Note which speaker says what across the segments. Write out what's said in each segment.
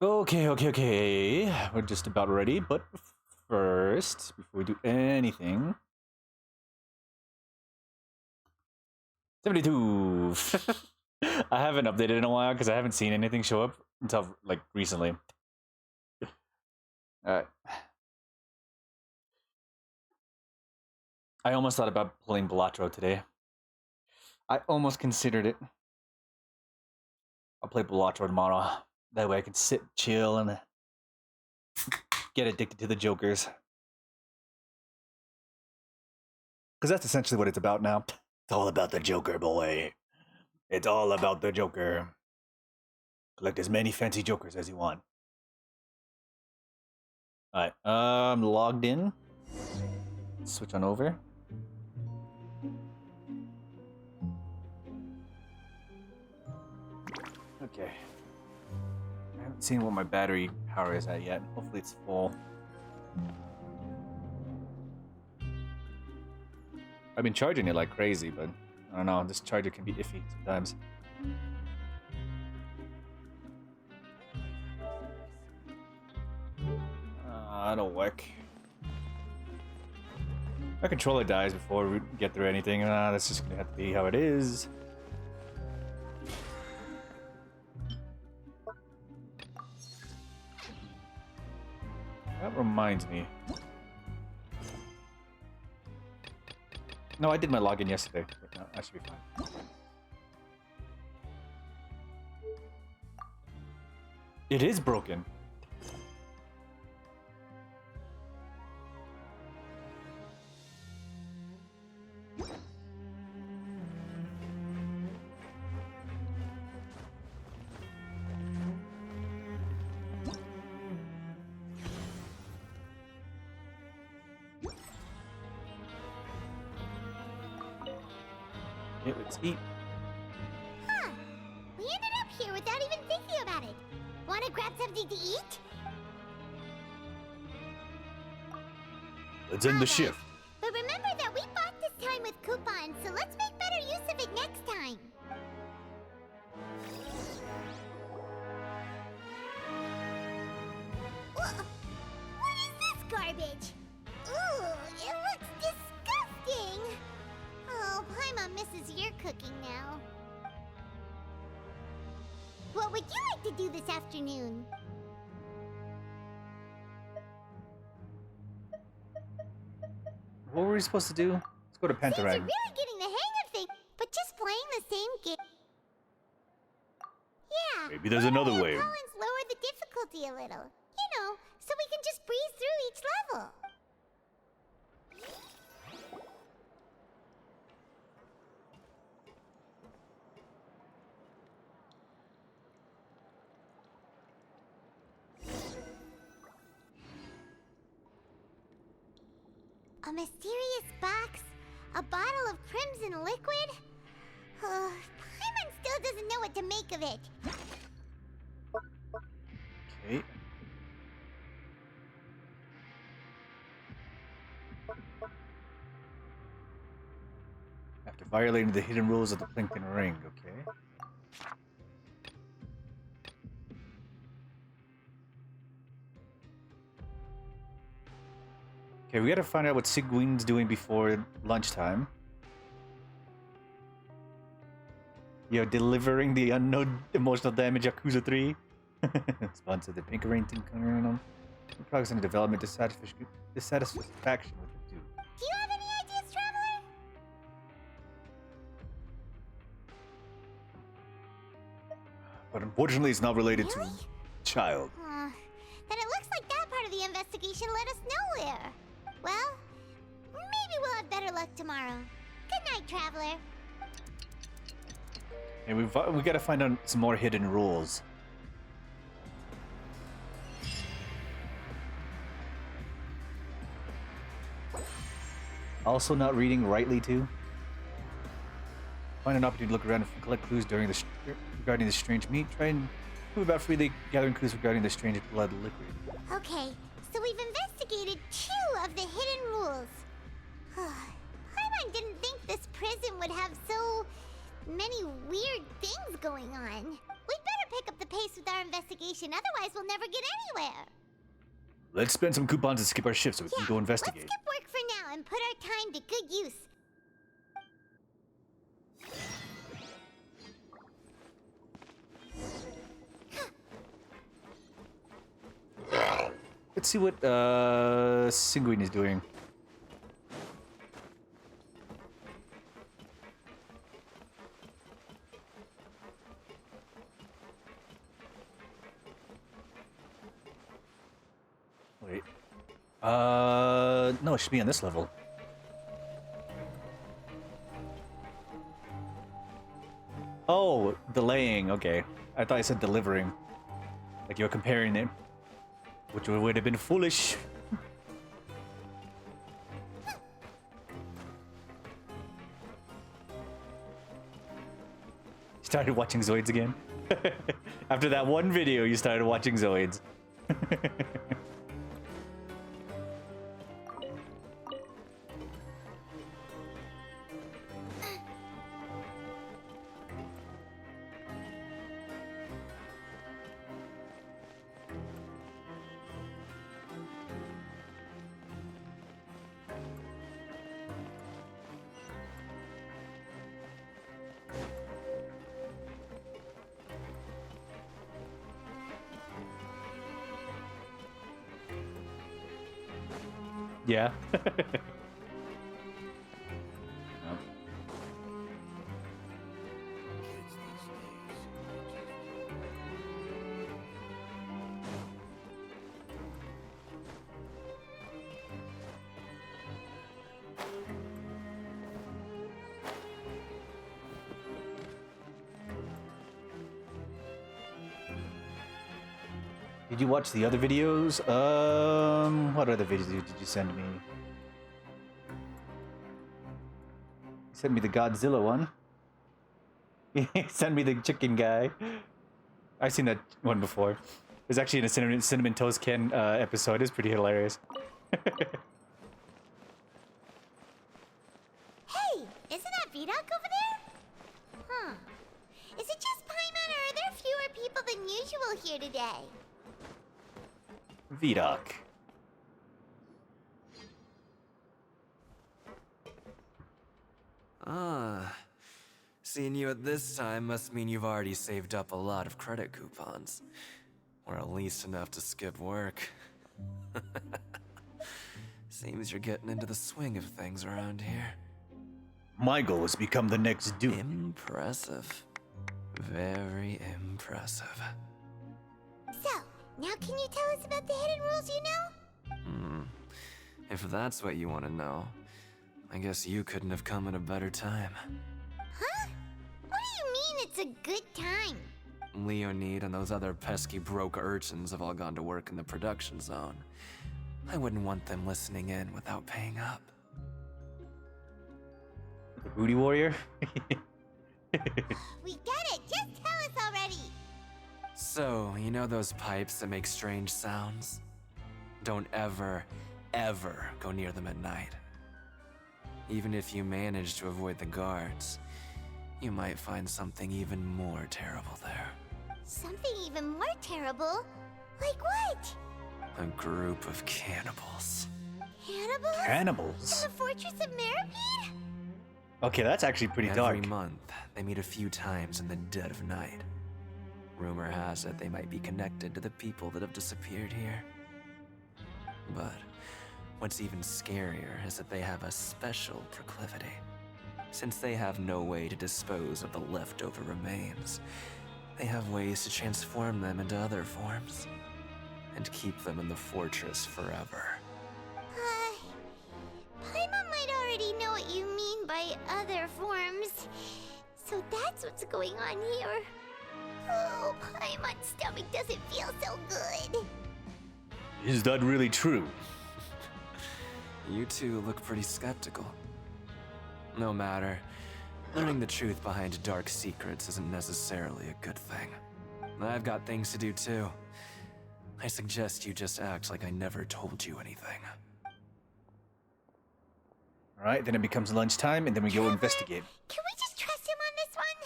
Speaker 1: Okay. We're just about ready, but first, before we do anything, 72. I haven't updated in a while because I haven't seen anything show up until like recently. Alright. I almost thought about playing Balatro today. I almost considered it. I'll play Balatro tomorrow. That way I can sit, chill, and get addicted to the Jokers. Because that's essentially what it's about now. It's all about the Joker, boy. It's all about the Joker. Collect as many fancy Jokers as you want. Alright, I'm logged in. Switch on over. Okay. I haven't seen what my battery power is at yet. Hopefully it's full. I've been charging it like crazy, but I don't know, this charger can be iffy sometimes. That'll work. My controller dies before we get through anything. That's just gonna have to be how it is. That reminds me. No, I did my login yesterday. No, that should be fine. It is broken. Yeah, let's eat.
Speaker 2: Huh. We ended up here without even thinking about it. Want to grab something to eat?
Speaker 1: Let's end the shift.
Speaker 2: But remember that we bought this time with coupons, so let's make better use of it next time. What is this garbage? Ooh, it looks disgusting. Oh, Paimon misses your cooking now. What would you like to do this afternoon?
Speaker 1: What were we supposed to do? Let's go to
Speaker 2: Seems you're
Speaker 1: Pentarang.
Speaker 2: really getting the hang of things, but just playing the same game. Yeah.
Speaker 1: Maybe there's
Speaker 2: why
Speaker 1: another
Speaker 2: don't
Speaker 1: way.
Speaker 2: Collins lower the difficulty a little. You know, so we can just breeze through each level. A mysterious box? A bottle of crimson liquid? Paimon still doesn't know what to make of it.
Speaker 1: Okay. After violating the hidden rules of the Plankton Ring, okay. Okay, we gotta find out what Sigwin's doing before lunchtime. Yo, delivering the unknown emotional damage Yakuza 3. Sponsored the Pink Arrington Colonel. Progress in the development dissatisfaction with the dude.
Speaker 2: Do you have any ideas, Traveler?
Speaker 1: But unfortunately, it's not related
Speaker 2: Really?
Speaker 1: to child.
Speaker 2: Then it looks like that part of the investigation led us nowhere. Well, maybe we'll have better luck tomorrow. Good night, Traveler.
Speaker 1: And we gotta find out some more hidden rules. Also not reading rightly too. Find an opportunity to look around and collect clues regarding the strange meat. Try and move about freely, gathering clues regarding the strange blood liquid.
Speaker 2: Okay, so we've investigated 2 of the hidden rules. Paimon didn't think this prison would have so many weird things going on. We'd better pick up the pace with our investigation, otherwise we'll never get anywhere.
Speaker 1: Let's spend some coupons and skip our shift so we can go investigate.
Speaker 2: Let's skip work for now and put our time to good use.
Speaker 1: Let's see what Sigwin is doing. Wait. No, it should be on this level. Oh, delaying. Okay. I thought I said delivering. Like you're comparing it. Which would have been foolish. Started watching Zoids again. After that one video, you started watching Zoids. Yeah. Did you watch the other videos? What other videos did you send me? You sent me the Godzilla one. Send me the chicken guy. I've seen that one before. There's actually in a cinnamon toast can episode. It's pretty hilarious.
Speaker 2: Hey, isn't that Vidoc over there? Huh. Is it just Paimon, or are there fewer people than usual here today?
Speaker 1: Vidoc.
Speaker 3: Ah. Seeing you at this time must mean you've already saved up a lot of credit coupons. Or at least enough to skip work. Seems you're getting into the swing of things around here.
Speaker 1: My goal is to become the next Duke.
Speaker 3: Impressive. Very impressive.
Speaker 2: So, now can you tell us about the hidden rules you know?
Speaker 3: If that's what you want to know, I guess you couldn't have come at a better time.
Speaker 2: Huh? What do you mean it's a good time?
Speaker 3: Leonid and those other pesky broke urchins have all gone to work in the production zone. I wouldn't want them listening in without paying up.
Speaker 1: The booty warrior?
Speaker 2: We get it! Just tell us already!
Speaker 3: So, you know those pipes that make strange sounds? Don't ever, ever go near them at night. Even if you manage to avoid the guards, you might find something even more terrible there.
Speaker 2: Something even more terrible? Like what?
Speaker 3: A group of cannibals.
Speaker 2: Cannibals?
Speaker 1: Cannibals?
Speaker 2: In the Fortress of Meripede?
Speaker 1: Okay, that's actually pretty dark.
Speaker 3: Every month, they meet a few times in the dead of night. Rumor has it they might be connected to the people that have disappeared here. But what's even scarier is that they have a special proclivity. Since they have no way to dispose of the leftover remains, they have ways to transform them into other forms and keep them in the fortress forever.
Speaker 2: Paimon might already know what you mean by other forms. So that's what's going on here. Oh, Paimon's stomach doesn't feel so good.
Speaker 1: Is that really true?
Speaker 3: You two look pretty skeptical. No matter. Learning the truth behind dark secrets isn't necessarily a good thing. I've got things to do too. I suggest you just act like I never told you anything.
Speaker 1: Alright, then it becomes lunchtime, and then we go investigate.
Speaker 2: Can we just trust him on this one?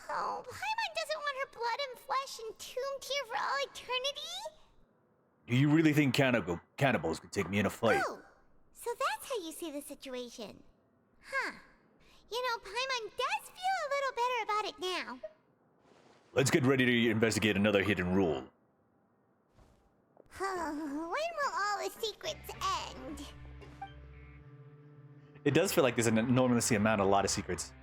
Speaker 2: Oh, Paimon doesn't want her blood and flesh entombed here for all eternity?
Speaker 1: Do you really think cannibals could take me in a fight?
Speaker 2: Oh, so that's how you see the situation. Huh. You know, Paimon does feel a little better about it now.
Speaker 1: Let's get ready to investigate another hidden rule.
Speaker 2: When will all the secrets end?
Speaker 1: It does feel like there's an enormous amount, a lot of secrets.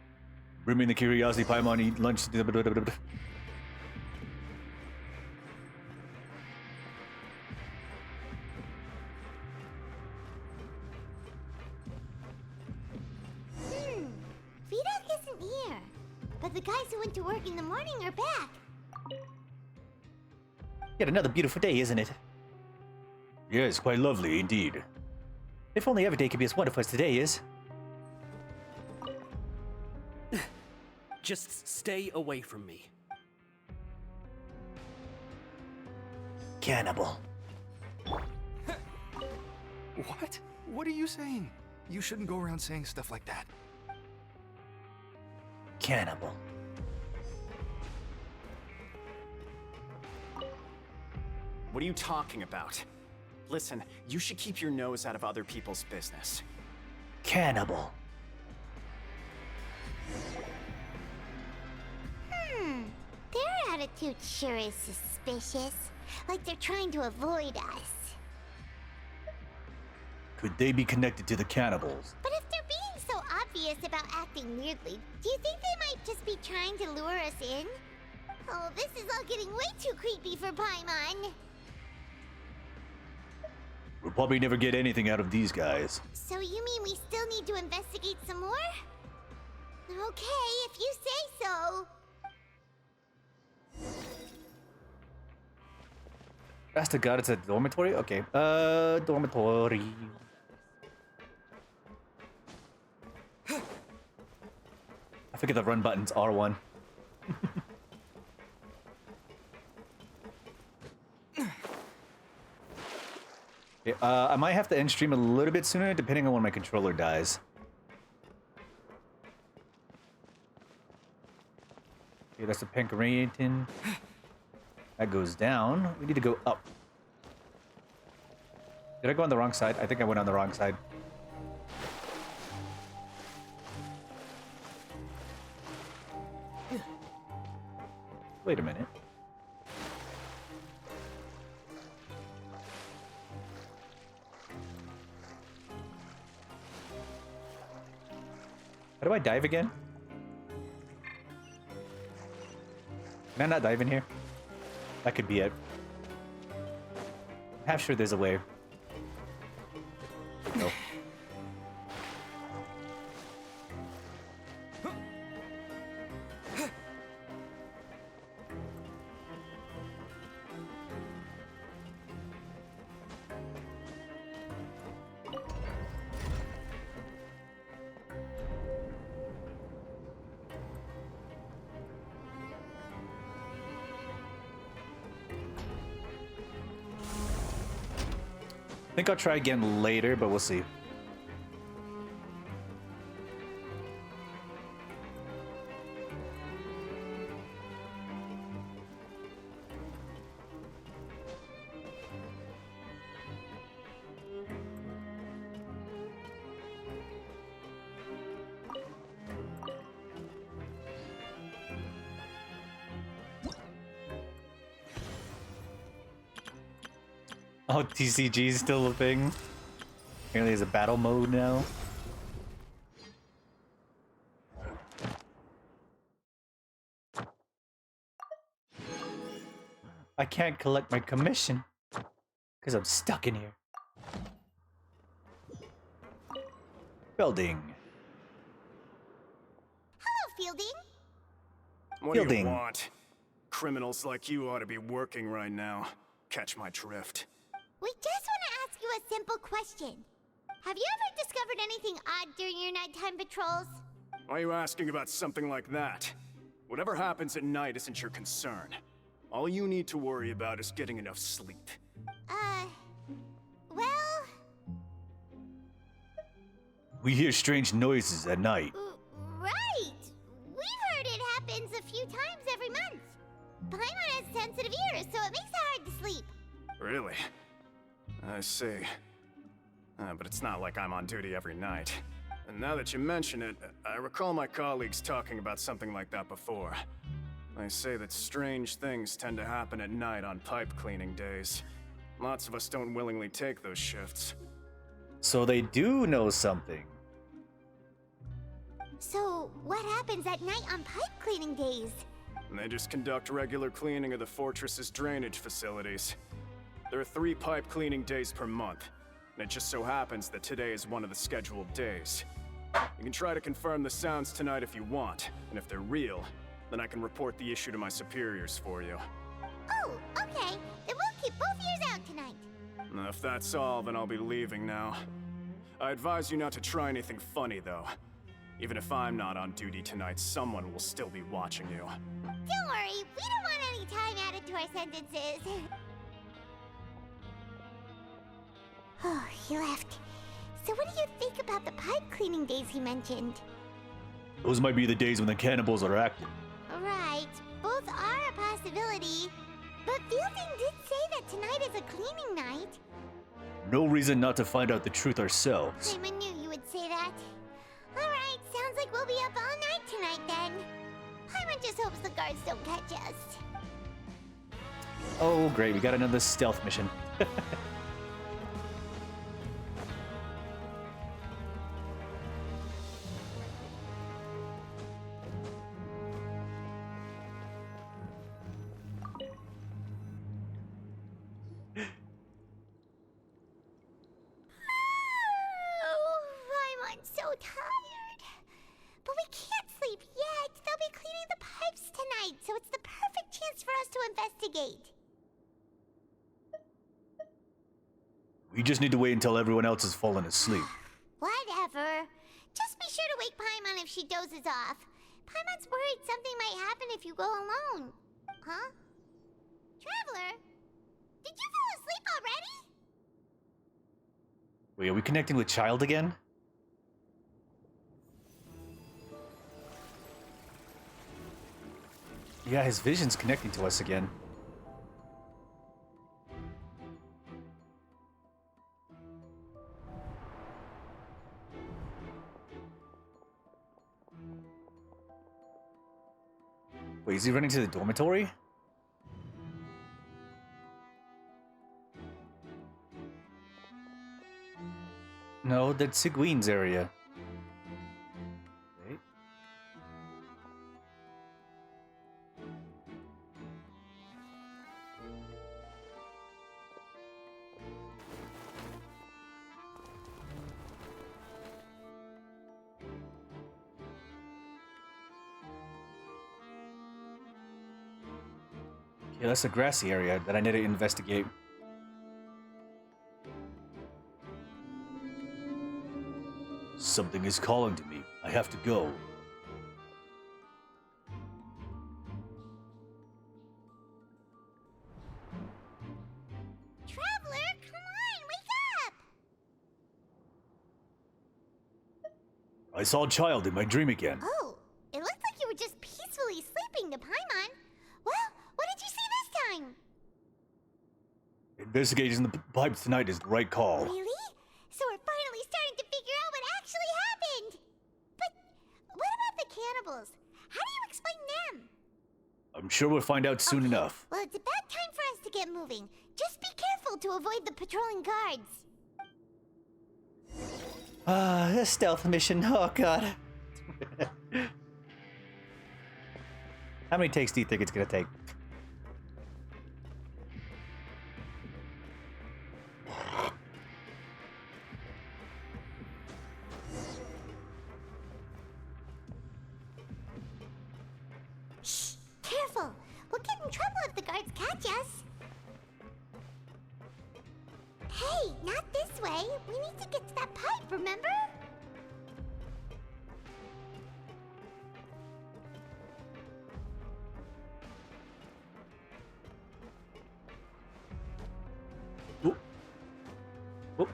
Speaker 1: Bring me the curiosity, Paimon, eat lunch.
Speaker 2: Vidoc isn't here. But the guys who went to work in the morning are back.
Speaker 1: Yet another beautiful day, isn't it? Yes, quite lovely indeed. If only every day could be as wonderful as today is.
Speaker 4: Just stay away from me.
Speaker 1: Cannibal.
Speaker 5: What? What are you saying? You shouldn't go around saying stuff like that.
Speaker 1: Cannibal.
Speaker 4: What are you talking about? Listen, you should keep your nose out of other people's business.
Speaker 1: Cannibal.
Speaker 2: Their attitude sure is suspicious. Like they're trying to avoid us.
Speaker 1: Could they be connected to the cannibals?
Speaker 2: But if they're being so obvious about acting weirdly, do you think they might just be trying to lure us in? Oh, this is all getting way too creepy for Paimon.
Speaker 1: We'll probably never get anything out of these guys.
Speaker 2: So you mean we still need to investigate some more? Okay, if you say so.
Speaker 1: That's the god, it's a dormitory? Okay. Dormitory. I forget the run button's R1. Okay, I might have to end stream a little bit sooner, depending on when my controller dies. Okay, that's the Pancreatin. That goes down. We need to go up. Did I go on the wrong side? I think I went on the wrong side. Wait a minute. How do I dive again? Can I not dive in here? That could be it. I'm half sure there's a way. No. I think I'll try again later, but we'll see. Oh, TCG is still a thing. Apparently there's a battle mode now. I can't collect my commission because I'm stuck in here. Building.
Speaker 2: Hello, Fielding.
Speaker 4: What do
Speaker 1: Fielding.
Speaker 4: you want? Criminals like you ought to be working right now. Catch my drift.
Speaker 2: We just want to ask you a simple question. Have you ever discovered anything odd during your nighttime patrols?
Speaker 4: Why are you asking about something like that? Whatever happens at night isn't your concern. All you need to worry about is getting enough sleep.
Speaker 2: Well...
Speaker 1: We hear strange noises at night.
Speaker 2: Right! We've heard it happens a few times every month. Paimon has sensitive ears, so it makes it hard to sleep.
Speaker 4: Really? I see. But it's not like I'm on duty every night. And now that you mention it, I recall my colleagues talking about something like that before. They say that strange things tend to happen at night on pipe cleaning days. Lots of us don't willingly take those shifts.
Speaker 1: So they do know something.
Speaker 2: So, what happens at night on pipe cleaning days?
Speaker 4: And they just conduct regular cleaning of the fortress's drainage facilities. There are 3 pipe cleaning days per month, and it just so happens that today is one of the scheduled days. You can try to confirm the sounds tonight if you want, and if they're real, then I can report the issue to my superiors for you.
Speaker 2: Oh, okay. Then we'll keep both ears out tonight.
Speaker 4: And if that's all, then I'll be leaving now. I advise you not to try anything funny, though. Even if I'm not on duty tonight, someone will still be watching you.
Speaker 2: Don't worry, we don't want any time added to our sentences. Oh, he left. So what do you think about the pipe cleaning days he mentioned?
Speaker 1: Those might be the days when the cannibals are active.
Speaker 2: Right, both are a possibility. But Fielding did say that tonight is a cleaning night.
Speaker 1: No reason not to find out the truth ourselves.
Speaker 2: I knew you would say that. Alright, sounds like we'll be up all night tonight then. Paimon just hopes the guards don't catch us.
Speaker 1: Oh, great, we got another stealth mission. We just need to wait until everyone else has fallen asleep.
Speaker 2: Whatever. Just be sure to wake Paimon if she dozes off. Paimon's worried something might happen if you go alone. Huh? Traveler? Did you fall asleep already?
Speaker 1: Wait, are we connecting with Child again? Yeah, his vision's connecting to us again. Wait, is he running to the dormitory? No, that's Seguin's area. Wait. Yeah, that's the grassy area that I need to investigate. Something is calling to me. I have to go.
Speaker 2: Traveler, come on, wake up!
Speaker 1: I saw Child in my dream again.
Speaker 2: Oh, it looked like you were just peacefully sleeping to Paimon. Well, what did you see this time?
Speaker 1: Investigating the pipes tonight is the right call.
Speaker 2: Really? So we're finally starting to figure out what actually happened. But what about the cannibals? How do you explain them?
Speaker 1: I'm sure we'll find out soon
Speaker 2: Okay,
Speaker 1: enough.
Speaker 2: Well, it's about time for us to get moving. Just be careful to avoid the patrolling guards.
Speaker 1: A stealth mission. Oh, God. How many takes do you think it's gonna take?
Speaker 2: Shh! Careful! We'll get in trouble if the guards catch us. Hey, not this way. We need to get to that pipe, remember?
Speaker 1: Oop. Oop.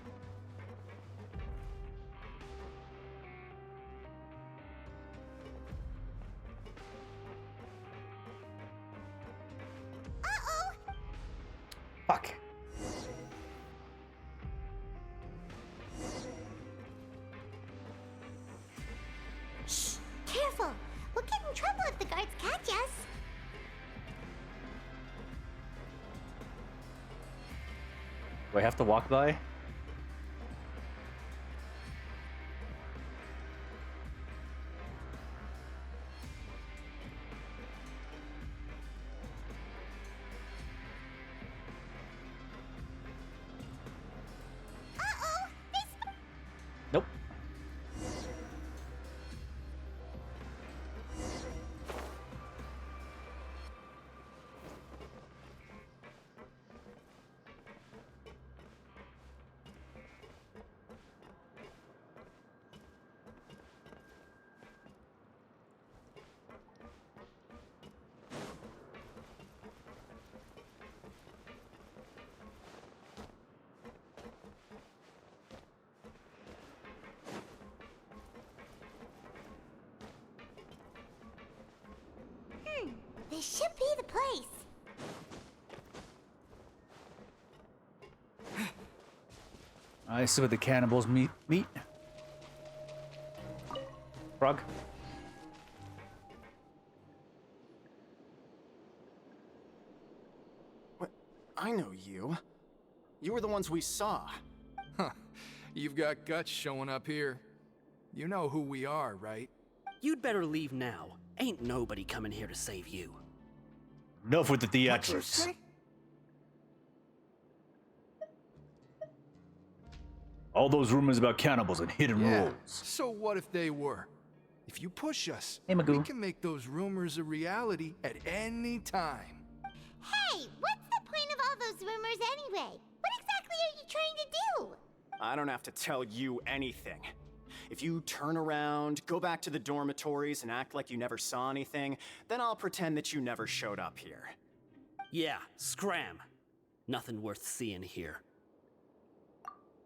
Speaker 2: Uh-oh!
Speaker 1: Fuck.
Speaker 2: Shh! Careful! We'll get in trouble if the guards catch us.
Speaker 1: Do I have to walk by?
Speaker 2: Uh-oh!
Speaker 1: Nope.
Speaker 2: This should be the place.
Speaker 1: I see where the cannibals meet. Frog.
Speaker 4: What? I know you. You were the ones we saw.
Speaker 5: Huh. You've got guts showing up here. You know who we are, right?
Speaker 6: You'd better leave now. Ain't nobody coming here to save you.
Speaker 1: Enough with the
Speaker 5: What'd you
Speaker 1: theatrics.
Speaker 5: say?
Speaker 1: All those rumors about cannibals and hidden
Speaker 5: Yeah.
Speaker 1: rules.
Speaker 5: So what if they were? If you push us,
Speaker 1: Hey, Magoo.
Speaker 5: we can make those rumors a reality at any time.
Speaker 2: Hey, what's the point of all those rumors anyway? What exactly are you trying to do?
Speaker 4: I don't have to tell you anything. If you turn around, go back to the dormitories, and act like you never saw anything, then I'll pretend that you never showed up here.
Speaker 6: Yeah, scram. Nothing worth seeing here.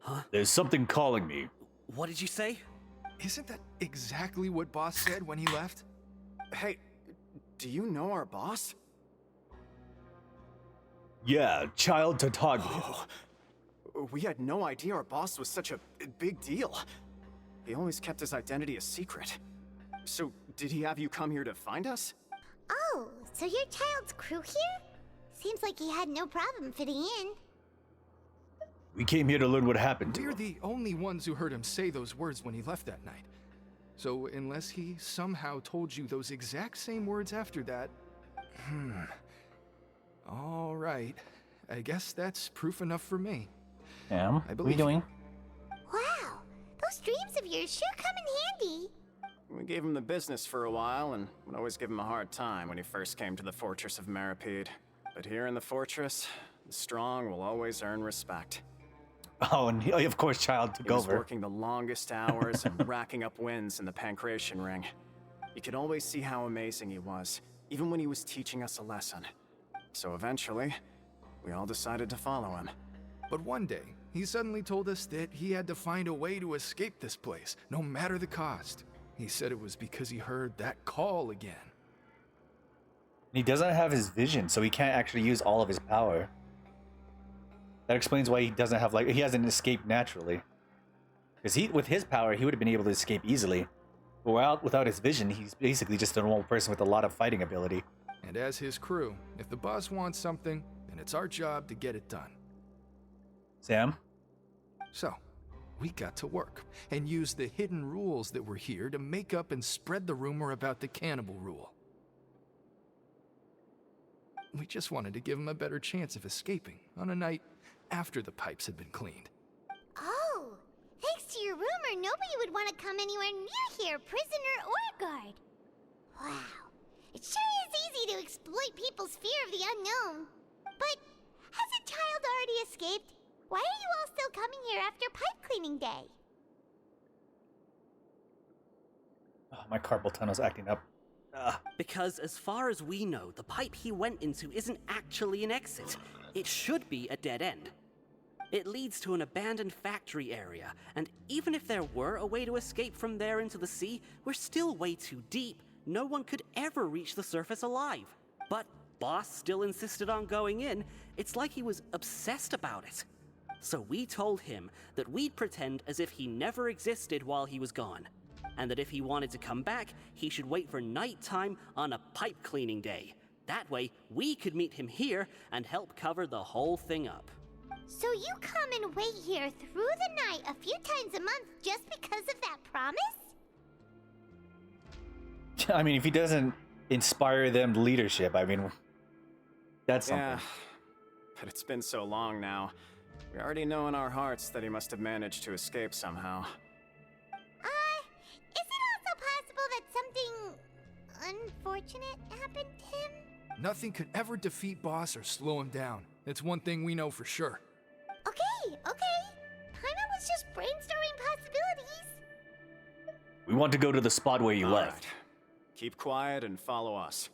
Speaker 6: Huh?
Speaker 1: There's something calling me.
Speaker 6: What did you say?
Speaker 5: Isn't that exactly what Boss said when he left?
Speaker 4: Hey, do you know our boss?
Speaker 1: Yeah, child Tatagi.
Speaker 4: Oh, we had no idea our boss was such a big deal. He always kept his identity a secret. So, did he have you come here to find us?
Speaker 2: Oh, so you're Child's crew here? Seems like he had no problem fitting in.
Speaker 1: We came here to learn what happened to
Speaker 5: We're
Speaker 1: him.
Speaker 5: the only ones who heard him say those words when he left that night. So unless he somehow told you those exact same words after that... All right. I guess that's proof enough for me.
Speaker 1: Sam, what are you
Speaker 5: believe
Speaker 1: doing?
Speaker 2: Wow, those dreams of yours sure come in handy.
Speaker 4: We gave him the business for a while, and would always give him a hard time when he first came to the Fortress of Maripede. But here in the fortress, the strong will always earn respect.
Speaker 1: Oh, and of course, child took
Speaker 4: He was
Speaker 1: over.
Speaker 4: working the longest hours and racking up wins in the Pancration Ring. You could always see how amazing he was, even when he was teaching us a lesson. So eventually, we all decided to follow him.
Speaker 5: But one day, he suddenly told us that he had to find a way to escape this place, no matter the cost. He said it was because he heard that call again.
Speaker 1: He doesn't have his vision, so he can't actually use all of his power. That explains why he doesn't have, he hasn't escaped naturally. Because with his power, he would have been able to escape easily. But without his vision, he's basically just a normal person with a lot of fighting ability.
Speaker 5: And as his crew, if the boss wants something, then it's our job to get it done.
Speaker 1: Sam?
Speaker 5: So, we got to work, and used the hidden rules that were here to make up and spread the rumor about the cannibal rule. We just wanted to give him a better chance of escaping on a night after the pipes had been cleaned.
Speaker 2: Oh, thanks to your rumor, nobody would want to come anywhere near here, prisoner or guard. Wow, it sure is easy to exploit people's fear of the unknown. But hasn't Child already escaped? Why are you all still coming here after pipe cleaning day?
Speaker 1: Oh, my carpal tunnel's acting up.
Speaker 6: Because as far as we know, the pipe he went into isn't actually an exit. It should be a dead end. It leads to an abandoned factory area, and even if there were a way to escape from there into the sea, we're still way too deep. No one could ever reach the surface alive. But Boss still insisted on going in. It's like he was obsessed about it. So we told him that we'd pretend as if he never existed while he was gone, and that if he wanted to come back, he should wait for nighttime on a pipe cleaning day. That way, we could meet him here and help cover the whole thing up.
Speaker 2: So you come and wait here through the night a few times a month just because of that promise?
Speaker 1: I mean, if he doesn't inspire them leadership, I mean, that's something.
Speaker 4: Yeah, but it's been so long now. We already know in our hearts that he must have managed to escape somehow.
Speaker 2: Is it also possible that something unfortunate happened to him?
Speaker 5: Nothing could ever defeat Boss or slow him down. That's one thing we know for sure.
Speaker 2: Okay. Paimon was just brainstorming possibilities.
Speaker 1: We want to go to the spot where you
Speaker 4: All
Speaker 1: left.
Speaker 4: right. Keep quiet and follow us.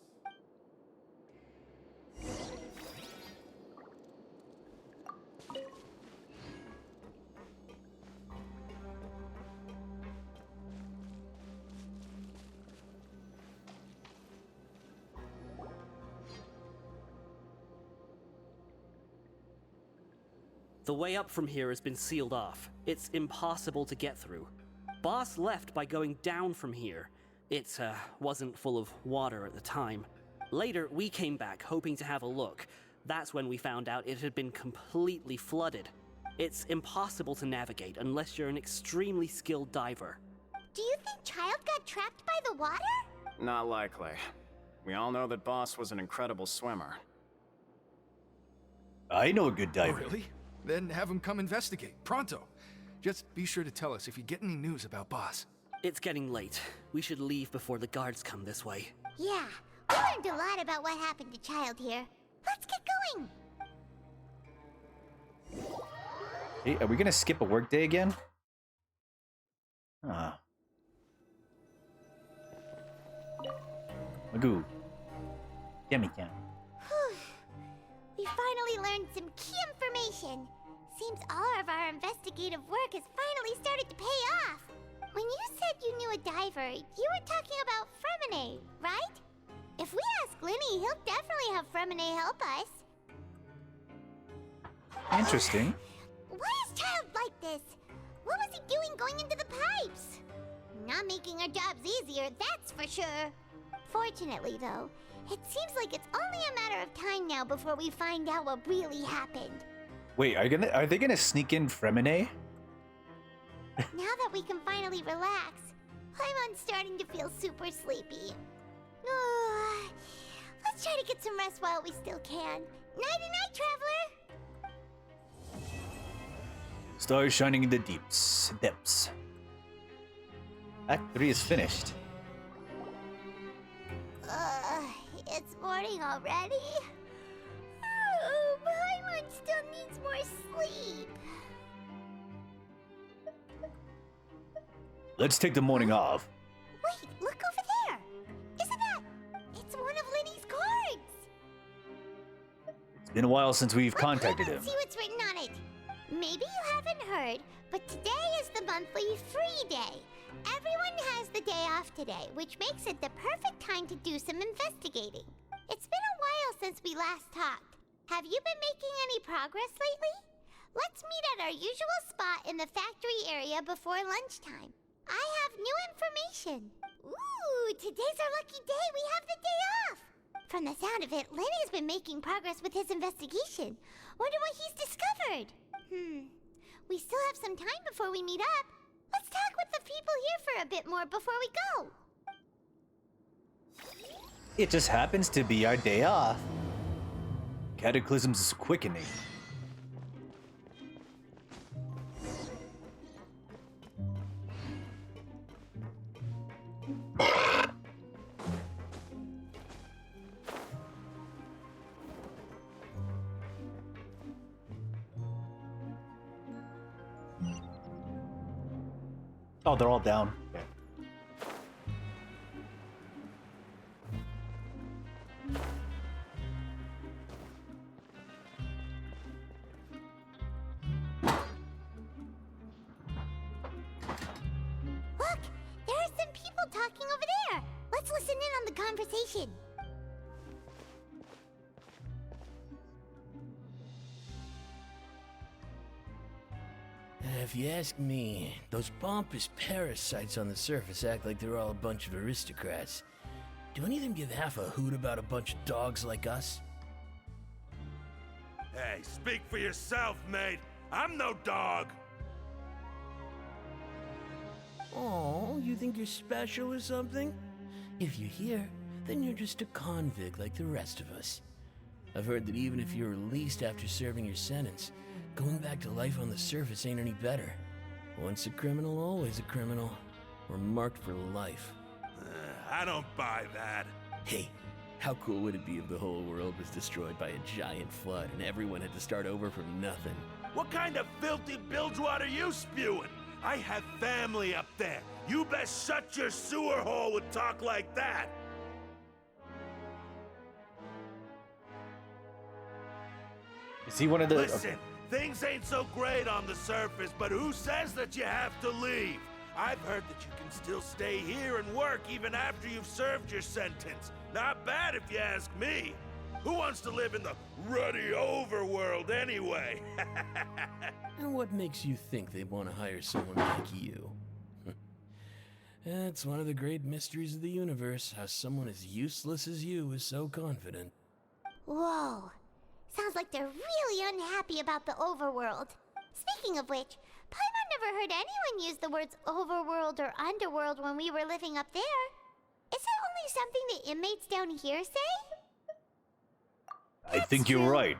Speaker 6: The way up from here has been sealed off. It's impossible to get through. Boss left by going down from here. It wasn't full of water at the time. Later, we came back hoping to have a look. That's when we found out it had been completely flooded. It's impossible to navigate unless you're an extremely skilled diver.
Speaker 2: Do you think Child got trapped by the water?
Speaker 4: Not likely. We all know that Boss was an incredible swimmer.
Speaker 1: I know a good
Speaker 5: Oh,
Speaker 1: diver.
Speaker 5: really? Then have him come investigate, pronto. Just be sure to tell us if you get any news about Boss.
Speaker 6: It's getting late. We should leave before the guards come this way.
Speaker 2: Yeah, we learned a lot about what happened to Child here. Let's get going.
Speaker 1: Hey, are we gonna skip a work day again? Ah. Magoo. Yummy yum.
Speaker 2: We finally learned some key information. Seems all of our investigative work has finally started to pay off. When you said you knew a diver, you were talking about Fremine, right? If we ask Linny, he'll definitely have Fremine help us.
Speaker 1: Interesting.
Speaker 2: Why is Child like this? What was he doing going into the pipes? Not making our jobs easier, that's for sure. Fortunately, though, it seems like it's only a matter of time now before we find out what really happened.
Speaker 1: Wait, are they gonna sneak in Fremine?
Speaker 2: Now that we can finally relax, I'm starting to feel super sleepy. Let's try to get some rest while we still can. Nighty-night, traveler!
Speaker 1: Stars shining in the depths. Act 3 is finished.
Speaker 2: It's morning already? Paimon still needs more sleep.
Speaker 1: Let's take the morning off.
Speaker 2: Wait, look over there! Isn't that... It's one of Linny's cards!
Speaker 1: It's been a while since we've contacted him.
Speaker 2: Let's see what's written on it. Maybe you haven't heard, but today is the monthly free day. Everyone has the day off today, which makes it the perfect time to do some investigating. It's been a while since we last talked. Have you been making any progress lately? Let's meet at our usual spot in the factory area before lunchtime. I have new information. Ooh, today's our lucky day. We have the day off. From the sound of it, Lenny's been making progress with his investigation. Wonder what he's discovered. We still have some time before we meet up. Let's talk with the people here for a bit more before we go.
Speaker 1: It just happens to be our day off. Cataclysm's quickening. Oh, they're all down. Okay.
Speaker 2: Look, there are some people talking over there. Let's listen in on the conversation.
Speaker 7: If you ask me, those pompous parasites on the surface act like they're all a bunch of aristocrats. Do any of them give half a hoot about a bunch of dogs like us?
Speaker 8: Hey, speak for yourself, mate. I'm no dog.
Speaker 7: Oh, you think you're special or something? If you're here, then you're just a convict like the rest of us. I've heard that even if you're released after serving your sentence, going back to life on the surface ain't any better. Once a criminal, always a criminal. We're marked for life.
Speaker 8: I don't buy that.
Speaker 7: Hey, how cool would it be if the whole world was destroyed by a giant flood and everyone had to start over from nothing?
Speaker 8: What kind of filthy bilgewater are you spewing? I have family up there. You best shut your sewer hole with talk like that.
Speaker 1: Is he one of the...
Speaker 8: Listen, things ain't so great on the surface, but who says that you have to leave? I've heard that you can still stay here and work even after you've served your sentence. Not bad if you ask me. Who wants to live in the ruddy overworld anyway?
Speaker 7: And what makes you think they want to hire someone like you? That's one of the great mysteries of the universe, how someone as useless as you is so confident.
Speaker 2: Whoa. Sounds like they're really unhappy about the overworld. Speaking of which, Paimon never heard anyone use the words overworld or underworld when we were living up there. Is it only something the inmates down here say?
Speaker 1: I think you're right.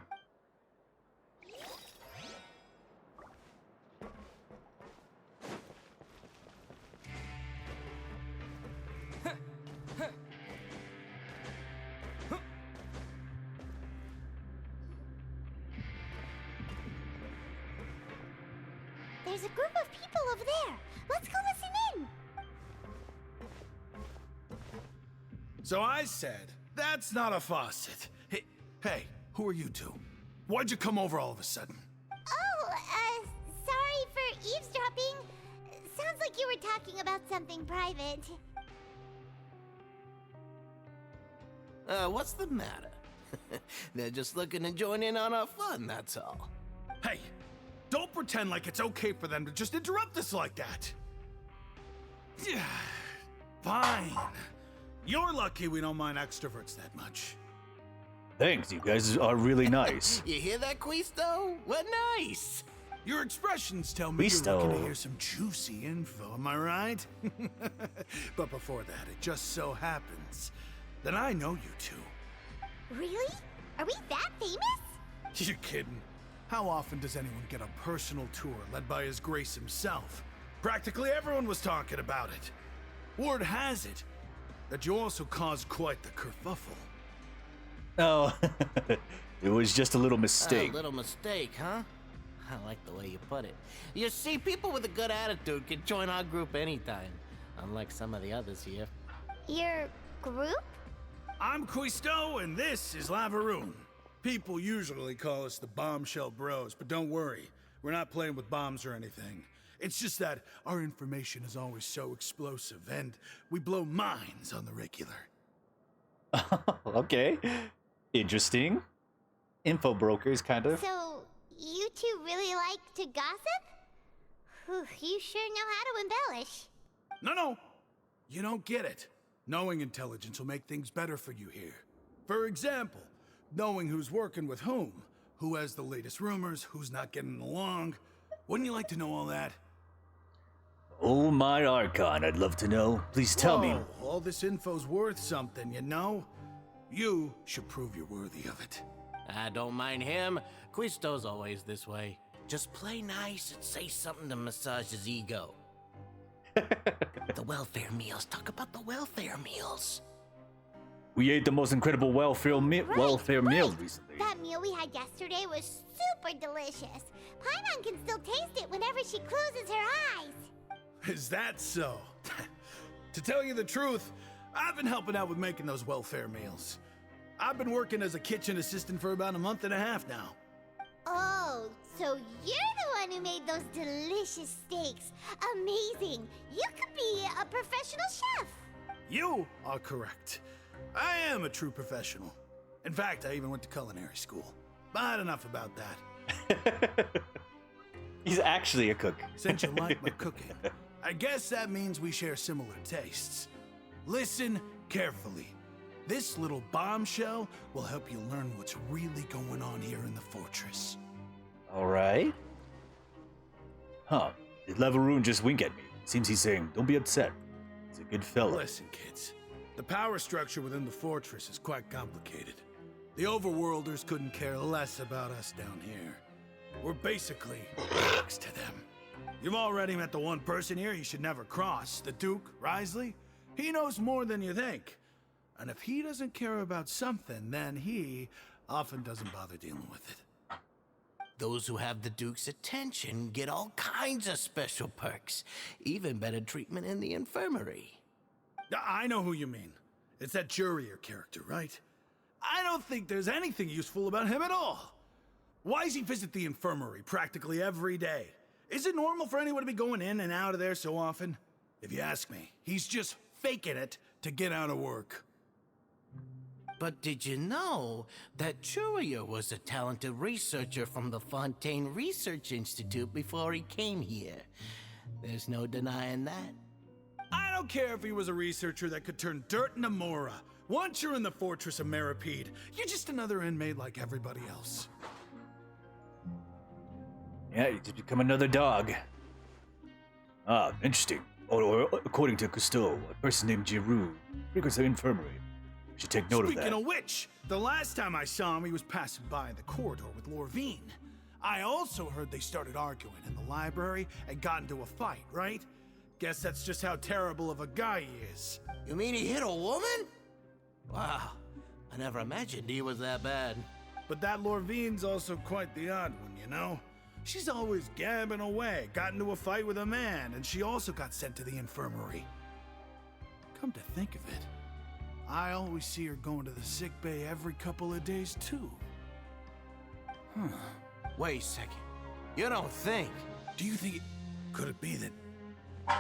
Speaker 2: there's a group of people over there. Let's go listen in.
Speaker 9: So I said, that's not a faucet. Hey, who are you two? Why'd you come over all of a sudden?
Speaker 2: Oh, sorry for eavesdropping. Sounds like you were talking about something private.
Speaker 7: What's the matter? They're just looking to join in on our fun, that's all.
Speaker 9: Hey, don't pretend like it's okay for them to just interrupt us like that. Yeah, fine. You're lucky we don't mind extroverts that much.
Speaker 1: Thanks, you guys are really nice.
Speaker 7: You hear that, Quisto? What nice!
Speaker 9: Your expressions tell me you're
Speaker 1: Quisto.
Speaker 9: looking to hear some juicy info, am I right? But before that, it just so happens that I know you two.
Speaker 2: Really? Are we that famous?
Speaker 9: You're kidding. How often does anyone get a personal tour led by His Grace himself? Practically everyone was talking about it. Word has it that you also caused quite the kerfuffle.
Speaker 1: Oh, it was just a little mistake.
Speaker 7: A little mistake, huh? I like the way you put it. You see, people with a good attitude can join our group anytime, unlike some of the others here.
Speaker 2: Your group?
Speaker 9: I'm Quisto, and this is Lavaroon. People usually call us the Bombshell Bros, but don't worry, we're not playing with bombs or anything. It's just that our information is always so explosive, and we blow minds on the regular.
Speaker 1: Okay, interesting. Info brokers, kind of.
Speaker 2: So, you two really like to gossip? Whew, you sure know how to embellish.
Speaker 9: No, you don't get it. Knowing intelligence will make things better for you here. For example, knowing who's working with whom, who has the latest rumors, who's not getting along. Wouldn't you like to know all that?
Speaker 1: Oh, my Archon, I'd love to know. Please tell me.
Speaker 9: Whoa, all this info's worth something, you know? You should prove you're worthy of it.
Speaker 7: I don't mind him. Quisto's always this way. Just play nice and say something to massage his ego. The welfare meals. Talk about the welfare meals.
Speaker 1: We ate the most incredible welfare meal recently.
Speaker 2: That meal we had yesterday was super delicious. Paimon can still taste it whenever she closes her eyes.
Speaker 9: Is that so? To tell you the truth, I've been helping out with making those welfare meals. I've been working as a kitchen assistant for about a month and a half now.
Speaker 2: Oh, so you're the one who made those delicious steaks. Amazing. You could be a professional chef.
Speaker 9: You are correct. I am a true professional. In fact, I even went to culinary school. But enough about that.
Speaker 1: He's actually a cook.
Speaker 9: Since you like my cooking, I guess that means we share similar tastes. Listen carefully. This little bombshell will help you learn what's really going on here in the fortress.
Speaker 1: All right. Huh. Did Lavaroon just wink at me? Seems he's saying, don't be upset. He's a good fella.
Speaker 9: Listen, kids. The power structure within the fortress is quite complicated. The overworlders couldn't care less about us down here. We're basically next to them. You've already met the one person here you should never cross, the Duke, Risley. He knows more than you think. And if he doesn't care about something, then he often doesn't bother dealing with it.
Speaker 7: Those who have the Duke's attention get all kinds of special perks, even better treatment in the infirmary.
Speaker 9: I know who you mean. It's that Jurier character, right? I don't think there's anything useful about him at all. Why does he visit the infirmary practically every day? Is it normal for anyone to be going in and out of there so often? If you ask me, he's just faking it to get out of work.
Speaker 7: But did you know that Jurier was a talented researcher from the Fontaine Research Institute before he came here? There's no denying that.
Speaker 9: I don't care if he was a researcher that could turn dirt into Mora. Once you're in the fortress of Meripede, you're just another inmate like everybody else.
Speaker 1: Yeah, you just become another dog. Ah, interesting. Or according to Cousteau, a person named Giroux frequents the infirmary. You should take note of that.
Speaker 9: Speaking of which, the last time I saw him, he was passing by in the corridor with Lorvine. I also heard they started arguing in the library and got into a fight, right? Guess that's just how terrible of a guy he is.
Speaker 7: You mean he hit a woman? Wow, I never imagined he was that bad.
Speaker 9: But that Lorvine's also quite the odd one, you know? She's always gabbing away, got into a fight with a man, and she also got sent to the infirmary. Come to think of it, I always see her going to the sick bay every couple of days, too.
Speaker 10: Wait a second. You don't think?
Speaker 9: Do you think could it be that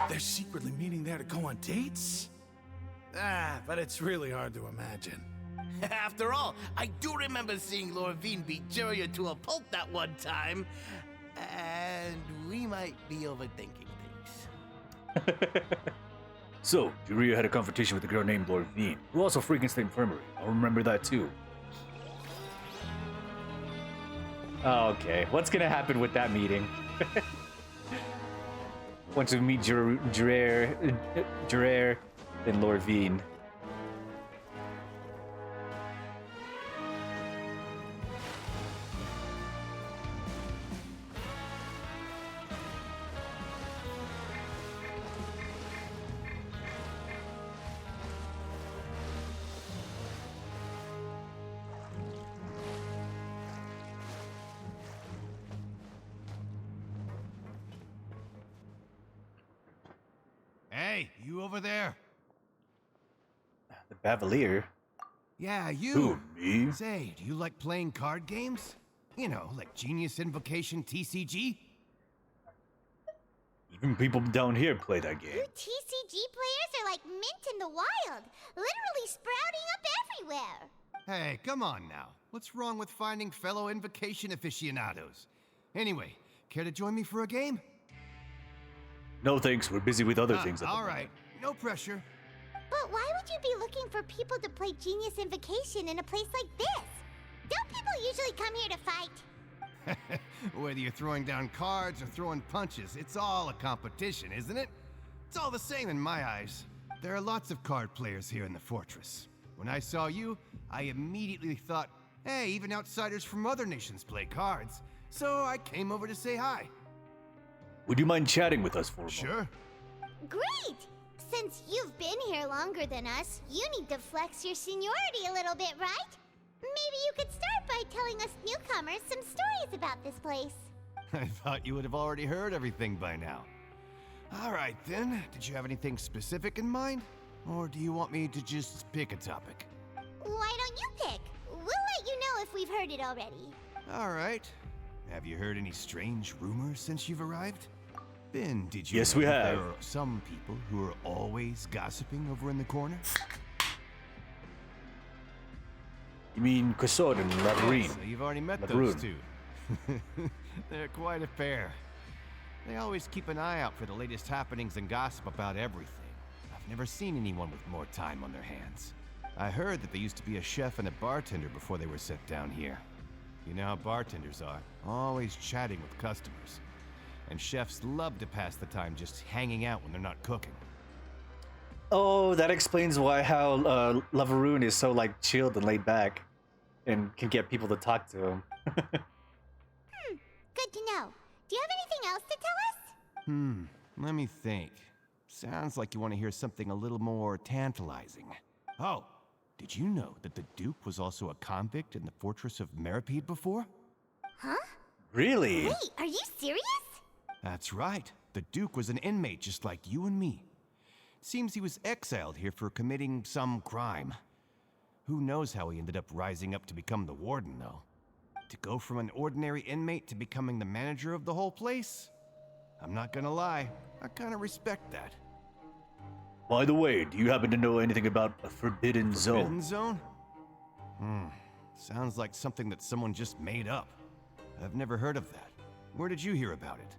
Speaker 9: they're secretly meeting there to go on dates? But it's really hard to imagine.
Speaker 10: After all, I do remember seeing Lorvine beat Juria to a pulp that one time. And we might be overthinking things.
Speaker 1: So, Juria had a confrontation with a girl named Lorvine, who also frequents the infirmary. I'll remember that too. Okay, what's gonna happen with that meeting? Once we meet Jurer and Lorvine.
Speaker 11: Hey, you over there?
Speaker 1: The Bavalier?
Speaker 11: Yeah, you.
Speaker 1: Who, me?
Speaker 11: Say, do you like playing card games? You know, like Genius Invocation TCG?
Speaker 1: Even people down here play that game.
Speaker 2: You TCG players are like mint in the wild, literally sprouting up everywhere.
Speaker 11: Hey, come on now. What's wrong with finding fellow Invocation aficionados? Anyway, care to join me for a game?
Speaker 1: No thanks, we're busy with other things.
Speaker 11: All right, no pressure.
Speaker 2: But why would you be looking for people to play Genius Invocation in a place like this? Don't people usually come here to fight?
Speaker 11: Whether you're throwing down cards or throwing punches, it's all a competition, isn't it? It's all the same in my eyes. There are lots of card players here in the fortress. When I saw you, I immediately thought, hey, even outsiders from other nations play cards. So I came over to say hi.
Speaker 1: Would you mind chatting with us for a moment?
Speaker 11: Sure.
Speaker 2: Great! Since you've been here longer than us, you need to flex your seniority a little bit, right? Maybe you could start by telling us newcomers some stories about this place.
Speaker 11: I thought you would have already heard everything by now. All right, then. Did you have anything specific in mind? Or do you want me to just pick a topic?
Speaker 2: Why don't you pick? We'll let you know if we've heard it already.
Speaker 11: All right. Have you heard any strange rumors since you've arrived? Ben, did you
Speaker 1: Yes,
Speaker 11: know
Speaker 1: we
Speaker 11: that
Speaker 1: have.
Speaker 11: there are some people who are always gossiping over in the corner?
Speaker 1: You mean Quisod and Laverine?
Speaker 11: So you've already met
Speaker 1: Labrune.
Speaker 11: those two. They're quite a pair. They always keep an eye out for the latest happenings and gossip about everything. I've never seen anyone with more time on their hands. I heard that they used to be a chef and a bartender before they were sent down here. You know how bartenders are, always chatting with customers. And chefs love to pass the time just hanging out when they're not cooking.
Speaker 1: Oh, that explains how Laveroon is so like chilled and laid back, and can get people to talk to him.
Speaker 2: Good to know. Do you have anything else to tell us?
Speaker 11: Let me think. Sounds like you want to hear something a little more tantalizing. Oh, did you know that the Duke was also a convict in the fortress of Meripede before?
Speaker 2: Huh?
Speaker 1: Really?
Speaker 2: Wait, are you serious?
Speaker 11: That's right. The Duke was an inmate just like you and me. Seems he was exiled here for committing some crime. Who knows how he ended up rising up to become the warden, though. To go from an ordinary inmate to becoming the manager of the whole place? I'm not gonna lie, I kinda respect that.
Speaker 1: By the way, do you happen to know anything about a forbidden
Speaker 11: Forbidden
Speaker 1: zone?
Speaker 11: zone? Sounds like something that someone just made up. I've never heard of that. Where did you hear about it?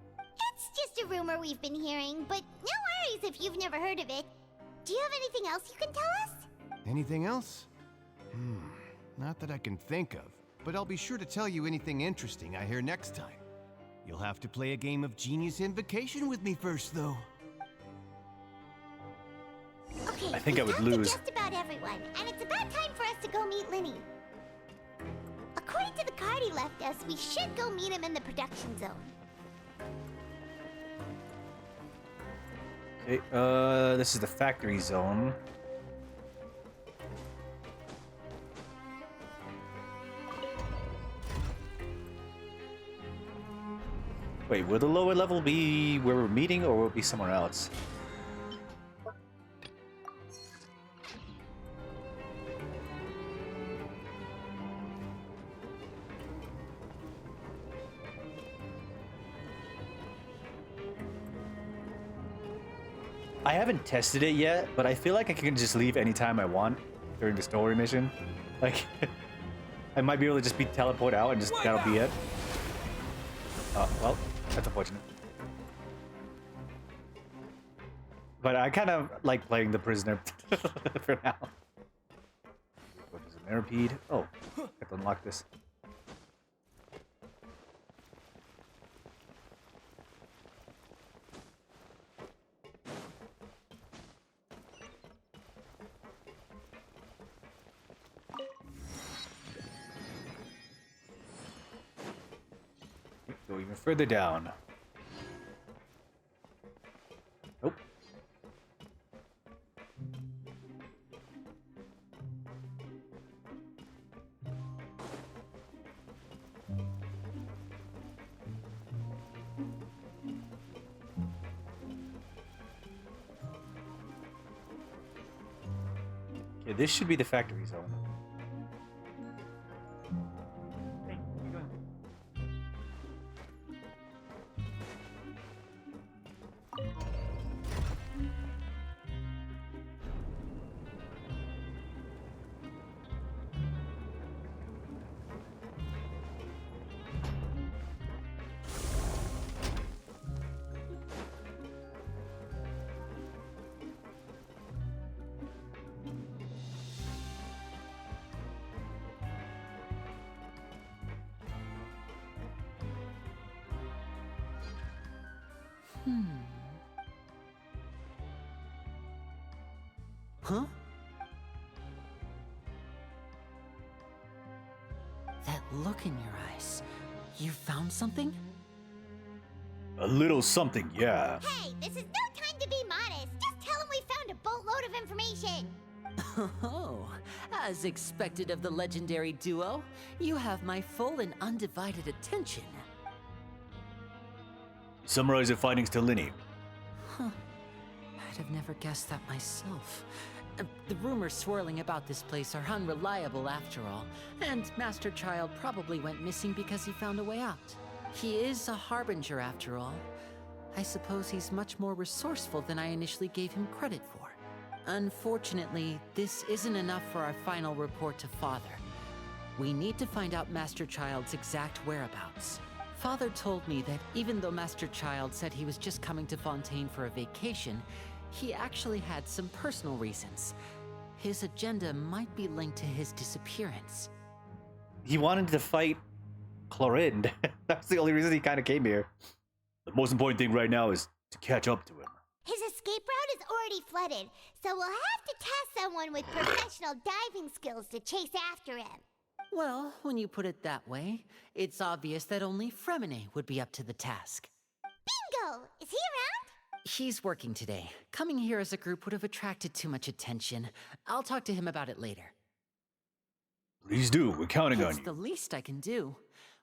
Speaker 2: It's just a rumor we've been hearing, but no worries if you've never heard of it. Do you have anything else you can tell us?
Speaker 11: Anything else? Not that I can think of, but I'll be sure to tell you anything interesting I hear next time. You'll have to play a game of Genius Invocation with me first, though.
Speaker 2: Okay,
Speaker 1: I think I
Speaker 2: we've
Speaker 1: would
Speaker 2: talked to
Speaker 1: lose.
Speaker 2: just about everyone, and it's about time for us to go meet Linny. According to the card he left us, we should go meet him in the production zone.
Speaker 1: Okay, this is the factory zone. Wait, will the lower level be where we're meeting, or will it be somewhere else? I haven't tested it yet, but I feel like I can just leave anytime I want during the story mission. Like, I might be able to just be teleport out and just that'll be it. Well, that's unfortunate. But I kind of like playing the prisoner for now. What is a Mirapede? Oh, I have to unlock this. Go even further down. Nope. Okay, this should be the factory zone.
Speaker 12: Huh? That look in your eyes. You found something?
Speaker 1: A little something, yeah.
Speaker 2: Hey, this is no time to be modest. Just tell him we found a boatload of information.
Speaker 12: Oh, as expected of the legendary duo, you have my full and undivided attention.
Speaker 1: Summarize your findings to Linny.
Speaker 12: Huh. I'd have never guessed that myself. The rumors swirling about this place are unreliable after all, and Master Child probably went missing because he found a way out. He is a harbinger after all. I suppose he's much more resourceful than I initially gave him credit for. Unfortunately, this isn't enough for our final report to Father. We need to find out Master Child's exact whereabouts. Father told me that even though Master Child said he was just coming to Fontaine for a vacation, he actually had some personal reasons. His agenda might be linked to his disappearance.
Speaker 1: He wanted to fight Chlorinde. That's the only reason he kind of came here. The most important thing right now is to catch up to him.
Speaker 2: His escape route is already flooded, so we'll have to task someone with professional diving skills to chase after him.
Speaker 12: Well, when you put it that way, it's obvious that only Fremine would be up to the task.
Speaker 2: Bingo! Is he around?
Speaker 12: He's working today. Coming here as a group would have attracted too much attention. I'll talk to him about it later.
Speaker 1: Please do. We're counting on
Speaker 12: It's
Speaker 1: you.
Speaker 12: the least I can do.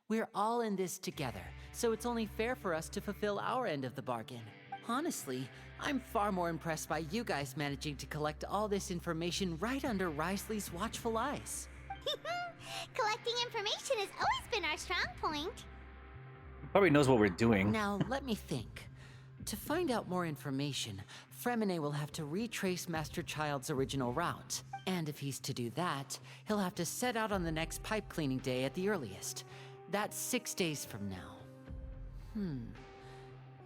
Speaker 12: We're all in this together, so it's only fair for us to fulfill our end of the bargain. Honestly, I'm far more impressed by you guys managing to collect all this information right under Risley's watchful eyes.
Speaker 2: Collecting information has always been our strong point.
Speaker 1: He probably knows what we're doing.
Speaker 12: Now, let me think. To find out more information, Fremine will have to retrace Master Child's original route. And if he's to do that, he'll have to set out on the next pipe cleaning day at the earliest. That's 6 days from now.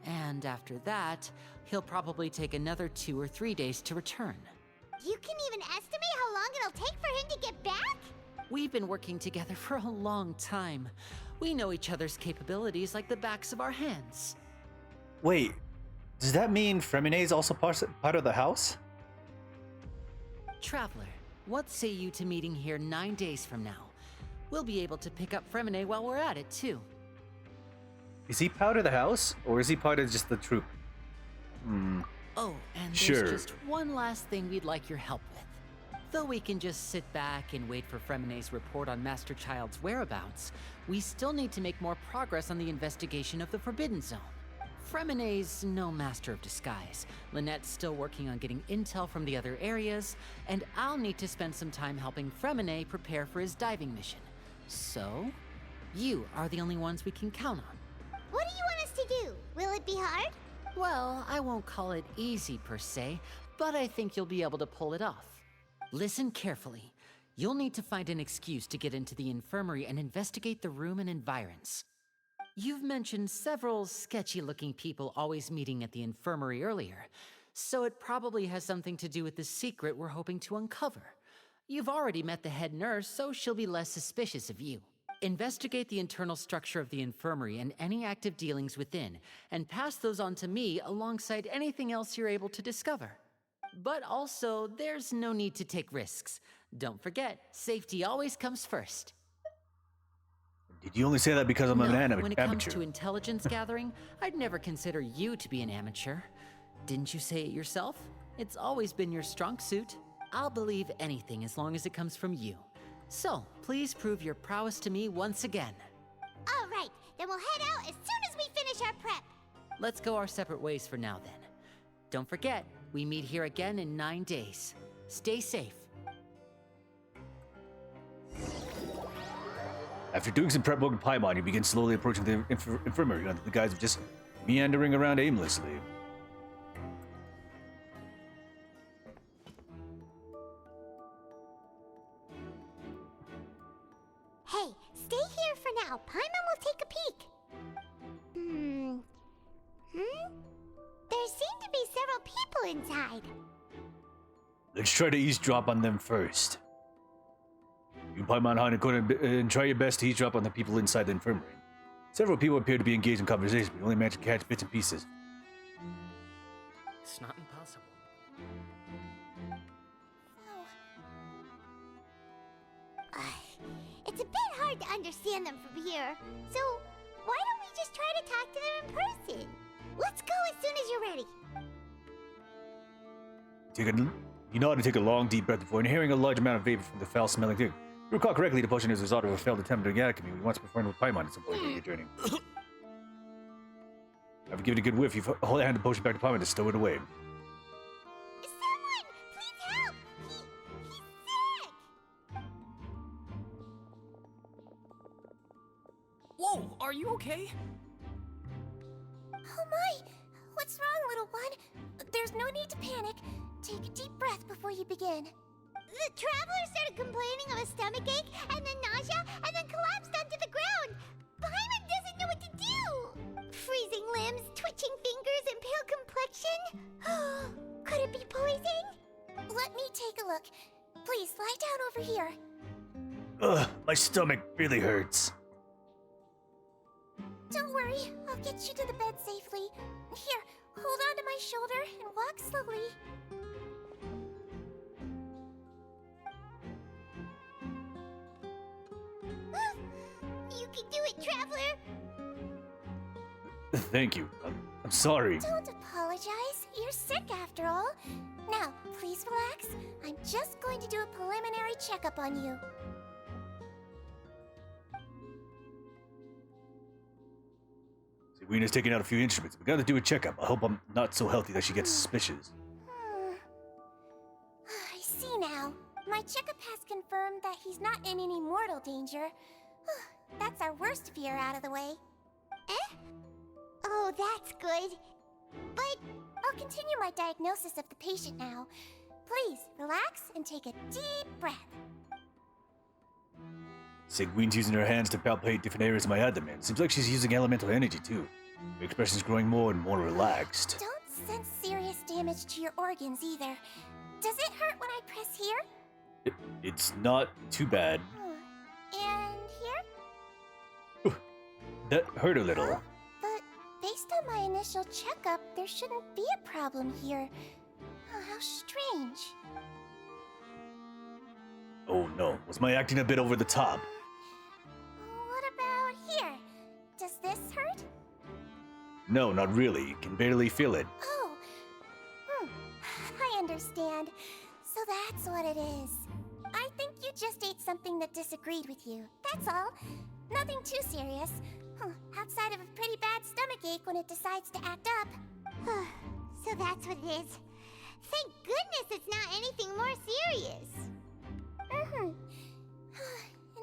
Speaker 12: And after that, he'll probably take another 2 or 3 days to return.
Speaker 2: You can even estimate how long it'll take for him to get back?
Speaker 12: We've been working together for a long time. We know each other's capabilities like the backs of our hands.
Speaker 1: Wait, does that mean Fremine is also part of the house?
Speaker 12: Traveler, what say you to meeting here 9 days from now? We'll be able to pick up Fremine while we're at it, too.
Speaker 1: Is he part of the house, or is he part of just the troop?
Speaker 12: Oh, and there's
Speaker 1: Sure.
Speaker 12: just one last thing we'd like your help with. Though we can just sit back and wait for Fremene's report on Master Child's whereabouts, we still need to make more progress on the investigation of the Forbidden Zone. Fremene's no master of disguise, Lynette's still working on getting intel from the other areas, and I'll need to spend some time helping Fremene prepare for his diving mission. So, you are the only ones we can count on.
Speaker 2: What do you want us to do? Will it be hard?
Speaker 12: Well, I won't call it easy per se, but I think you'll be able to pull it off. Listen carefully. You'll need to find an excuse to get into the infirmary and investigate the room and environs. You've mentioned several sketchy-looking people always meeting at the infirmary earlier, so it probably has something to do with the secret we're hoping to uncover. You've already met the head nurse, so she'll be less suspicious of you. Investigate the internal structure of the infirmary and any active dealings within, and pass those on to me alongside anything else you're able to discover. But also, there's no need to take risks. Don't forget, safety always comes first.
Speaker 1: Did you only say that because I'm an amateur?
Speaker 12: When it comes to intelligence gathering, I'd never consider you to be an amateur. Didn't you say it yourself? It's always been your strong suit. I'll believe anything as long as it comes from you. So, please prove your prowess to me once again.
Speaker 2: All right, then we'll head out as soon as we finish our prep.
Speaker 12: Let's go our separate ways for now then. Don't forget, we meet here again in 9 days. Stay safe.
Speaker 1: After doing some prep work in Paimon, you begin slowly approaching the infirmary under the guise of just meandering around aimlessly.
Speaker 2: Hey, stay here for now. Paimon will take a peek. There seem to be several people inside.
Speaker 1: Let's try to eavesdrop on them first. You Paimon Han and try your best to eavesdrop on the people inside the infirmary. Several people appear to be engaged in conversation, but you only manage to catch bits and pieces.
Speaker 6: It's not impossible.
Speaker 2: It's a bit hard to understand them from here. So, why don't we just try to talk to them in person? Let's go as soon as you're ready.
Speaker 1: You know how to take a long, deep breath before inhaling a large amount of vapor from the foul-smelling thing. If you recall correctly, the potion is a result of a failed attempt during alchemy we once performed with Paimon at some point during your journey. After giving it a good whiff, you hand the potion back to Paimon to stow it away.
Speaker 2: Someone, please help! He's sick!
Speaker 13: Whoa, are you okay?
Speaker 2: Oh my! What's wrong, little one? There's no need to panic. Take a deep breath before you begin. The traveler started complaining of a stomachache, and then nausea, and then collapsed onto the ground. Paimon doesn't know what to do. Freezing limbs, twitching fingers, and pale complexion. Could it be poison? Let me take a look. Please lie down over here.
Speaker 1: Ugh, my stomach really hurts.
Speaker 2: Don't worry, I'll get you to the bed safely. Here, hold on to my shoulder and walk slowly. You can do it, Traveler!
Speaker 1: Thank you. I'm sorry.
Speaker 2: Don't apologize. You're sick after all. Now, please relax. I'm just going to do a preliminary checkup on you.
Speaker 1: Wena's taking out a few instruments. We gotta do a checkup. I hope I'm not so healthy that she gets suspicious.
Speaker 2: I see now. My checkup has confirmed that he's not in any mortal danger. That's our worst fear out of the way. Eh? Oh, that's good. But I'll continue my diagnosis of the patient now. Please, relax and take a deep breath.
Speaker 1: Seguin's using her hands to palpate different areas of my abdomen. Seems like she's using elemental energy too. Her expression's growing more and more relaxed.
Speaker 2: Don't sense serious damage to your organs either. Does it hurt when I press here?
Speaker 1: It's not too bad.
Speaker 2: And here?
Speaker 1: That hurt a little.
Speaker 2: But based on my initial checkup, there shouldn't be a problem here. How strange.
Speaker 1: Oh no, was my acting a bit over the top?
Speaker 2: What about here? Does this hurt?
Speaker 1: No, not really. Can barely feel it.
Speaker 2: Oh. I understand. So that's what it is. something that disagreed with you. That's all. Nothing too serious. Outside of a pretty bad stomachache when it decides to act up. So that's what it is. Thank goodness it's not anything more serious. And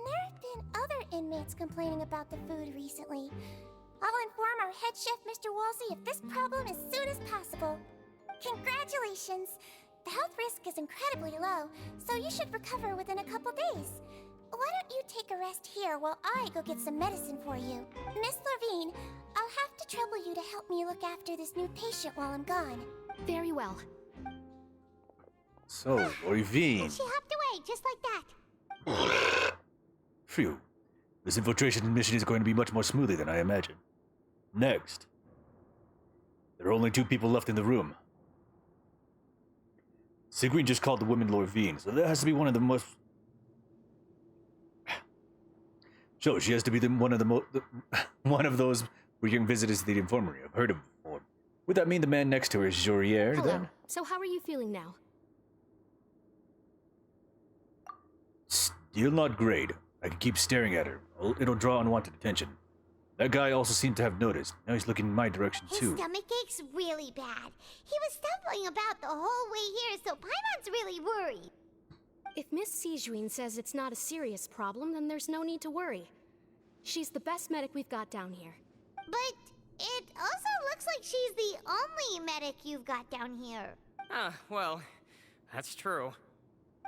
Speaker 2: there have been other inmates complaining about the food recently. I'll inform our head chef, Mr. Wolsey, of this problem as soon as possible. Congratulations! The health risk is incredibly low, so you should recover within a couple days. Why don't you take a rest here while I go get some medicine for you? Miss Lorvine, I'll have to trouble you to help me look after this new patient while I'm gone.
Speaker 14: Very well.
Speaker 1: So, Lorvine.
Speaker 2: She hopped away, just like that.
Speaker 1: Phew. This infiltration mission is going to be much more smoothly than I imagined. Next. There are only 2 people left in the room. Sigrid just called the woman Lorvine, so that has to be one of the most... So, she has to be one of those recurring visitors to the infirmary. I've heard of before. Would that mean the man next to her is Jurier,
Speaker 14: Hello.
Speaker 1: then?
Speaker 14: So how are you feeling now?
Speaker 1: Still not great. I can keep staring at her. It'll draw unwanted attention. That guy also seemed to have noticed. Now he's looking in my direction,
Speaker 2: His
Speaker 1: too.
Speaker 2: stomach ache's really bad. He was stumbling about the whole way here, so Paimon's really worried.
Speaker 14: If Miss Sijuin says it's not a serious problem, then there's no need to worry. She's the best medic we've got down here.
Speaker 2: But it also looks like she's the only medic you've got down here.
Speaker 13: Well, that's true.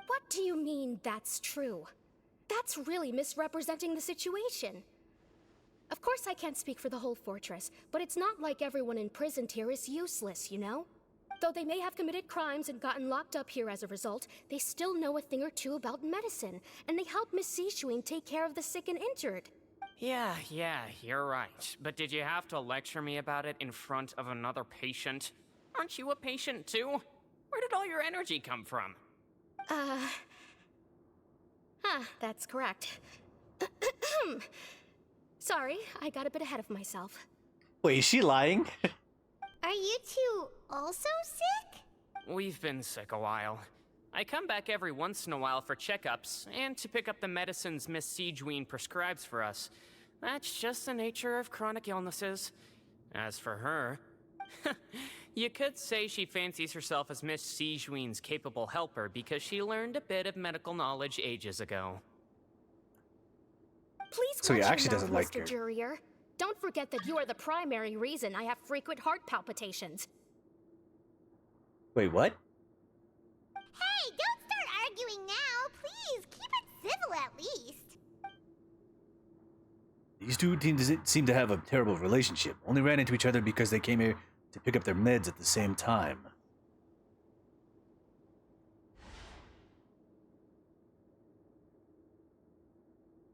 Speaker 14: What do you mean, that's true? That's really misrepresenting the situation. Of course I can't speak for the whole fortress, but it's not like everyone imprisoned here is useless, you know? Though they may have committed crimes and gotten locked up here as a result, they still know a thing or two about medicine, and they help Miss Sijuin take care of the sick and injured.
Speaker 13: Yeah, you're right. But did you have to lecture me about it in front of another patient? Aren't you a patient too? Where did all your energy come from?
Speaker 14: That's correct. Sorry, I got a bit ahead of myself.
Speaker 1: Wait, is she lying?
Speaker 2: Are you two also sick?
Speaker 13: We've been sick a while. I come back every once in a while for checkups, and to pick up the medicines Miss Sijuin prescribes for us. That's just the nature of chronic illnesses. As for her, you could say she fancies herself as Miss Sijuin's capable helper because she learned a bit of medical knowledge ages ago.
Speaker 14: Please
Speaker 1: So he
Speaker 14: watch your
Speaker 1: actually doesn't
Speaker 14: mouth,
Speaker 1: like
Speaker 14: Mr.
Speaker 1: her.
Speaker 14: Jurier. Don't forget that you are the primary reason I have frequent heart palpitations.
Speaker 1: Wait, what?
Speaker 2: Hey, don't start arguing now, please. Keep it civil at least.
Speaker 1: These 2 teams seem to have a terrible relationship. Only ran into each other because they came here to pick up their meds at the same time.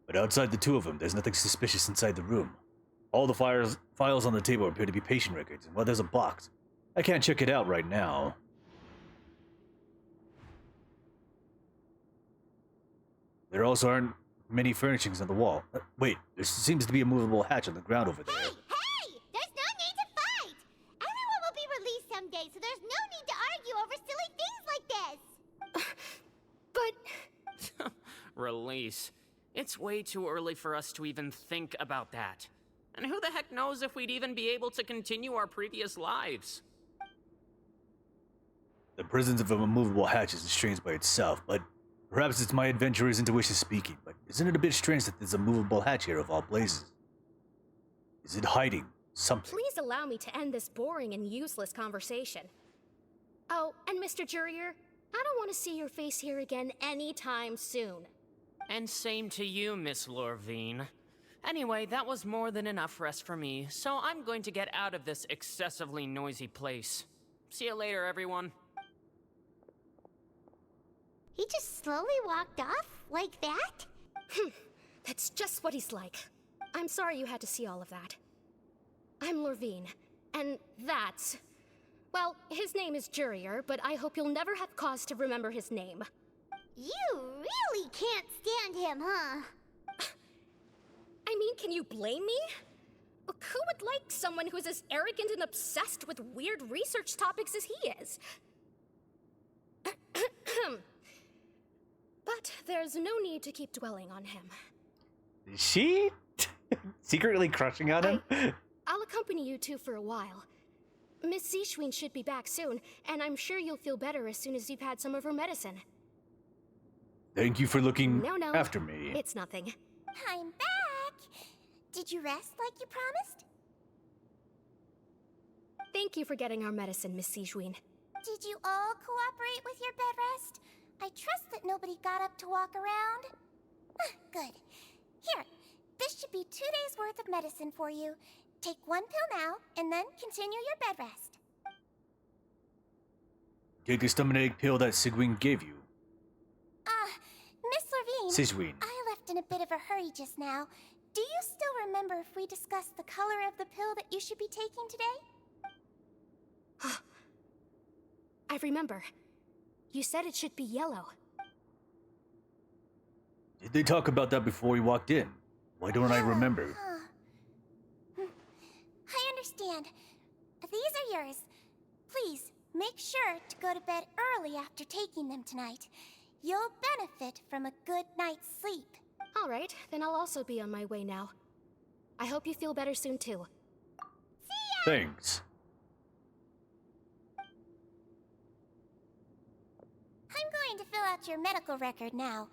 Speaker 1: But outside the 2 of them, there's nothing suspicious inside the room. All the files on the table appear to be patient records, and well, there's a box. I can't check it out right now. There also aren't many furnishings on the wall. Wait, there seems to be a movable hatch on the ground over there.
Speaker 2: Hey! There's no need to fight! Everyone will be released someday, so there's no need to argue over silly things like this!
Speaker 14: But...
Speaker 13: Release. It's way too early for us to even think about that. And who the heck knows if we'd even be able to continue our previous lives?
Speaker 1: The presence of a movable hatch is strange by itself, but perhaps it's my adventurer's intuition speaking. But isn't it a bit strange that there's a movable hatch here of all places? Is it hiding something?
Speaker 14: Please allow me to end this boring and useless conversation. Oh, and Mr. Jurier, I don't want to see your face here again anytime soon.
Speaker 13: And same to you, Miss Lorvine. Anyway, that was more than enough rest for me, so I'm going to get out of this excessively noisy place. See you later, everyone.
Speaker 2: He just slowly walked off like that?
Speaker 14: That's just what he's like. I'm sorry you had to see all of that. I'm Lorvine, and that's... Well, his name is Jurier, but I hope you'll never have cause to remember his name.
Speaker 2: You really can't stand him, huh?
Speaker 14: I mean, can you blame me? Who would like someone who's as arrogant and obsessed with weird research topics as he is? But there's no need to keep dwelling on him.
Speaker 1: Is she secretly crushing on him?
Speaker 14: I'll accompany you two for a while. Miss Zishwin should be back soon, and I'm sure you'll feel better as soon as you've had some of her medicine.
Speaker 1: Thank you for looking
Speaker 14: No,
Speaker 1: after me.
Speaker 14: it's nothing.
Speaker 2: I'm back! Did you rest like you promised?
Speaker 14: Thank you for getting our medicine, Miss Zishwin.
Speaker 2: Did you all cooperate with your bed rest? I trust that nobody got up to walk around. Good. Here, this should be 2 days' worth of medicine for you. Take 1 pill now, and then continue your bed rest.
Speaker 1: Take the stomach pill that Sigwin gave you.
Speaker 2: Miss Levine.
Speaker 1: Sigwin.
Speaker 2: I left in a bit of a hurry just now. Do you still remember if we discussed the color of the pill that you should be taking today?
Speaker 14: I remember. You said it should be yellow.
Speaker 1: Did they talk about that before we walked in? Why don't I remember?
Speaker 2: I understand. These are yours. Please, make sure to go to bed early after taking them tonight. You'll benefit from a good night's sleep.
Speaker 14: All right, then I'll also be on my way now. I hope you feel better soon, too.
Speaker 2: See ya!
Speaker 1: Thanks.
Speaker 2: I'm going to fill out your medical record now.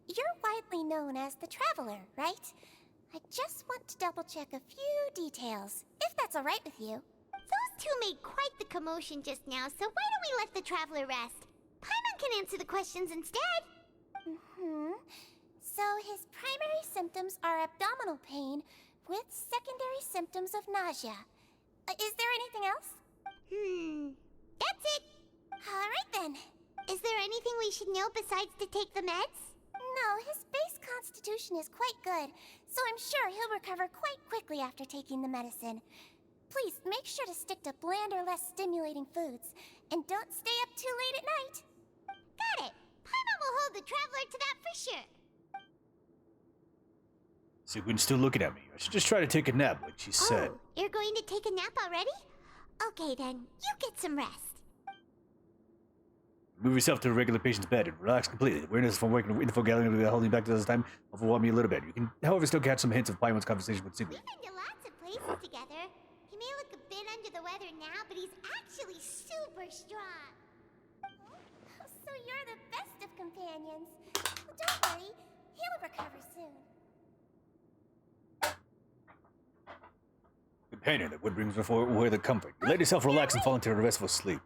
Speaker 2: You're widely known as the Traveler, right? I just want to double-check a few details, if that's all right with you. Those two made quite the commotion just now, so why don't we let the Traveler rest? Paimon can answer the questions instead. So his primary symptoms are abdominal pain with secondary symptoms of nausea. Is there anything else? That's it. All right then. Is there anything we should know besides to take the meds? No, his base constitution is quite good, so I'm sure he'll recover quite quickly after taking the medicine. Please make sure to stick to bland or less stimulating foods, and don't stay up too late at night. Got it. Paimon will hold the Traveler to that for sure.
Speaker 1: Sigwin's still looking at me. I should just try to take a nap, like she said.
Speaker 2: Oh, you're going to take a nap already? Okay then, you get some rest.
Speaker 1: Move yourself to a regular patient's bed and relax completely. Awareness from waking info gathering holding back to this time overwhelm me a little bit. You can, however, still catch some hints of Paimon's conversation with Sigwin.
Speaker 2: We've been to lots of places together. He may look a bit under the weather now, but he's actually super strong. So you're the best of companions. Well, don't worry, he'll recover soon.
Speaker 1: Companion that would bring before where the comfort. Let yourself relax and fall into a restful sleep.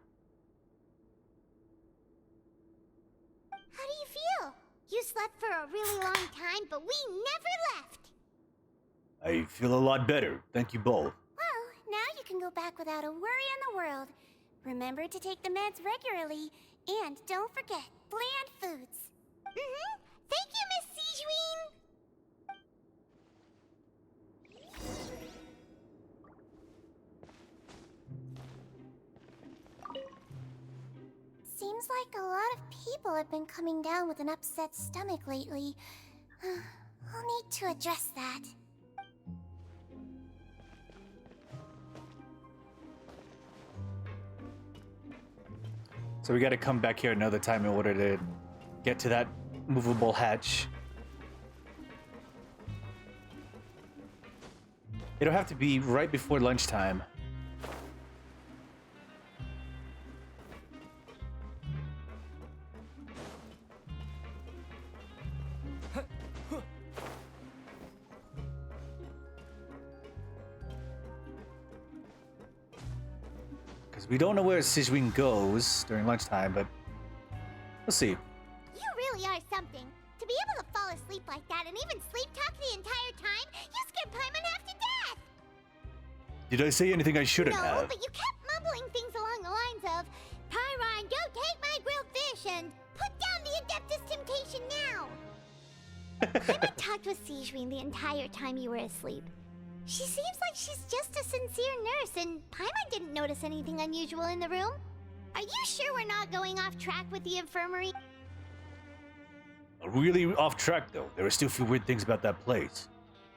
Speaker 2: How do you feel? You slept for a really long time, but we never left.
Speaker 1: I feel a lot better. Thank you both.
Speaker 2: Well, now you can go back without a worry in the world. Remember to take the meds regularly, and don't forget, bland foods. Thank you, Miss Sigewin. Seems like a lot of people have been coming down with an upset stomach lately. I'll need to address that.
Speaker 1: So we gotta come back here another time in order to get to that movable hatch. It'll have to be right before lunchtime. Because we don't know where Sigewin goes during lunchtime, but we'll see.
Speaker 2: You really are something. To be able to fall asleep like that and even sleep talk the entire time, you scared Paimon half to death!
Speaker 1: Did I say anything I shouldn't
Speaker 2: No,
Speaker 1: have?
Speaker 2: but you kept mumbling things along the lines of, Pyron, go take my grilled fish and put down the Adeptus Temptation now! Paimon talked with Sigewin the entire time you were asleep. She seems like she's just a sincere nurse, and Paimon didn't notice anything unusual in the room. Are you sure we're not going off track with the infirmary?
Speaker 1: Really off track, though. There are still a few weird things about that place.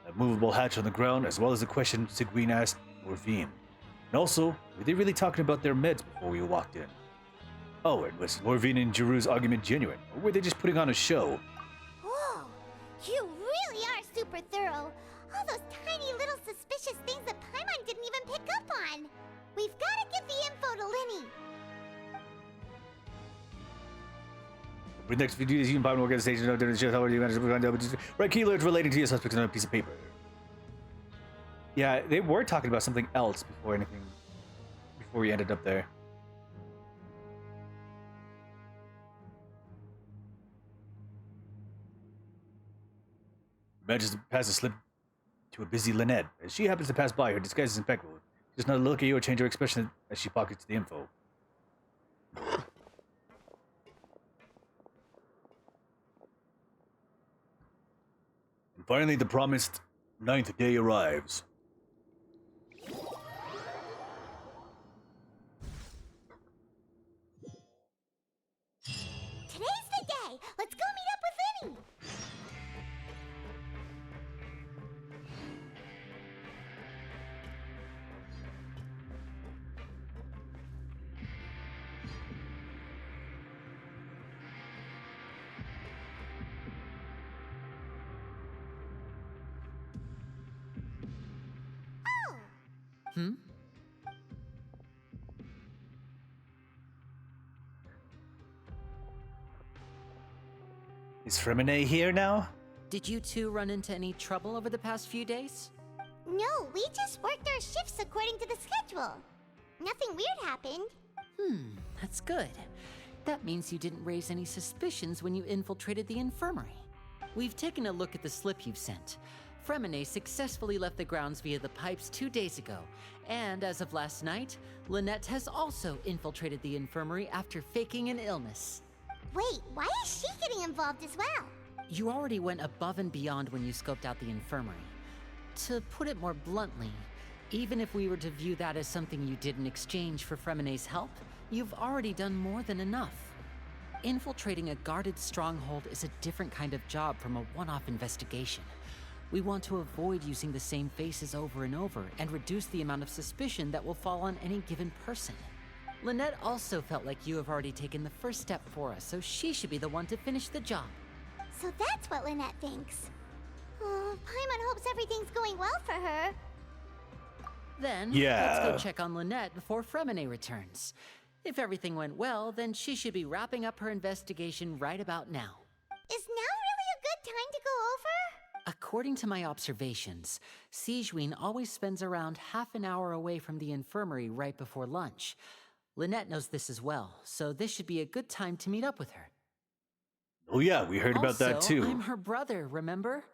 Speaker 1: That movable hatch on the ground, as well as the question Sigewin asked Morphine. And also, were they really talking about their meds before we walked in? Oh, and was Lorvin and Giroux's argument genuine? Or were they just putting on a show?
Speaker 2: Whoa, you really are super thorough. All those tiny little suspicious things that Paimon didn't even pick up on. We've got to give the info to Linny.
Speaker 1: For the next few days, you and Paimon organization know different shows. How are you managed to find out? Right, key alerts relating to your suspects on a piece of paper. Yeah, they were talking about something else before we ended up there. Manages to pass a slip to a busy Lynette. As she happens to pass by, her disguise is impeccable. She does not look at you or change her expression as she pockets the info. And finally, the promised 9th day arrives.
Speaker 2: Today's the day. Let's go meet up with Linny.
Speaker 12: Hmm?
Speaker 1: Is Fremine here now?
Speaker 12: Did you two run into any trouble over the past few days?
Speaker 2: No, we just worked our shifts according to the schedule. Nothing weird happened.
Speaker 12: That's good. That means you didn't raise any suspicions when you infiltrated the infirmary. We've taken a look at the slip you've sent. Fremine successfully left the grounds via the pipes 2 days ago, and as of last night, Lynette has also infiltrated the infirmary after faking an illness.
Speaker 2: Wait, why is she getting involved as well?
Speaker 12: You already went above and beyond when you scoped out the infirmary. To put it more bluntly, even if we were to view that as something you did in exchange for Fremine's help, you've already done more than enough. Infiltrating a guarded stronghold is a different kind of job from a one-off investigation. We want to avoid using the same faces over and over and reduce the amount of suspicion that will fall on any given person. Lynette also felt like you have already taken the first step for us, so she should be the one to finish the job.
Speaker 2: So that's what Lynette thinks. Oh, Paimon hopes everything's going well for her.
Speaker 12: Then,
Speaker 1: Yeah.
Speaker 12: let's go check on Lynette before Fremine returns. If everything went well, then she should be wrapping up her investigation right about now.
Speaker 2: Is now really a good time to go over?
Speaker 12: According to my observations, Sigewinne always spends around half an hour away from the infirmary right before lunch. Lynette knows this as well, so this should be a good time to meet up with her.
Speaker 1: Oh yeah, we heard about that too.
Speaker 12: I'm her brother, remember?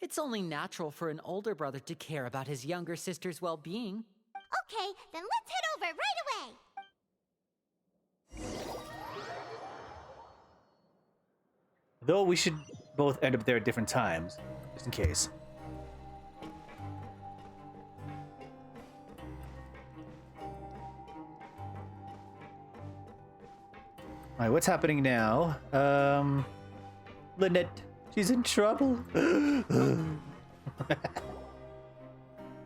Speaker 12: It's only natural for an older brother to care about his younger sister's well-being.
Speaker 2: Okay, then let's head over right away.
Speaker 1: Though we should both end up there at different times, just in case. Alright, what's happening now? Lynette, she's in trouble.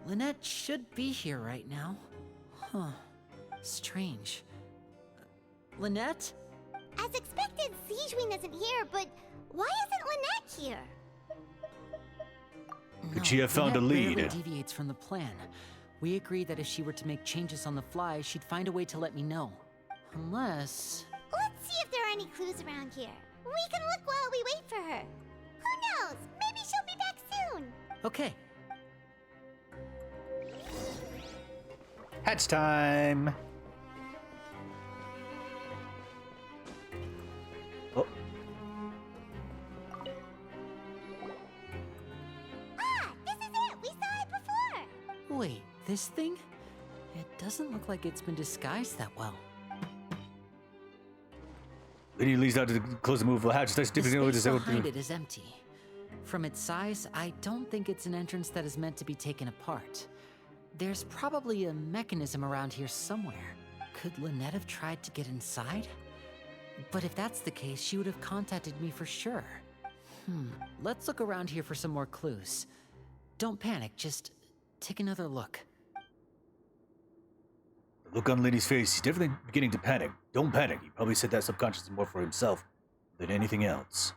Speaker 12: Lynette should be here right now. Huh. Strange. Lynette?
Speaker 2: As expected, Sigewinne isn't here, but why isn't Lynette here?
Speaker 1: Could she have found a lead?
Speaker 12: Lynette barely deviates from the plan. We agreed that if she were to make changes on the fly, she'd find a way to let me know. Unless...
Speaker 2: Let's see if there are any clues around here. We can look while we wait for her. Who knows? Maybe she'll be back soon.
Speaker 12: Okay.
Speaker 1: Hatch time! Oh.
Speaker 2: Ah, this is it! We saw it before!
Speaker 12: Wait, this thing? It doesn't look like it's been disguised that well.
Speaker 1: Lady leads out to close the movable hatch.
Speaker 12: The space behind it is empty. From its size, I don't think it's an entrance that is meant to be taken apart. There's probably a mechanism around here somewhere. Could Lynette have tried to get inside? But if that's the case, she would have contacted me for sure. Let's look around here for some more clues. Don't panic, just take another look.
Speaker 1: Look on Lenny's face. He's definitely beginning to panic. Don't panic. He probably said that subconsciously more for himself than anything else.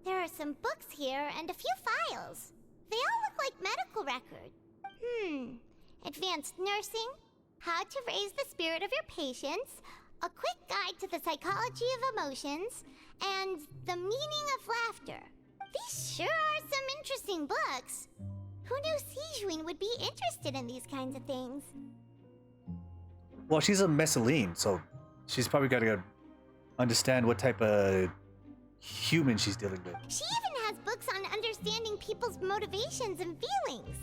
Speaker 2: There are some books here and a few files. They all look like medical records. Advanced nursing, how to raise the spirit of your patients, a quick guide to the psychology of emotions, and the meaning of laughter. These sure are some interesting books. Who knew Sijuin would be interested in these kinds of things?
Speaker 1: Well, she's a Messaline, so she's probably got to understand what type of human she's dealing with.
Speaker 2: She even has books on understanding people's motivations and feelings.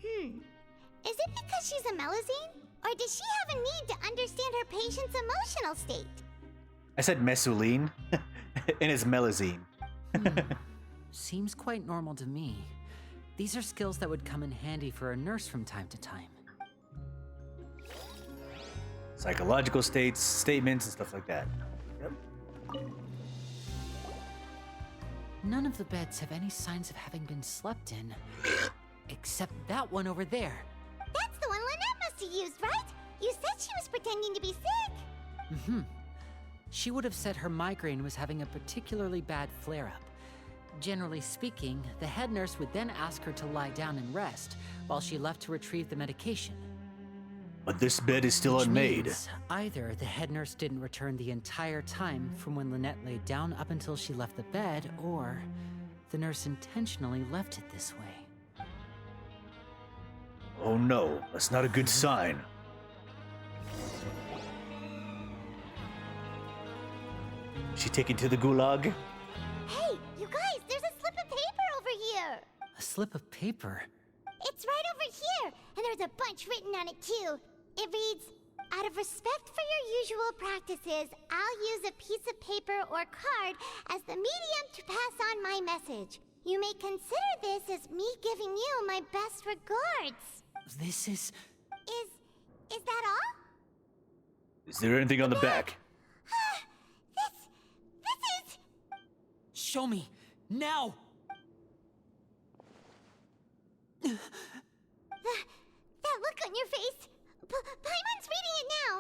Speaker 2: Is it because she's a Melusine? Or does she have a need to understand her patient's emotional state?
Speaker 1: I said Messaline, and it's Melusine.
Speaker 12: Seems quite normal to me. These are skills that would come in handy for a nurse from time to time.
Speaker 1: Psychological statements, and stuff like that. Yep.
Speaker 12: None of the beds have any signs of having been slept in, except that one over there.
Speaker 2: That's the one Lynette must have used, right? You said she was pretending to be sick.
Speaker 12: She would have said her migraine was having a particularly bad flare-up. Generally speaking, the head nurse would then ask her to lie down and rest, while she left to retrieve the medication.
Speaker 1: But this bed is still
Speaker 12: Which
Speaker 1: unmade.
Speaker 12: means either the head nurse didn't return the entire time from when Lynette laid down up until she left the bed, or the nurse intentionally left it this way.
Speaker 1: Oh no, that's not a good sign. She taken to the gulag?
Speaker 2: Hey, you guys, there's a slip of paper over here.
Speaker 12: A slip of paper?
Speaker 2: It's right over here, and there's a bunch written on it too. It reads, out of respect for your usual practices, I'll use a piece of paper or card as the medium to pass on my message. You may consider this as me giving you my best regards.
Speaker 12: This is...
Speaker 2: Is that all?
Speaker 1: Is there anything on the back?
Speaker 2: This is...
Speaker 12: Show me! Now!
Speaker 2: That look on your face. Paimon's reading it now.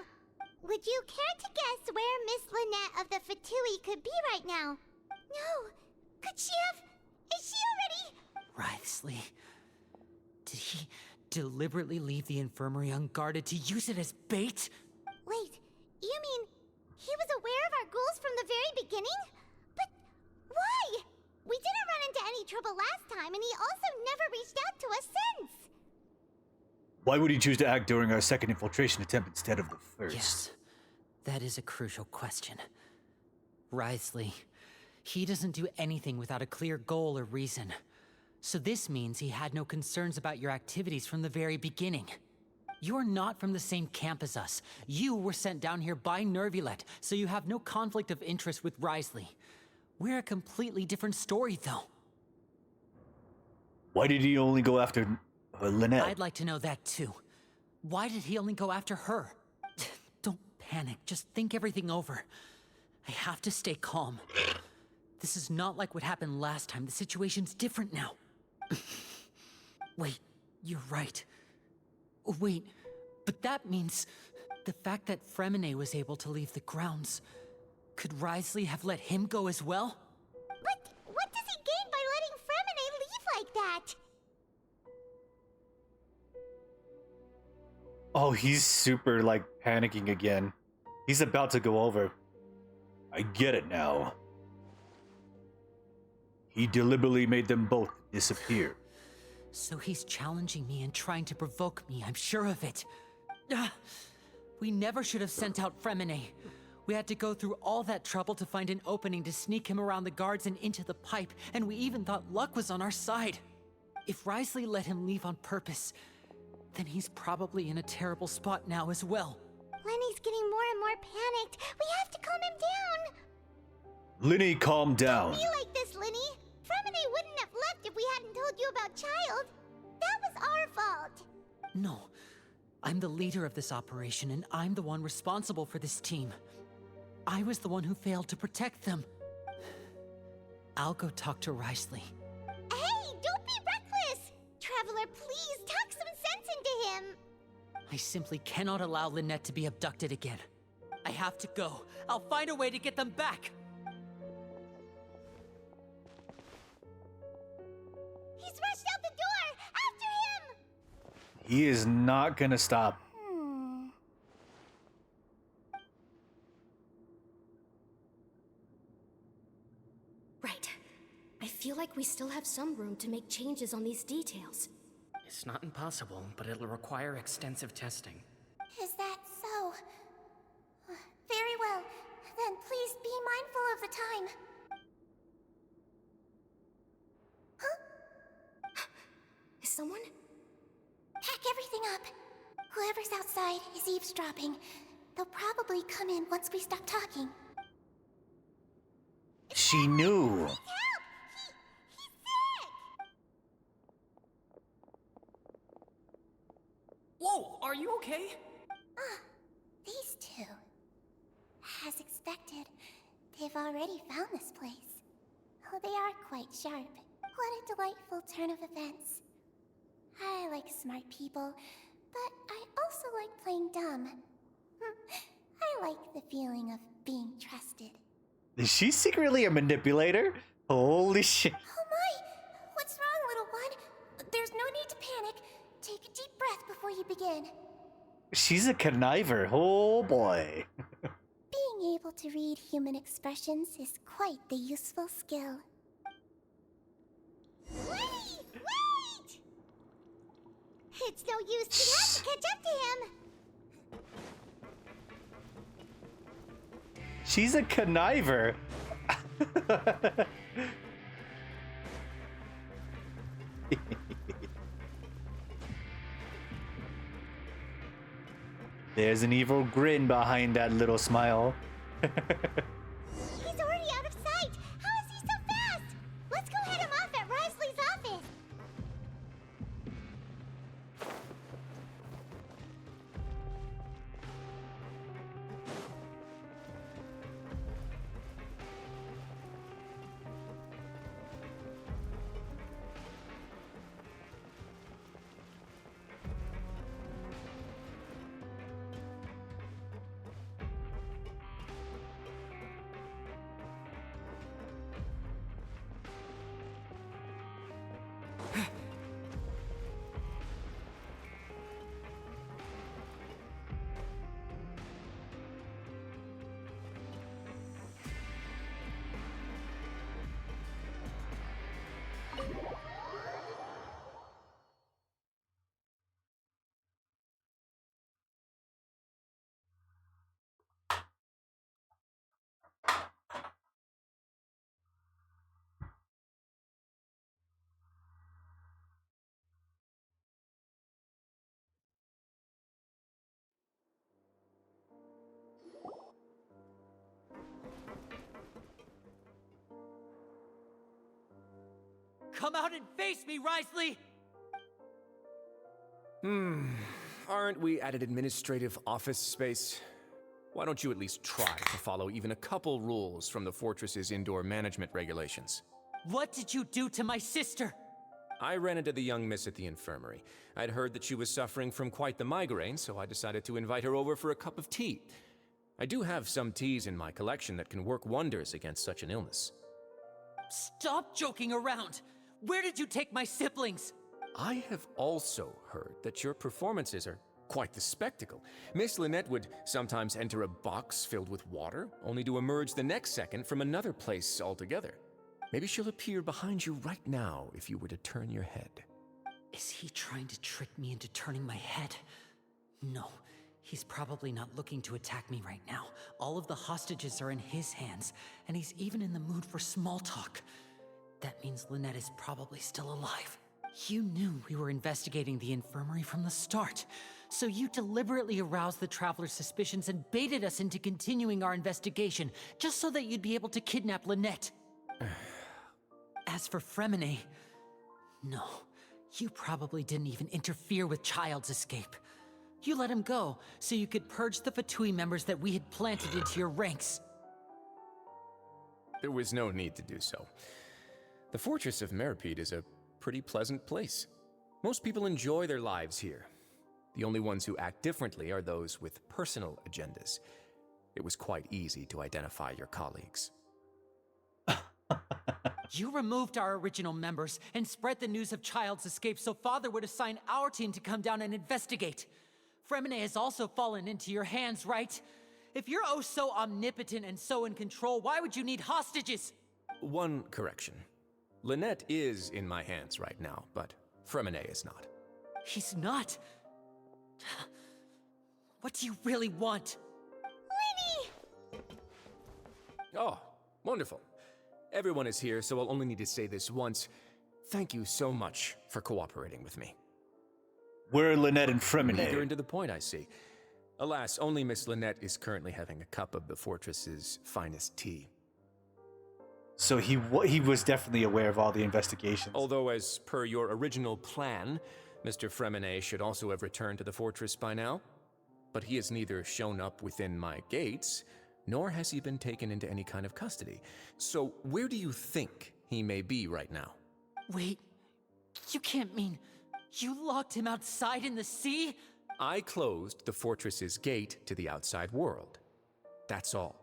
Speaker 2: Would you care to guess where Miss Lynette of the Fatui could be right now? No. Could she have... Is she already...
Speaker 12: Wriothesley. Did he deliberately leave the infirmary unguarded to use it as bait?
Speaker 2: Wait, you mean he was aware of our goals from the very beginning? But why? We didn't run into any trouble last time, and he also never reached out to us since.
Speaker 1: Why would he choose to act during our second infiltration attempt instead of the first?
Speaker 12: Yes, that is a crucial question. Wriothesley, he doesn't do anything without a clear goal or reason. So this means he had no concerns about your activities from the very beginning. You're not from the same camp as us. You were sent down here by Nervulet, so you have no conflict of interest with Wriothesley. We're a completely different story, though.
Speaker 1: Why did he only go after Lynette?
Speaker 12: I'd like to know that, too. Why did he only go after her? Don't panic. Just think everything over. I have to stay calm. This is not like what happened last time. The situation's different now. Wait, you're right. Wait, but that means the fact that Fremine was able to leave the grounds. Could Wriothesley have let him go as well?
Speaker 2: But what does he gain by letting Fremine leave like that?
Speaker 1: Oh, he's super, panicking again. He's about to go over. I get it now. He deliberately made them both disappear.
Speaker 12: So he's challenging me and trying to provoke me, I'm sure of it. We never should have sent out Fremine. We had to go through all that trouble to find an opening to sneak him around the guards and into the pipe, and we even thought luck was on our side. If Wriothesley let him leave on purpose, then he's probably in a terrible spot now as well.
Speaker 2: Lenny's getting more and more panicked. We have to calm him down.
Speaker 1: Lenny, calm down.
Speaker 2: Don't be like this, Lenny. Fremine wouldn't have left if we hadn't told you about Child. That was our fault.
Speaker 12: No. I'm the leader of this operation, and I'm the one responsible for this team. I was the one who failed to protect them. I'll go talk to Risley.
Speaker 2: Hey, don't be reckless! Traveler, please talk some sense into him!
Speaker 12: I simply cannot allow Lynette to be abducted again. I have to go. I'll find a way to get them back.
Speaker 2: He's rushed out the door! After him!
Speaker 1: He is not gonna stop.
Speaker 14: Right. I feel like we still have some room to make changes on these details.
Speaker 6: It's not impossible, but it'll require extensive testing.
Speaker 2: Is that so? Very well. Then please be mindful of the time. Huh?
Speaker 14: Is someone?
Speaker 2: Pack everything up. Whoever's outside is eavesdropping. They'll probably come in once we stop talking.
Speaker 1: She knew.
Speaker 2: Help! He's sick!
Speaker 6: Whoa, are you okay?
Speaker 2: These two. As expected, they've already found this place. Oh, they are quite sharp. What a delightful turn of events. I like smart people, but I also like playing dumb. I like the feeling of being trusted.
Speaker 1: Is she secretly a manipulator? Holy shit.
Speaker 2: Oh my! What's wrong, little one? There's no need to panic. Take a deep breath before you begin.
Speaker 1: She's a conniver. Oh boy.
Speaker 2: Being able to read human expressions is quite the useful skill. Wait! Wait! It's no use to have to catch up to him.
Speaker 1: She's a conniver. There's an evil grin behind that little smile.
Speaker 2: He's already out of sight. How is he so fast? Let's go head him off at Risley's office.
Speaker 12: Come out and face me, Risley!
Speaker 3: Aren't we at an administrative office space? Why don't you at least try to follow even a couple rules from the fortress's indoor management regulations?
Speaker 12: What did you do to my sister?
Speaker 3: I ran into the young miss at the infirmary. I'd heard that she was suffering from quite the migraine, so I decided to invite her over for a cup of tea. I do have some teas in my collection that can work wonders against such an illness.
Speaker 12: Stop joking around! Where did you take my siblings?
Speaker 3: I have also heard that your performances are quite the spectacle. Miss Lynette would sometimes enter a box filled with water, only to emerge the next second from another place altogether. Maybe she'll appear behind you right now if you were to turn your head.
Speaker 12: Is he trying to trick me into turning my head? No, he's probably not looking to attack me right now. All of the hostages are in his hands, and he's even in the mood for small talk. That means Lynette is probably still alive. You knew we were investigating the infirmary from the start, so you deliberately aroused the Traveler's suspicions and baited us into continuing our investigation, just so that you'd be able to kidnap Lynette. As for Fremine, no, you probably didn't even interfere with Child's escape. You let him go, so you could purge the Fatui members that we had planted into your ranks.
Speaker 3: There was no need to do so.
Speaker 15: The Fortress of Meripede is a pretty pleasant place. Most people enjoy their lives here. The only ones who act differently are those with personal agendas. It was quite easy to identify your colleagues.
Speaker 12: You removed our original members and spread the news of Child's escape so Father would assign our team to come down and investigate. Fremine has also fallen into your hands, right? If you're oh so omnipotent and so in control, why would you need hostages?
Speaker 15: One correction. Lynette is in my hands right now, but Fremine is not.
Speaker 12: He's not. What do you really want?
Speaker 2: Linny!
Speaker 15: Oh, wonderful. Everyone is here, so I'll only need to say this once. Thank you so much for cooperating with me.
Speaker 1: Where are Lynette and Fremine?
Speaker 15: Eager and to the point, I see. Alas, only Miss Lynette is currently having a cup of the fortress's finest tea.
Speaker 1: So he was definitely aware of all the investigations.
Speaker 15: Although, as per your original plan, Mr. Fremine should also have returned to the fortress by now. But he has neither shown up within my gates, nor has he been taken into any kind of custody. So where do you think he may be right now?
Speaker 12: Wait, you can't mean you locked him outside in the sea?
Speaker 15: I closed the fortress's gate to the outside world. That's all.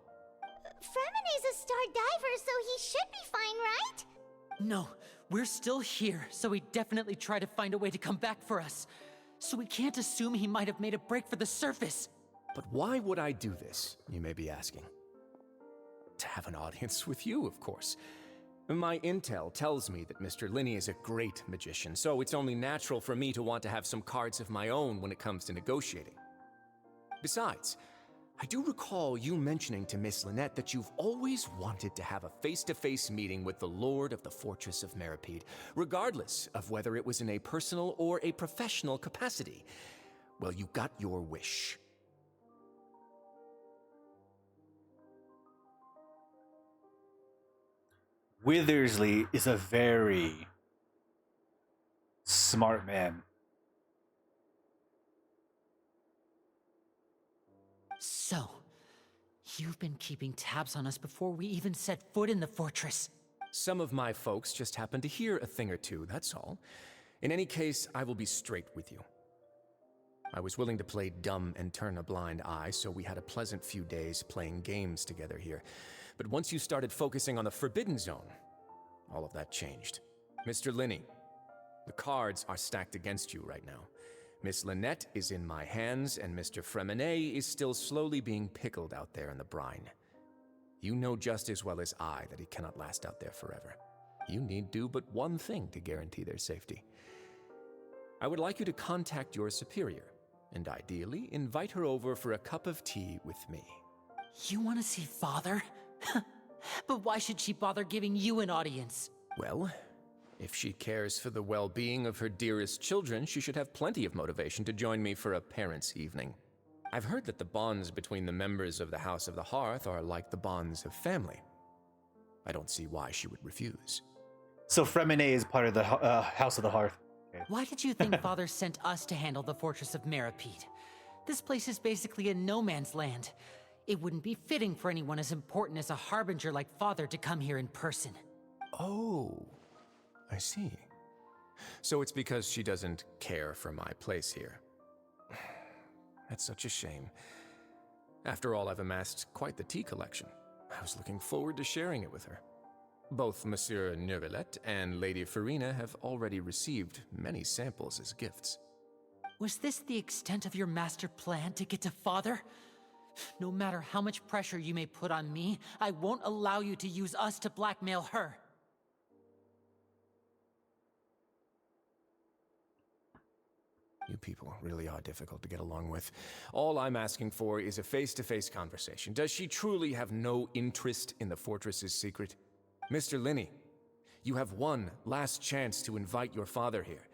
Speaker 2: Fremine's a star diver, so he should be fine, right?
Speaker 12: No, we're still here, so he definitely tried to find a way to come back for us. So we can't assume he might have made a break for the surface.
Speaker 15: But why would I do this, you may be asking? To have an audience with you, of course. My intel tells me that Mr. Linney is a great magician, so it's only natural for me to want to have some cards of my own when it comes to negotiating. Besides, I do recall you mentioning to Miss Lynette that you've always wanted to have a face-to-face meeting with the Lord of the Fortress of Meripede, regardless of whether it was in a personal or a professional capacity. Well, you got your wish.
Speaker 1: Withersley is a very smart man.
Speaker 12: So, you've been keeping tabs on us before we even set foot in the fortress.
Speaker 15: Some of my folks just happened to hear a thing or two, that's all. In any case, I will be straight with you. I was willing to play dumb and turn a blind eye, so we had a pleasant few days playing games together here. But once you started focusing on the Forbidden Zone, all of that changed. Mr. Linney, the cards are stacked against you right now. Miss Lynette is in my hands, and Mr. Fremine is still slowly being pickled out there in the brine. You know just as well as I that he cannot last out there forever. You need do but one thing to guarantee their safety. I would like you to contact your superior, and ideally invite her over for a cup of tea with me.
Speaker 12: You want to see Father? But why should she bother giving you an audience?
Speaker 15: Well, if she cares for the well-being of her dearest children, she should have plenty of motivation to join me for a parents' evening. I've heard that the bonds between the members of the House of the Hearth are like the bonds of family. I don't see why she would refuse.
Speaker 1: So Fremine is part of the House of the Hearth. Okay.
Speaker 12: Why did you think Father sent us to handle the Fortress of Meripede? This place is basically a no man's land. It wouldn't be fitting for anyone as important as a harbinger like Father to come here in person.
Speaker 15: Oh, I see. So it's because she doesn't care for my place here. That's such a shame. After all, I've amassed quite the tea collection. I was looking forward to sharing it with her. Both Monsieur Neuvillette and Lady Farina have already received many samples as gifts.
Speaker 12: Was this the extent of your master plan to get to Father? No matter how much pressure you may put on me, I won't allow you to use us to blackmail her.
Speaker 15: You people really are difficult to get along with. All I'm asking for is a face-to-face conversation. Does she truly have no interest in the fortress's secret? Mr. Linney, you have one last chance to invite your father here.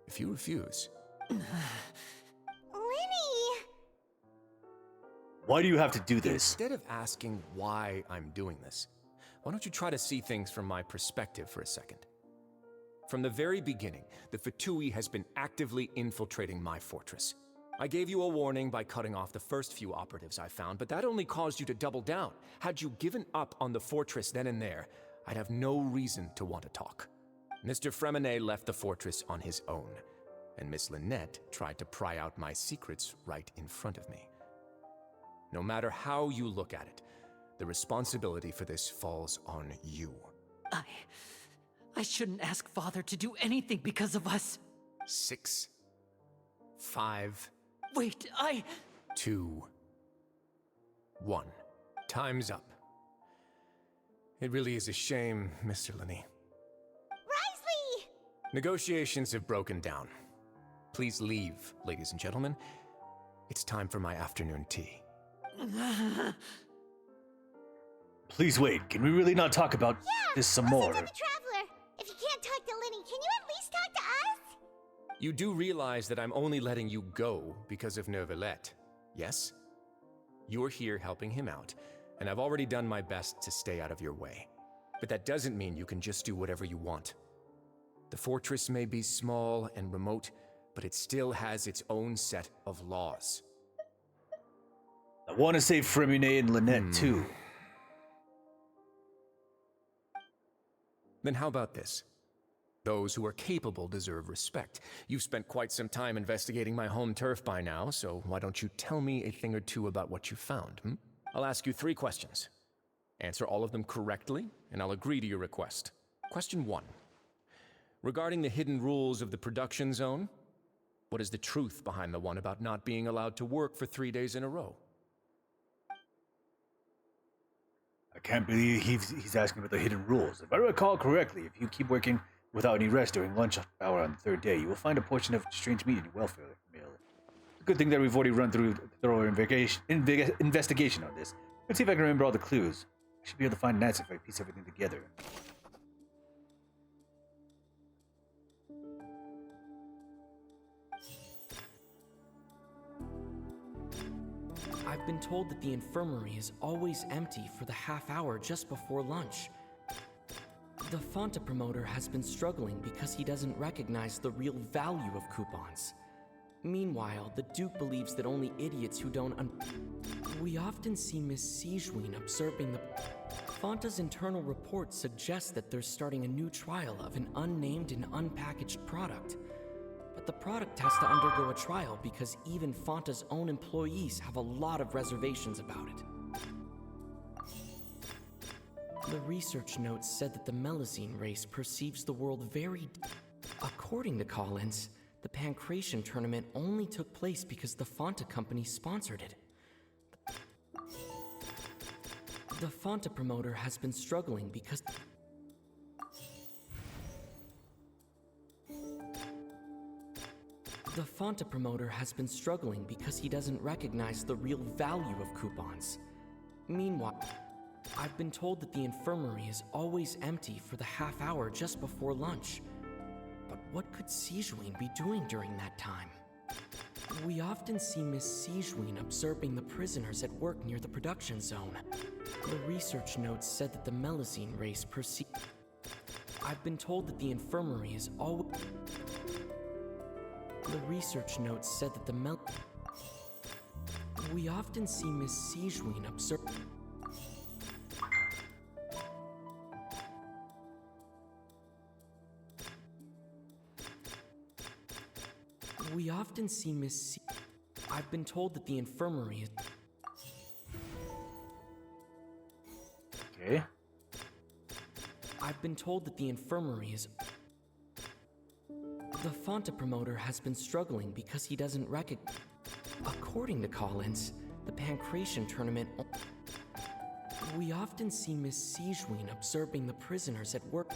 Speaker 15: If you refuse...
Speaker 2: Linny!
Speaker 1: Why do you have to do this?
Speaker 15: Instead of asking why I'm doing this, why don't you try to see things from my perspective for a second? From the very beginning, the Fatui has been actively infiltrating my fortress. I gave you a warning by cutting off the first few operatives I found, but that only caused you to double down. Had you given up on the fortress then and there, I'd have no reason to want to talk. Mr. Fremenet left the fortress on his own, and Miss Lynette tried to pry out my secrets right in front of me. No matter how you look at it, the responsibility for this falls on you.
Speaker 12: I shouldn't ask Father to do anything because of us.
Speaker 15: 6, 5,
Speaker 12: Wait,
Speaker 15: 2, 1. Time's up. It really is a shame, Mr. Linney.
Speaker 2: Risley!
Speaker 15: Negotiations have broken down. Please leave, ladies and gentlemen. It's time for my afternoon tea.
Speaker 1: Please wait. Can we really not talk about this some more?
Speaker 2: To the Traveler. If you can't talk to Lenny, can you at least talk to us?
Speaker 15: You do realize that I'm only letting you go because of Neuvillette, yes? You're here helping him out, and I've already done my best to stay out of your way. But that doesn't mean you can just do whatever you want. The fortress may be small and remote, but it still has its own set of laws.
Speaker 1: I want to save Fremenet and Lynette too.
Speaker 15: Then how about this? Those who are capable deserve respect. You've spent quite some time investigating my home turf by now, so why don't you tell me a thing or two about what you found, I'll ask you 3 questions. Answer all of them correctly, and I'll agree to your request. Question 1. Regarding the hidden rules of the production zone, what is the truth behind the one about not being allowed to work for 3 days in a row?
Speaker 1: I can't believe he's asking about the hidden rules. If I recall correctly, if you keep working without any rest during lunch hour on the 3rd day, you will find a portion of strange meat in your welfare meal. It's a good thing that we've already run through a thorough investigation on this. Let's see if I can remember all the clues. I should be able to find an answer if I piece everything together.
Speaker 16: I've been told that the infirmary is always empty for the half hour just before lunch. The Fonta promoter has been struggling because he doesn't recognize the real value of coupons. Meanwhile, the Duke believes that only idiots who don't We often see Miss Sigewin observing the... Fonta's internal report suggests that they're starting a new trial of an unnamed and unpackaged product. But the product has to undergo a trial because even Fonta's own employees have a lot of reservations about it. The research notes said that the Melusine race perceives the world very... According to Collins, the Pancration tournament only took place because the Fonta company sponsored it. The Fonta promoter has been struggling because... The Fonta promoter has been struggling because he doesn't recognize the real value of coupons. Meanwhile, I've been told that the infirmary is always empty for the half hour just before lunch. But what could Sigewin be doing during that time? We often see Miss Sigewin observing the prisoners at work near the production zone. The research notes said that the Melusine race I've been told that the infirmary is always... The research notes said that the We often see Miss Sigewin observe... We often see Miss I've been told that the infirmary is...
Speaker 1: Okay.
Speaker 16: I've been told that the infirmary is... The Fonta promoter has been struggling because he doesn't recognize... According to Collins, the Pancration tournament... We often see Miss Sigewin observing the prisoners at work.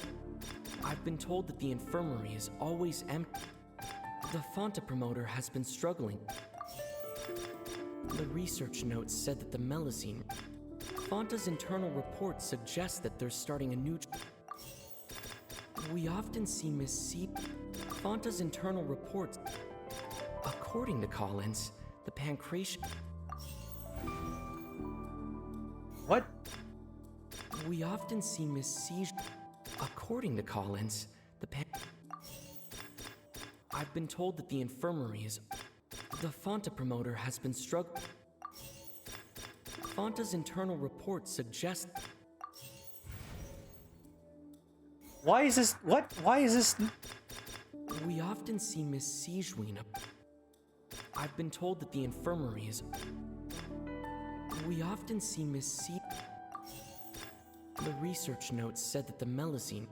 Speaker 16: I've been told that the infirmary is always empty. The Fonta promoter has been struggling. The research notes said that the Melusine... Fonta's internal report suggests that they're starting a new... We often see Miss Fonta's internal reports... According to Collins, the Pancration...
Speaker 1: What?
Speaker 16: We often see Miss According to Collins, the I've been told that the infirmary is... The Fonta promoter has been struggling. Fonta's internal report suggests...
Speaker 1: Why is this? What? Why is this?
Speaker 16: We often see Miss Siegewein up. I've been told that the infirmary is. We often see Miss Sie. The research notes said that the melusine.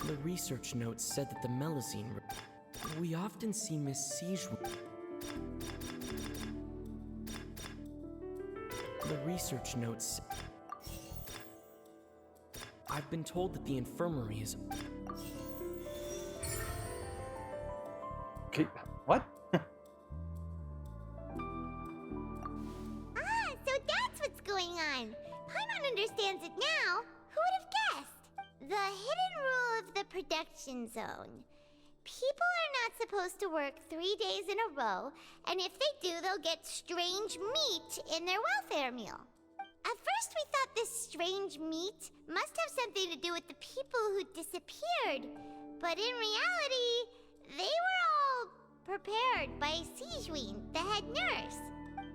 Speaker 16: The research notes said that the melusine. We often see Miss Siegewein. The research notes. I've been told that the infirmary is.
Speaker 1: Okay, what?
Speaker 2: So that's what's going on. Paimon understands it now. Who would have guessed? The hidden rule of the production zone. People are not supposed to work 3 days in a row, and if they do, they'll get strange meat in their welfare meal. At first, we thought this strange meat must have something to do with the people who disappeared, but in reality, they were all prepared by Siegewein, the head nurse.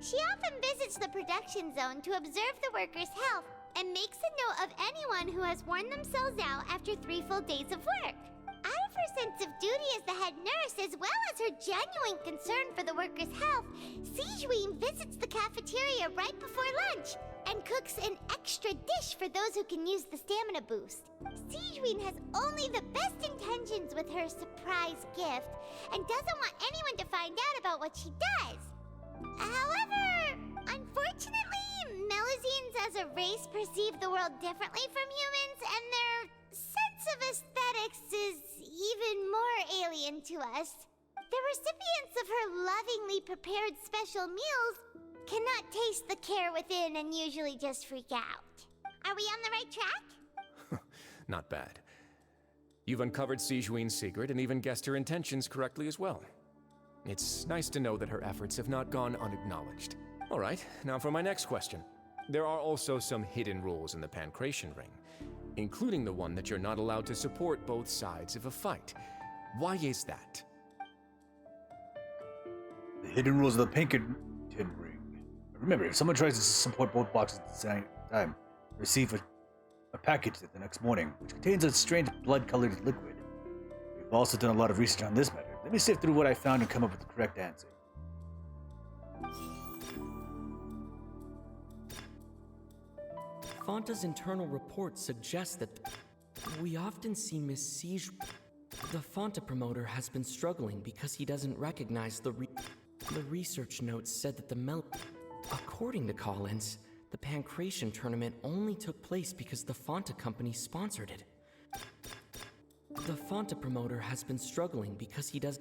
Speaker 2: She often visits the production zone to observe the workers' health and makes a note of anyone who has worn themselves out after 3 full days of work. Out of her sense of duty as the head nurse, as well as her genuine concern for the workers' health, Siegewein visits the cafeteria right before lunch and cooks an extra dish for those who can use the stamina boost. Siegewein has only the best intentions with her surprise gift and doesn't want anyone to find out about what she does. However, unfortunately, Melusines as a race perceive the world differently from humans, and their sense of aesthetics is even more alien to us. The recipients of her lovingly prepared special meals cannot taste the care within and usually just freak out. Are we on the right track?
Speaker 15: Not bad. You've uncovered Siegewein's secret and even guessed her intentions correctly as well. It's nice to know that her efforts have not gone unacknowledged. All right, now for my next question. There are also some hidden rules in the Pancration Ring, including the one that you're not allowed to support both sides of a fight. Why is that?
Speaker 1: The hidden rules of the Pinkerton Ring. Remember, if someone tries to support both boxes at the same time, receive a package the next morning, which contains a strange blood-colored liquid. We've also done a lot of research on this matter. Let me sift through what I found and come up with the correct answer.
Speaker 16: Fonta's internal report suggests that we often see Miss Siege. The Fonta promoter has been struggling because he doesn't recognize the research notes said that according to Collins, the Pancration tournament only took place because the Fonta company sponsored it. The Fonta promoter has been struggling because he does.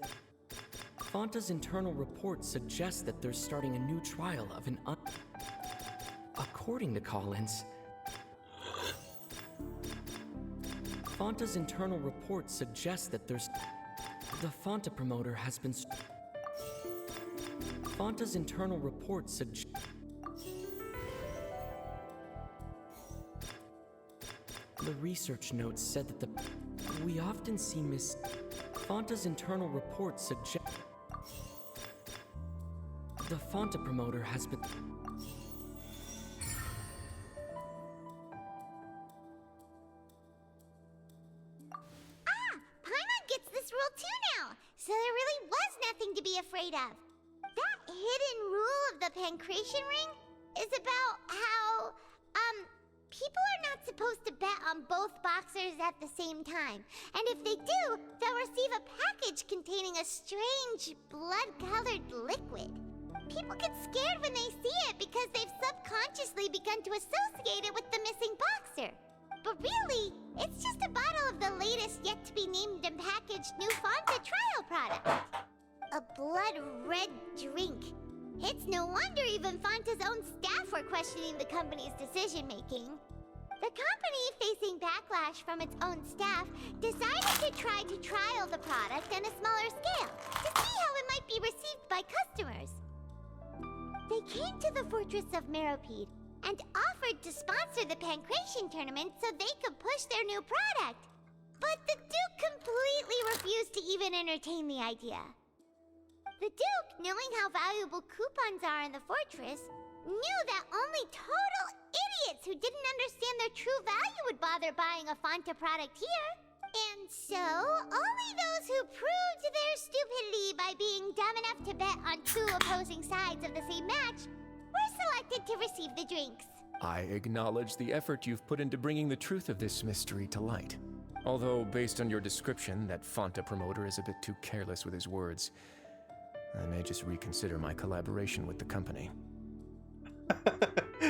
Speaker 16: Fonta's internal report suggests that they're starting a new trial of an according to Collins, Fonta's internal report suggests that there's. The Fonta promoter has been. Fonta's internal report suggests. The research notes said that we often see Miss. Fonta's internal report suggests. The Fonta promoter has been.
Speaker 2: Paimon gets this rule too now, so there really was nothing to be afraid of. That hidden rule of the Pancration Ring is about how, people are not supposed to bet on both boxers at the same time. And if they do, they'll receive a package containing a strange blood-colored liquid. People get scared when they see it because they've subconsciously begun to associate it with the missing boxer. But really, it's just a bottle of the latest yet-to-be-named and packaged new Fonta trial product. A blood-red drink. It's no wonder even Fonta's own staff were questioning the company's decision-making. The company, facing backlash from its own staff, decided to try to trial the product on a smaller scale to see how it might be received by customers. They came to the fortress of Meropide and offered to sponsor the Pancration tournament so they could push their new product. But the Duke completely refused to even entertain the idea. The Duke, knowing how valuable coupons are in the fortress, knew that only total idiots idiots who didn't understand their true value would bother buying a Fanta product here. And so, only those who proved their stupidity by being dumb enough to bet on two opposing sides of the same match were selected to receive the drinks.
Speaker 15: I acknowledge the effort you've put into bringing the truth of this mystery to light. Although, based on your description, that Fanta promoter is a bit too careless with his words. I may just reconsider my collaboration with the company.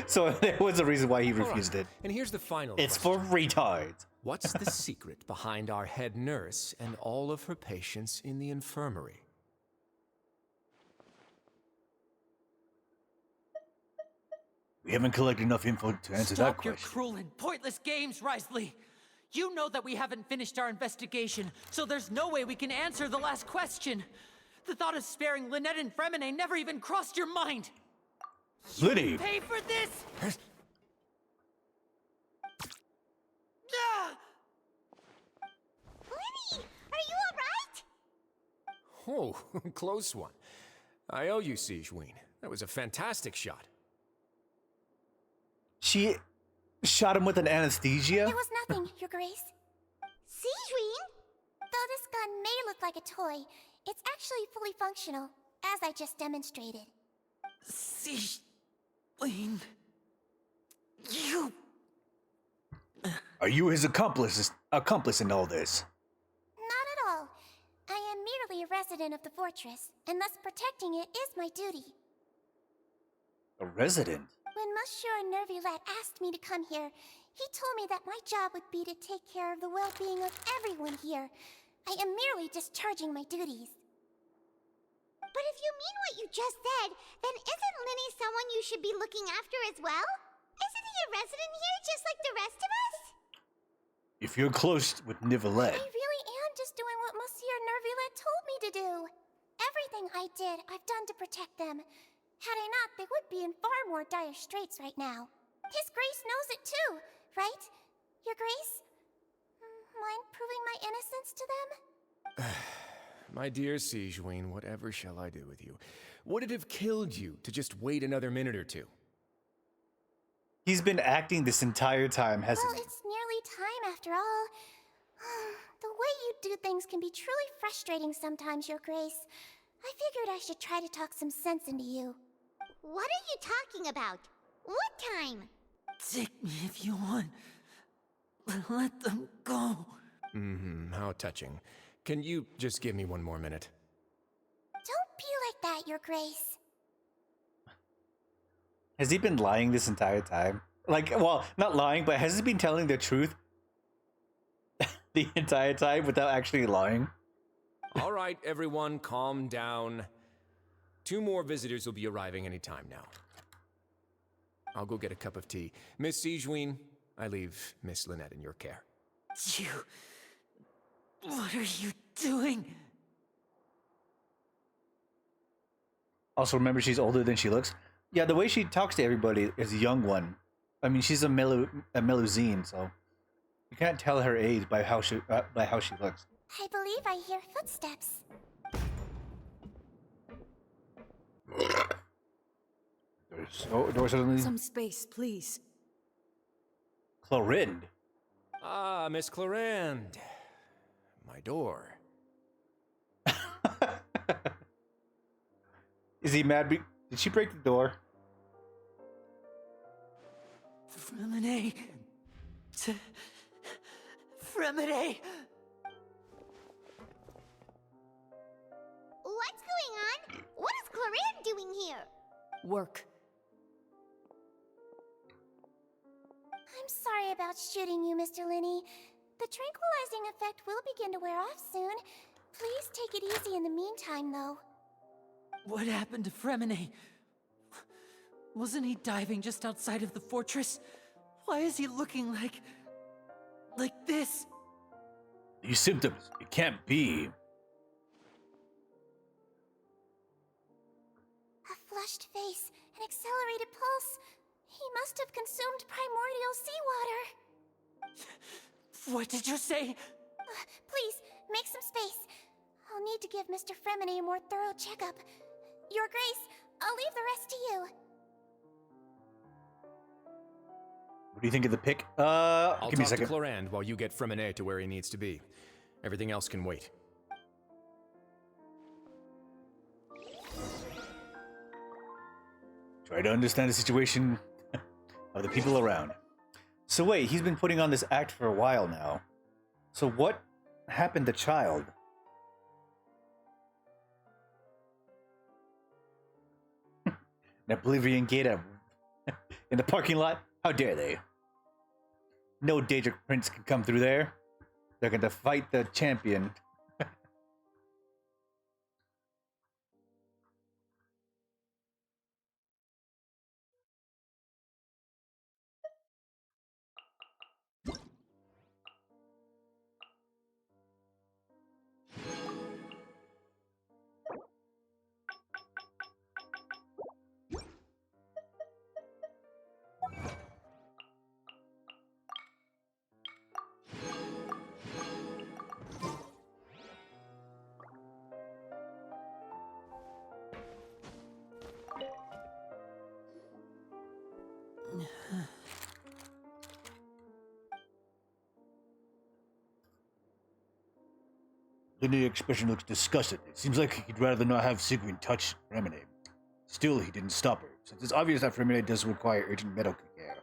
Speaker 1: So there was a reason why he refused it.
Speaker 15: And here's the final
Speaker 1: It's
Speaker 15: question.
Speaker 1: for retards.
Speaker 15: What's the secret behind our head nurse and all of her patients in the infirmary?
Speaker 1: We haven't collected enough info to answer that
Speaker 12: Stop your
Speaker 1: question.
Speaker 12: cruel and pointless games, Risley! You know that we haven't finished our investigation, so there's no way we can answer the last question. The thought of sparing Lynette and Fremine never even crossed your mind.
Speaker 1: Liddy!
Speaker 12: Pay for this! Ah!
Speaker 2: Lenny, are you alright?
Speaker 15: Oh, close one. I owe you, Sigeween. That was a fantastic shot.
Speaker 1: She shot him with an anesthesia?
Speaker 2: It was nothing, Your Grace. Sigeween? Though this gun may look like a toy, it's actually fully functional, as I just demonstrated.
Speaker 12: Sigeween... You...
Speaker 1: Are you his accomplice in all this?
Speaker 2: Not at all. I am merely a resident of the fortress, and thus protecting it is my duty.
Speaker 1: A resident?
Speaker 2: When Monsieur Nervulette asked me to come here, he told me that my job would be to take care of the well-being of everyone here. I am merely discharging my duties. But if you mean what you just said, then isn't Linny someone you should be looking after as well? Isn't he a resident here just like the rest of us?
Speaker 1: If you're close with Nicolette,
Speaker 2: I really am just doing what Monsieur Nervulette told me to do. Everything I did, I've done to protect them. Had I not, they would be in far more dire straits right now. His Grace knows it too, right? Your Grace? Mind proving my innocence to them?
Speaker 15: My dear Sigeween, whatever shall I do with you? Would it have killed you to just wait another minute or two?
Speaker 1: he's been acting this entire time, hasn't
Speaker 2: Well,
Speaker 1: he?
Speaker 2: it's nearly time after all. The way you do things can be truly frustrating sometimes, Your Grace. I figured I should try to talk some sense into you. What are you talking about? What time?
Speaker 12: Take me if you want. Let them go.
Speaker 15: How touching. Can you just give me one more minute?
Speaker 2: Don't be like that, Your Grace.
Speaker 1: Has he been lying this entire time? Like, well, not lying, but has he been telling the truth the entire time without actually lying?
Speaker 15: All right, everyone, calm down. 2 more visitors will be arriving any time now. I'll go get a cup of tea. Miss Sigeween, I leave Miss Lynette in your care.
Speaker 12: You... What are you doing?
Speaker 1: Also, remember, she's older than she looks. Yeah, the way she talks to everybody is a young one. I mean, she's a Melusine, so you can't tell her age by how she looks.
Speaker 2: I believe I hear footsteps.
Speaker 1: Door suddenly.
Speaker 17: Some space, please.
Speaker 1: Clorinde.
Speaker 15: Ah, Miss Clorinde. My door.
Speaker 1: Is he mad? Did she break the door?
Speaker 12: Fremine. Fremine.
Speaker 2: What's going on? What is Clorinde doing here?
Speaker 17: Work.
Speaker 2: I'm sorry about shooting you, Mr. Linney. The tranquilizing effect will begin to wear off soon. Please take it easy in the meantime, though.
Speaker 12: What happened to Fremine? Wasn't he diving just outside of the fortress? Why is he looking like this?
Speaker 1: These symptoms, it can't be.
Speaker 2: A flushed face, an accelerated pulse. He must have consumed primordial seawater.
Speaker 12: What did you say?
Speaker 2: Please, make some space. I'll need to give Mr. Fremine a more thorough checkup. Your Grace, I'll leave the rest to you.
Speaker 1: What do you think of the pick?
Speaker 15: I'll
Speaker 1: Give me a
Speaker 15: talk to
Speaker 1: second.
Speaker 15: Clorand while you get Fremine to where he needs to be. Everything else can wait.
Speaker 1: Try to understand the situation of the people around. So wait, he's been putting on this act for a while now. So what happened to Child? An Oblivion Gate in the parking lot? How dare they? No Daedric Prince can come through there. They're going to fight the champion. Linear expression looks disgusted. It seems like he'd rather not have Sigwin touch Fremine. Still, he didn't stop her, since it's obvious that Fremine does require urgent medical care.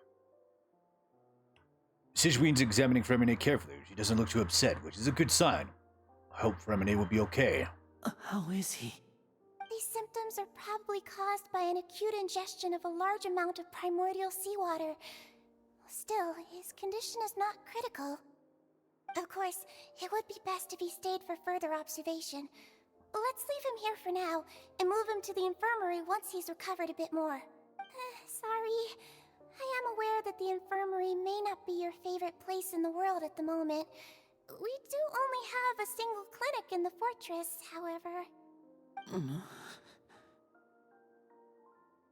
Speaker 1: Sigwin's examining Fremine carefully. She doesn't look too upset, which is a good sign. I hope Fremine will be okay.
Speaker 12: How is he?
Speaker 2: These symptoms are probably caused by an acute ingestion of a large amount of primordial seawater. Still, his condition is not critical. Of course, it would be best if he stayed for further observation. Let's leave him here for now, and move him to the infirmary once he's recovered a bit more. Sorry. I am aware that the infirmary may not be your favorite place in the world at the moment. We do only have a single clinic in the fortress, however.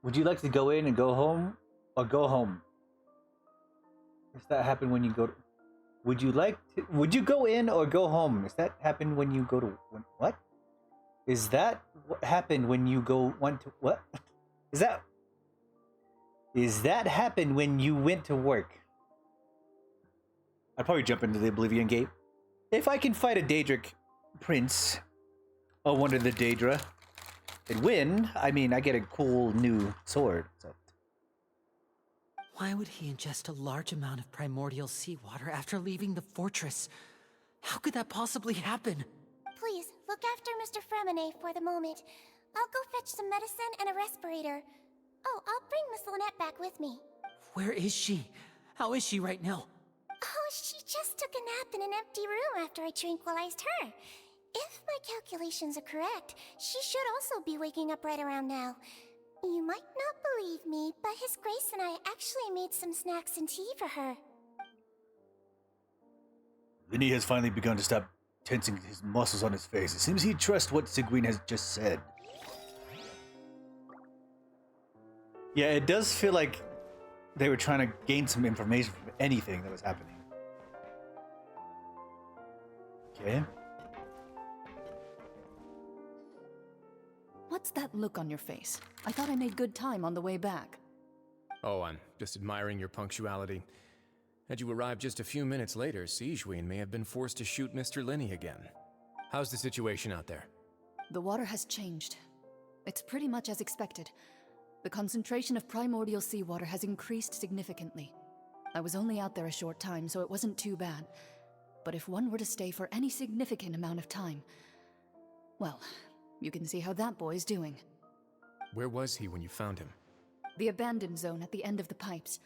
Speaker 1: Would you like to go in and go home? Or go home? Does that happen when you go to... Would you go in or go home? Does that happen when you go to... What? Is that what happened when you went to... What? Is that happen when you went to work? I'd probably jump into the Oblivion Gate. If I can fight a Daedric Prince, or one of the Daedra, and win, I mean, I get a cool new sword, so...
Speaker 12: Why would he ingest a large amount of primordial seawater after leaving the fortress? How could that possibly happen?
Speaker 2: Please, look after Mr. Fremine for the moment. I'll go fetch some medicine and a respirator. Oh, I'll bring Miss Lynette back with me.
Speaker 12: Where is she? How is she right now?
Speaker 2: Oh, she just took a nap in an empty room after I tranquilized her. If my calculations are correct, she should also be waking up right around now. You might not believe me, but His Grace and I actually made some snacks and tea for her.
Speaker 1: Vinny has finally begun to stop tensing his muscles on his face. It seems he trusts what Sigwin has just said. Yeah, it does feel like they were trying to gain some information from anything that was happening. Okay.
Speaker 17: What's that look on your face? I thought I made good time on the way back.
Speaker 15: Oh, I'm just admiring your punctuality. Had you arrived just a few minutes later, Sigewin may have been forced to shoot Mr. Linney again. How's the situation out there?
Speaker 17: The water has changed. It's pretty much as expected. The concentration of primordial seawater has increased significantly. I was only out there a short time, so it wasn't too bad. But if one were to stay for any significant amount of time... well, you can see how that boy's doing.
Speaker 15: Where was he when you found him?
Speaker 17: The abandoned zone at the end of the pipes.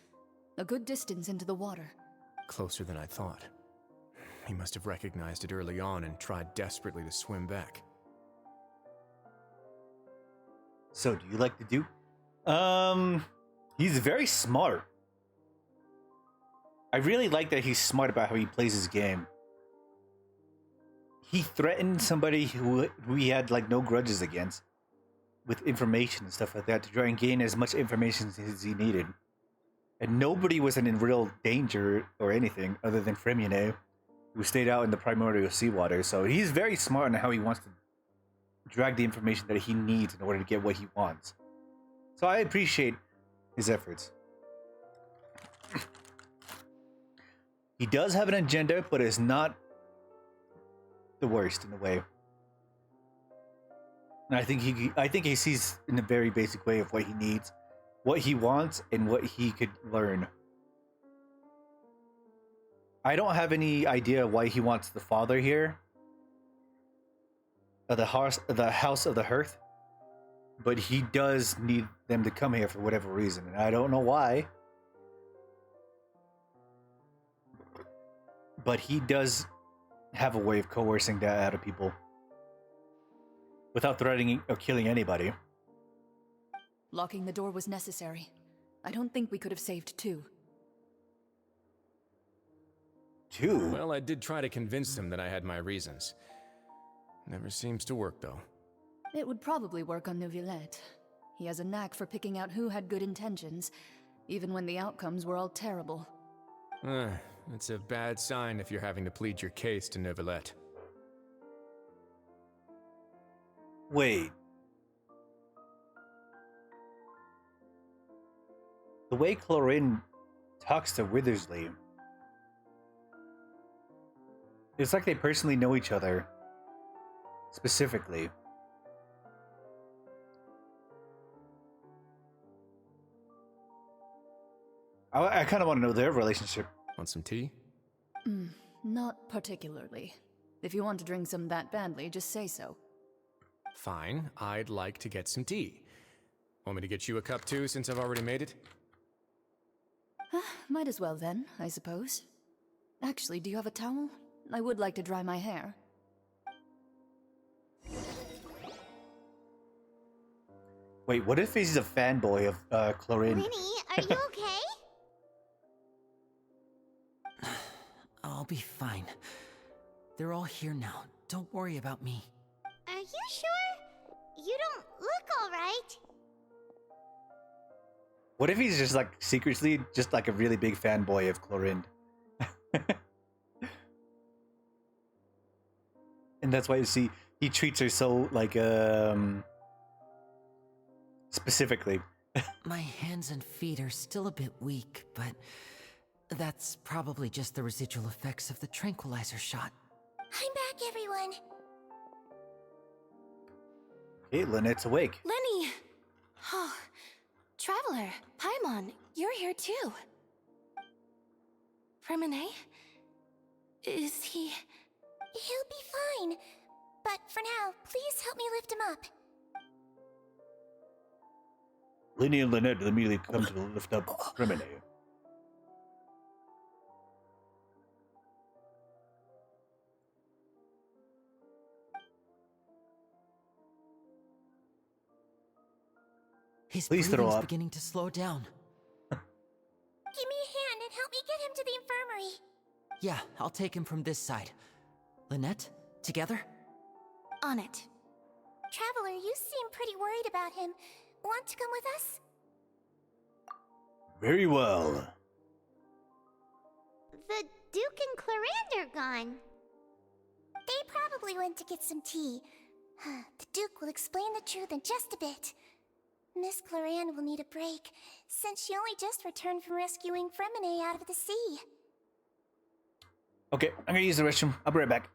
Speaker 17: A good distance into the water.
Speaker 15: Closer than I thought. He must have recognized it early on and tried desperately to swim back.
Speaker 1: So, do you like the Duke? He's very smart. I really like that he's smart about how he plays his game. He threatened somebody who he had like no grudges against with information and stuff like that to try and gain as much information as he needed. And nobody was in real danger or anything other than Fremine, who stayed out in the primordial seawater. So he's very smart on how he wants to drag the information that he needs in order to get what he wants. So I appreciate his efforts. He does have an agenda, but it's not the worst in a way. And I think he sees in a very basic way of what he needs, what he wants, and what he could learn. I don't have any idea why he wants the father here, the house of the hearth, but he does need them to come here for whatever reason, and I don't know why. But he does have a way of coercing that out of people without threatening or killing anybody.
Speaker 17: Locking the door was necessary. I don't think we could have saved two.
Speaker 1: Two?
Speaker 15: Well, I did try to convince him that I had my reasons. Never seems to work, though.
Speaker 17: It would probably work on Neuvillette. He has a knack for picking out who had good intentions, even when the outcomes were all terrible.
Speaker 15: It's a bad sign if you're having to plead your case to Neuvillette.
Speaker 1: Wait. The way Chlorine talks to Withersley, it's like they personally know each other. Specifically. I kind of want to know their relationship.
Speaker 15: Want some tea?
Speaker 17: Not particularly. If you want to drink some that badly, just say so.
Speaker 15: Fine, I'd like to get some tea. Want me to get you a cup too, since I've already made it?
Speaker 17: Might as well then, I suppose. Actually, do you have a towel? I would like to dry my hair.
Speaker 1: Wait, what if he's a fanboy of Chlorine?
Speaker 2: Winnie, are you okay?
Speaker 12: I'll be fine. They're all here now. Don't worry about me.
Speaker 2: Are you sure? You don't look alright.
Speaker 1: What if he's just like secretly just like a really big fanboy of Chlorine? And that's why you see he treats her so like specifically.
Speaker 12: My hands and feet are still a bit weak, but that's probably just the residual effects of the tranquilizer shot.
Speaker 2: I'm back, everyone.
Speaker 1: Hey, Lynette's awake.
Speaker 14: Lenny! Oh, Traveler, Paimon, you're here too. Remine? Is he...
Speaker 2: He'll be fine. But for now, please help me lift him up.
Speaker 1: Lenny and Lynette immediately come to lift up Remine.
Speaker 12: His
Speaker 1: Please throw
Speaker 12: breathing's
Speaker 1: up.
Speaker 12: beginning to slow down.
Speaker 2: Give me a hand and help me get him to the infirmary.
Speaker 12: Yeah, I'll take him from this side. Lynette, together?
Speaker 2: On it. Traveler, you seem pretty worried about him. Want to come with us?
Speaker 1: Very well.
Speaker 2: The Duke and Clarande are gone. They probably went to get some tea. The Duke will explain the truth in just a bit. Miss Clarande will need a break, since she only just returned from rescuing Fremine out of the sea.
Speaker 1: Okay, I'm gonna use the restroom. I'll be right back.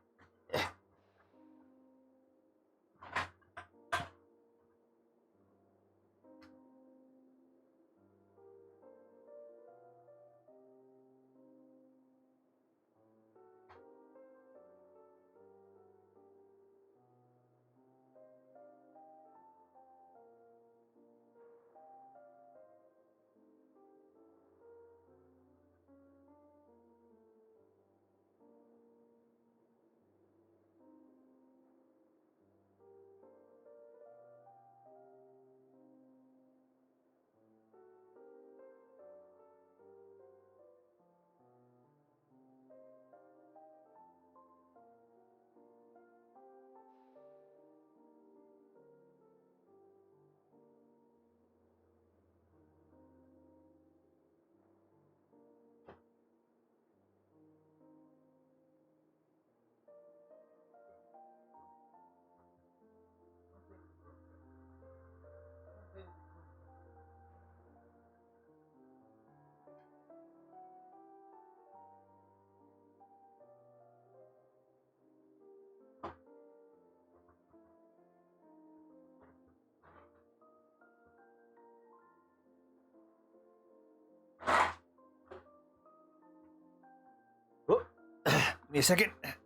Speaker 1: Give me a second. Gotta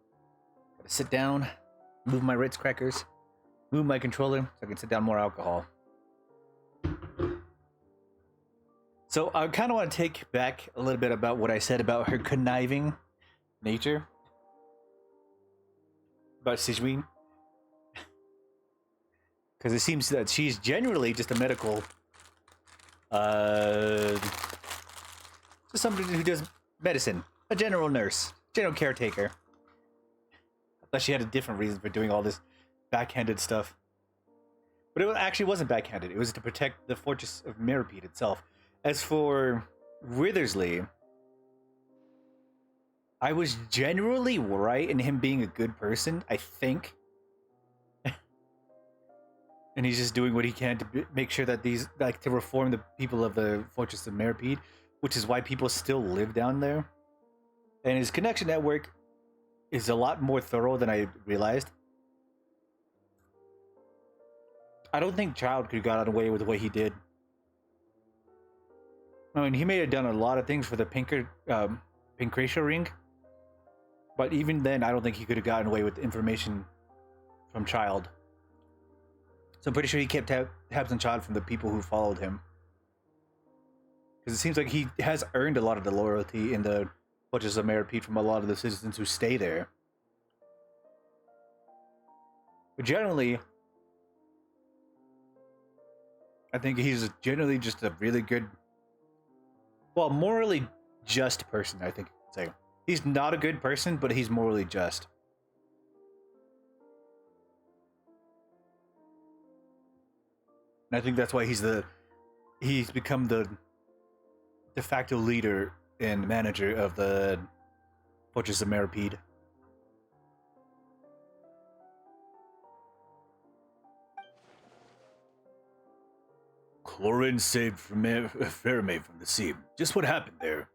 Speaker 1: sit down, move my Ritz crackers, move my controller so I can sit down more alcohol. So I kind of want to take back a little bit about what I said about her conniving nature. About Sigewinne. Because it seems that she's generally just a medical... just somebody who does medicine. A general nurse. General caretaker. Unless she had a different reason for doing all this backhanded stuff. But it actually wasn't backhanded. It was to protect the Fortress of Meripede itself. As for Withersley, I was generally right in him being a good person, I think. And he's just doing what he can to make sure that these, like, to reform the people of the Fortress of Meripede, which is why people still live down there. And his connection network is a lot more thorough than I realized. I don't think Child could have gotten away with the way he did. I mean, he may have done a lot of things for the Pancratia ring, but even then, I don't think he could have gotten away with information from Child. So I'm pretty sure he kept tabs on Child from the people who followed him. Because it seems like he has earned a lot of the loyalty in the Fortress of Meripede from a lot of the citizens who stay there. But generally, I think he's generally just a really good, well, morally just person, I think you could say. He's not a good person, but he's morally just. And I think that's why he's become the de facto leader and manager of the Fortress of Meripede. Chlorine saved Faramay from the sea. Just what happened there?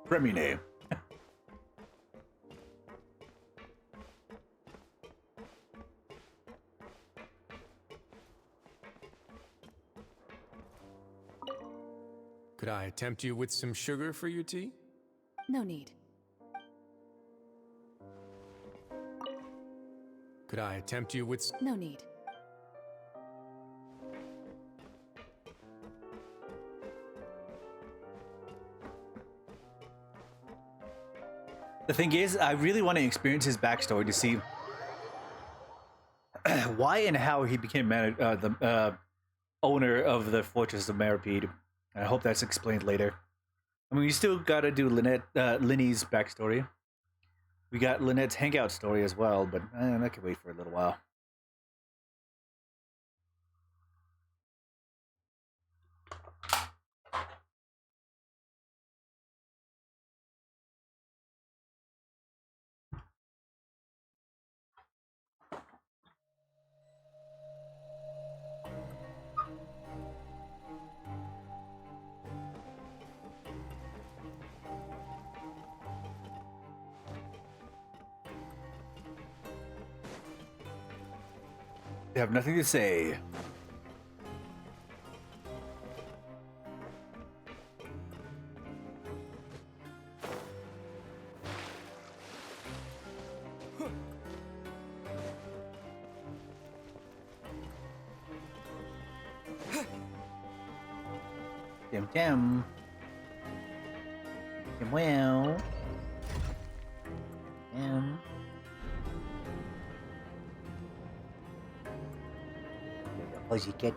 Speaker 1: Premine.
Speaker 15: Could I tempt you with some sugar for your tea?
Speaker 17: No need.
Speaker 15: Could I tempt you with...
Speaker 17: No need.
Speaker 1: The thing is, I really want to experience his backstory to see why and how he became the owner of the Fortress of Meripede. I hope that's explained later. I mean, we still gotta do Linny's backstory. We got Lynette's hangout story as well, but that could wait for a little while. They have nothing to say. Damn. Well. Damn. Pussycat.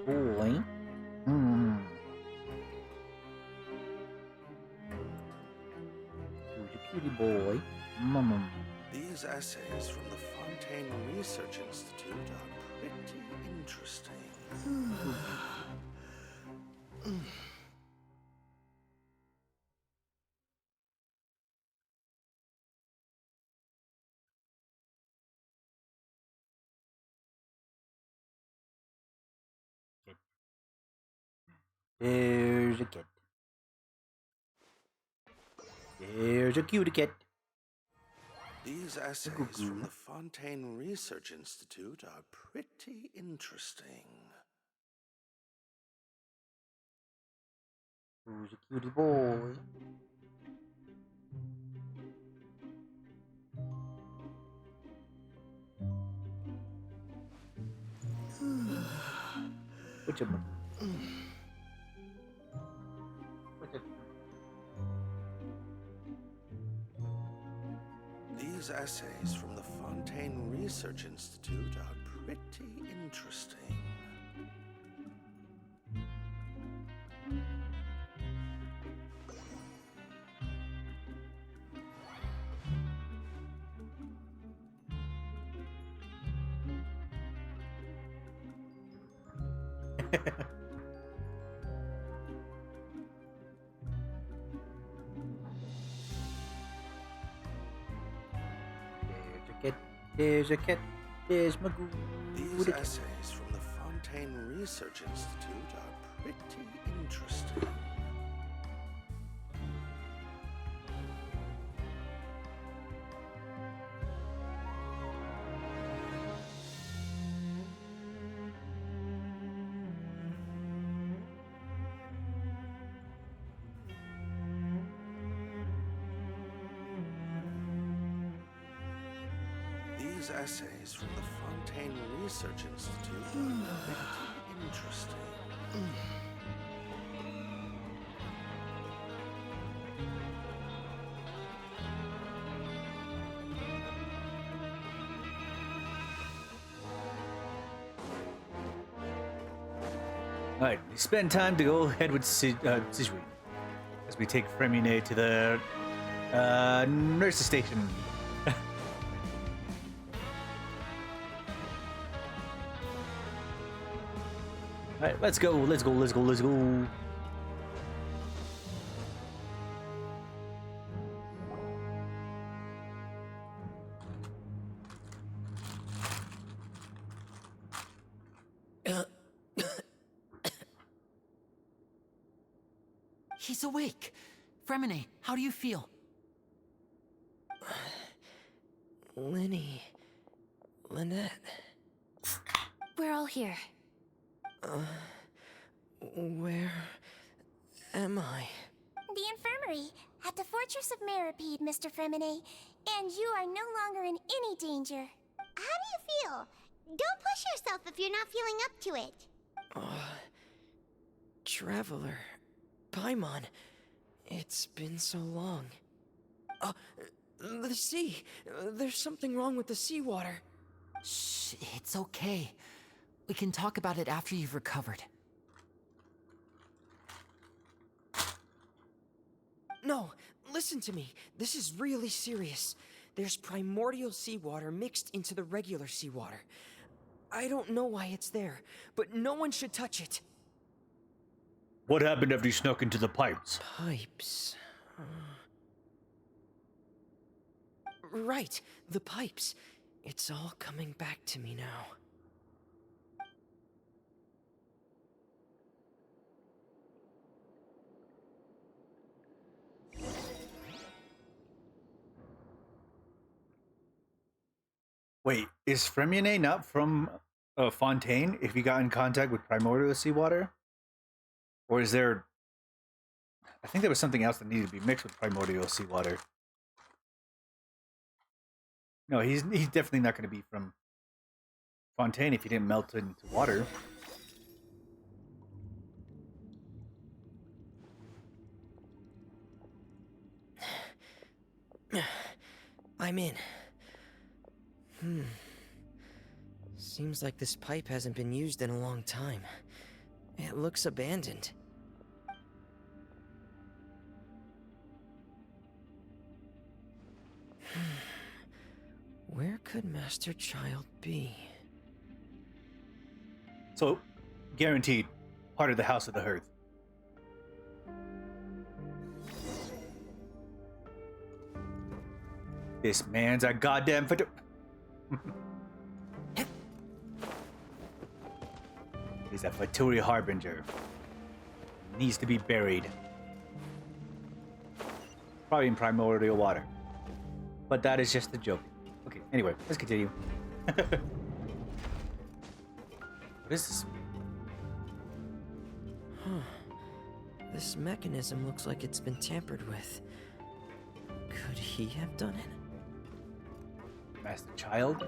Speaker 1: Boy. Who's a cutie boy? Mama.
Speaker 18: These essays from the Fontaine Research Institute are pretty interesting.
Speaker 1: There's a kid. There's a cutie cat.
Speaker 18: These essays from the Fontaine Research Institute are pretty interesting.
Speaker 1: Who's a cutie boy? What's up? What's up?
Speaker 18: These essays from the Fontaine Research Institute are pretty interesting.
Speaker 1: There's a cat. There's Magoo.
Speaker 18: These essays from the Fontaine Research Institute are pretty interesting. These essays from the Fontaine Research Institute are pretty interesting.
Speaker 1: Alright, we spend time to go ahead with Sigewin as we take Fremine to the nurse's station. Alright, let's go.
Speaker 12: He's awake. Fremine, how do you feel?
Speaker 16: Linny. Lynette.
Speaker 14: We're all here.
Speaker 16: Where am I?
Speaker 2: The infirmary at the Fortress of Meripede, Mr. Fremine, and you are no longer in any danger. How do you feel? Don't push yourself if you're not feeling up to it.
Speaker 16: Traveler. Paimon. It's been so long. The sea. There's something wrong with the seawater.
Speaker 12: Shh, it's okay. We can talk about it after you've recovered.
Speaker 16: No, listen to me. This is really serious. There's primordial seawater mixed into the regular seawater. I don't know why it's there, but no one should touch it.
Speaker 1: What happened after you snuck into the pipes?
Speaker 16: Pipes. Right, the pipes. It's all coming back to me now.
Speaker 1: Wait, is Fremine not from Fontaine if he got in contact with primordial seawater? Or is there... I think there was something else that needed to be mixed with primordial seawater. No, he's definitely not going to be from Fontaine if he didn't melt into water.
Speaker 16: I'm in. Seems like this pipe hasn't been used in a long time. It looks abandoned. Where could Master Child be?
Speaker 1: So, guaranteed, part of the House of the Hearth. This man's a goddamn He's a Faturi Harbinger. needs to be buried. Probably in primordial water. But that is just a joke. Okay, anyway, let's continue. What is this?
Speaker 16: Huh. This mechanism looks like it's been tampered with. Could he have done it?
Speaker 1: Master Child?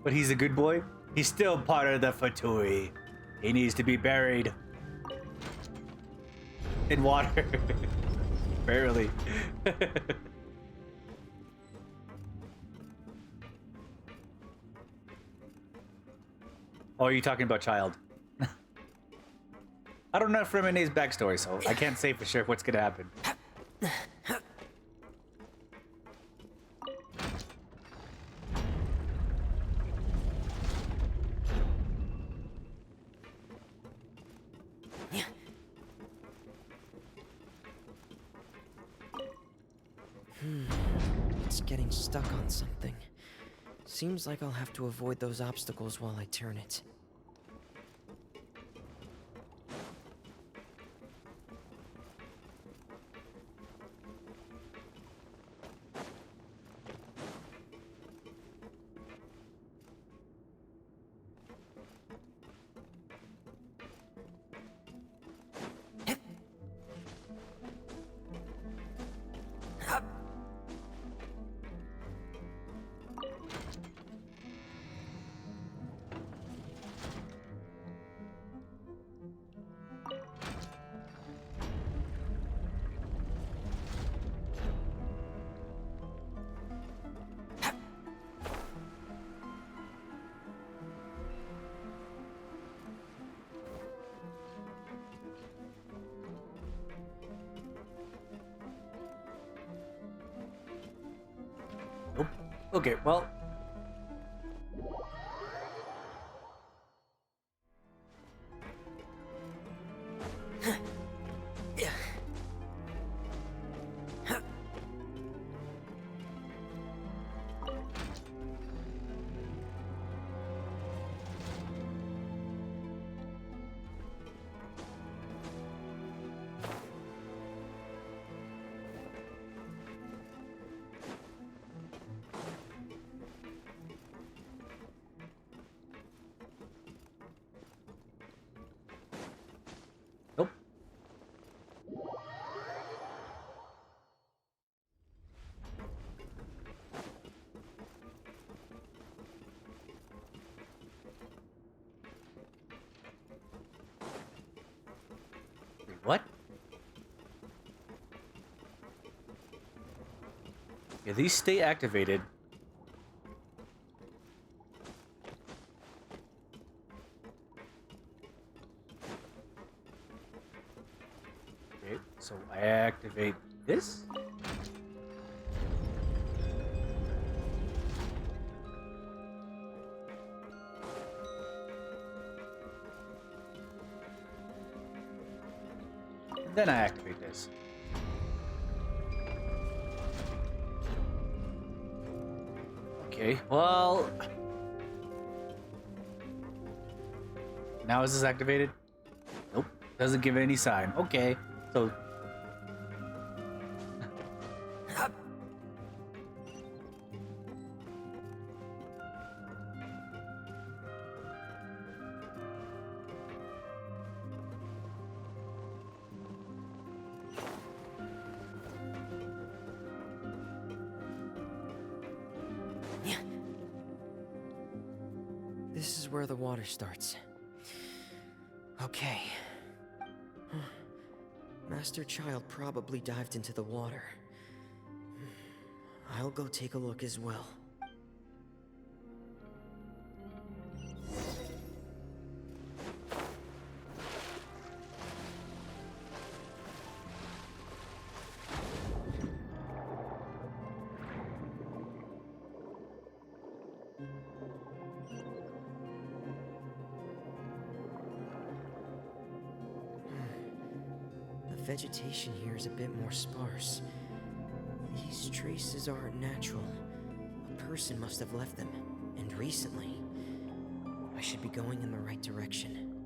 Speaker 1: But he's a good boy. He's still part of the Fatui. He needs to be buried in water. Barely. Oh, are you talking about Child? I don't know Fremene's backstory, so I can't say for sure what's gonna happen.
Speaker 16: It's getting stuck on something. Seems like I'll have to avoid those obstacles while I turn it.
Speaker 1: Okay, well. Nope. Wait, what? Yeah, these stay activated. Okay, so I activate this. And then I activate this. Okay, well... Now is this activated? Nope, doesn't give any sign. Okay, so...
Speaker 16: This is where the water starts. Okay. Master Child probably dived into the water. I'll go take a look as well. The vegetation here is a bit more sparse. These traces aren't natural. A person must have left them, And recently, I should be going in the right direction.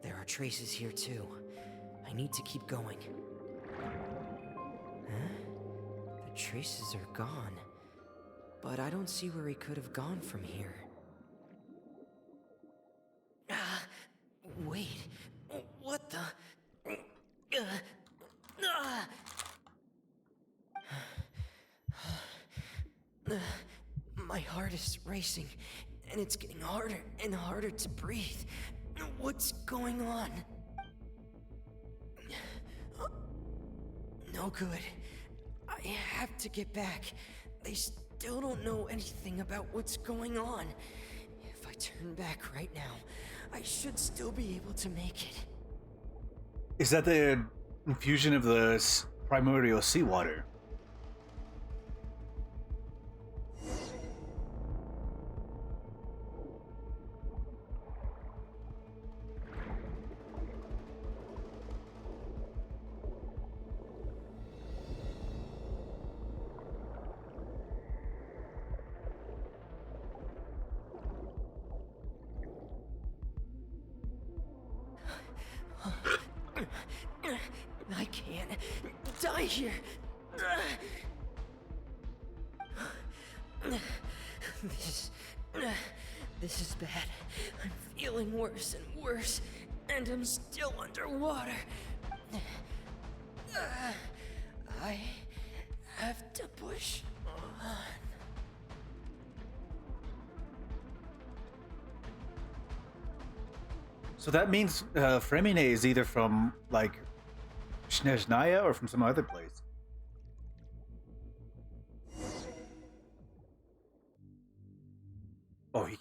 Speaker 16: There are traces here too. I need to keep going. Huh? The traces are gone. But I don't see where he could have gone from here. Wait. What the? My heart is racing, and it's getting harder and harder to breathe. What's going on? No good. I have to get back. They still don't know anything about what's going on. If I turn back right now, I should still be able to make it.
Speaker 1: Is that the infusion of the primordial seawater?
Speaker 16: I can't die here. This is bad. I'm feeling worse and worse, and I'm still underwater. I have to push on.
Speaker 1: So that means Fremine is either from, like, Snezhnaya or from some other place. Oh, he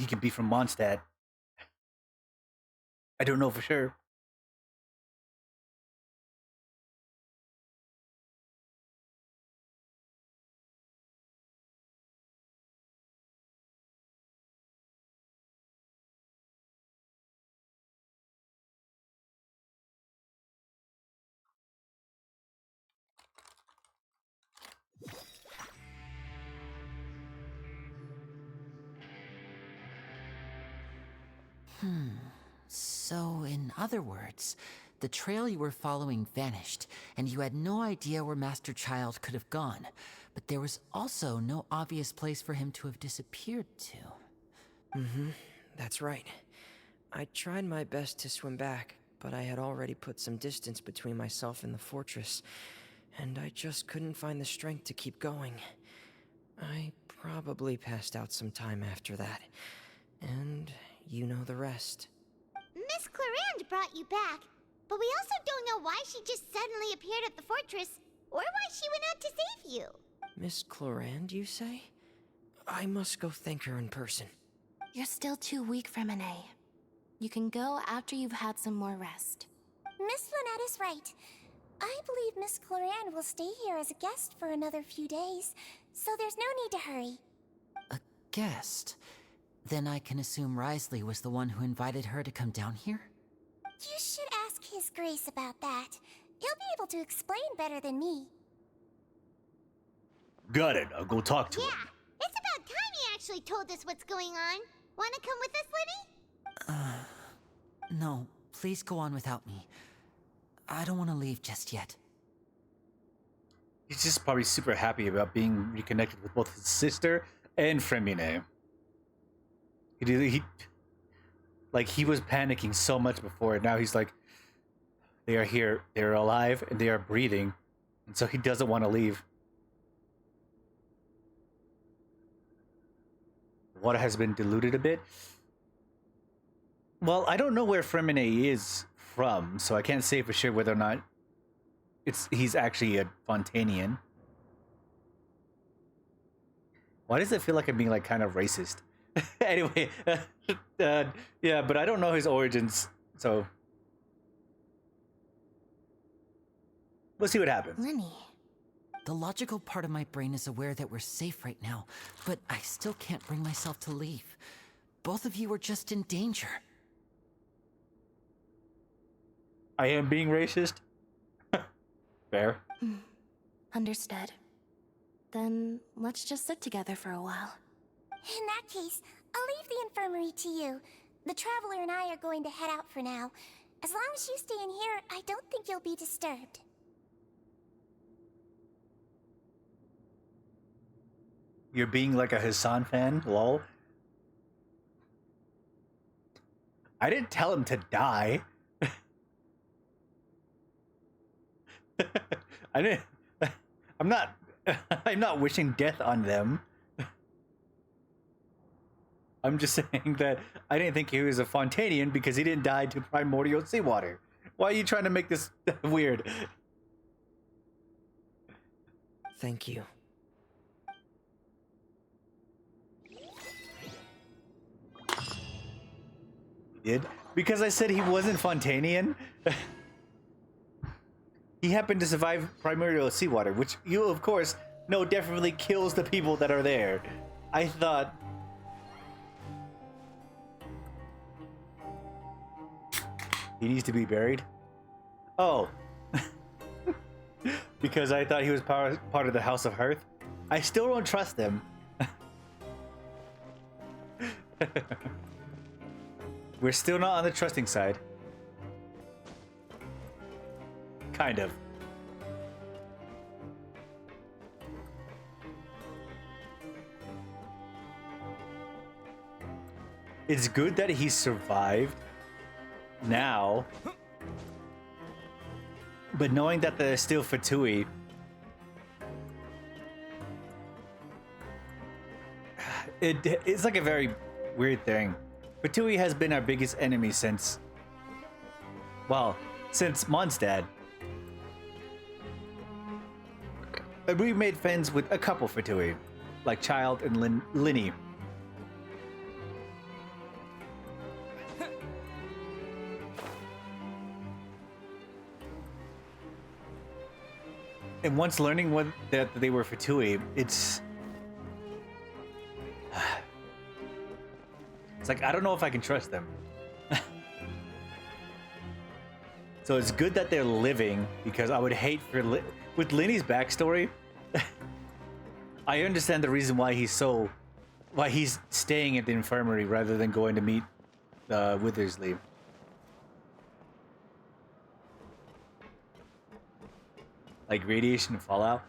Speaker 1: can be from Mondstadt. I don't know for sure.
Speaker 12: So, in other words, the trail you were following vanished, and you had no idea where Master Child could have gone. But there was also no obvious place for him to have disappeared to.
Speaker 16: That's right. I tried my best to swim back, but I had already put some distance between myself and the fortress, and I just couldn't find the strength to keep going. I probably passed out some time after that, and you know the rest.
Speaker 2: Miss Clarande brought you back, but we also don't know why she just suddenly appeared at the fortress, or why she went out to save you.
Speaker 16: Miss Clarande, you say? I must go thank her in person.
Speaker 19: You're still too weak, Fremine. You can go after you've had some more rest.
Speaker 2: Miss Lynette is right. I believe Miss Clarande will stay here as a guest for another few days, so there's no need to hurry.
Speaker 12: A guest? Then I can assume Risley was the one who invited her to come down here?
Speaker 2: You should ask His Grace about that. He'll be able to explain better than me.
Speaker 1: Got it. I'll go talk to him.
Speaker 2: Yeah, it's about time he actually told us what's going on. Wanna come with us, Liddy?
Speaker 12: No, please go on without me. I don't want to leave just yet.
Speaker 1: He's just probably super happy about being reconnected with both his sister and Fremine. He was panicking so much before, and now he's like, they are here, they're alive, and they are breathing, and so he doesn't want to leave. Water has been diluted a bit. Well, I don't know where Fremine is from, so I can't say for sure whether or not he's actually a Fontanian. Why does it feel like I'm being, like, kind of racist? Anyway, yeah, but I don't know his origins, so we'll see what happens.
Speaker 12: Lenny. The logical part of my brain is aware that we're safe right now, but I still can't bring myself to leave. Both of you are just in danger.
Speaker 1: I am being racist? Fair.
Speaker 19: Understood. Then let's just sit together for a while.
Speaker 2: In that case, I'll leave the infirmary to you. The Traveler and I are going to head out for now. As long as you stay in here, I don't think you'll be disturbed.
Speaker 1: You're being like a Hassan fan, lol. I didn't tell him to die. I didn't. I'm not. I'm not wishing death on them. I'm just saying that I didn't think he was a Fontanian because he didn't die to primordial seawater. Why are you trying to make this weird?
Speaker 16: Thank you.
Speaker 1: Did? Because I said he wasn't Fontanian? He happened to survive primordial seawater, which you, of course, know definitely kills the people that are there. I thought... he needs to be buried? Oh. Because I thought he was part of the House of Hearth? I still don't trust him. We're still not on the trusting side. Kind of. It's good that he survived now, but knowing that there's still Fatui, it's like a very weird thing. Fatui has been our biggest enemy since, well, since Mondstadt. We made friends with a couple Fatui, like Child and Linny. And once learning that they were Fatui, it's like, I don't know if I can trust them. So it's good that they're living, because I would hate for with Linny's backstory. I understand the reason why he's staying at the infirmary rather than going to meet Withersley. Like radiation and fallout.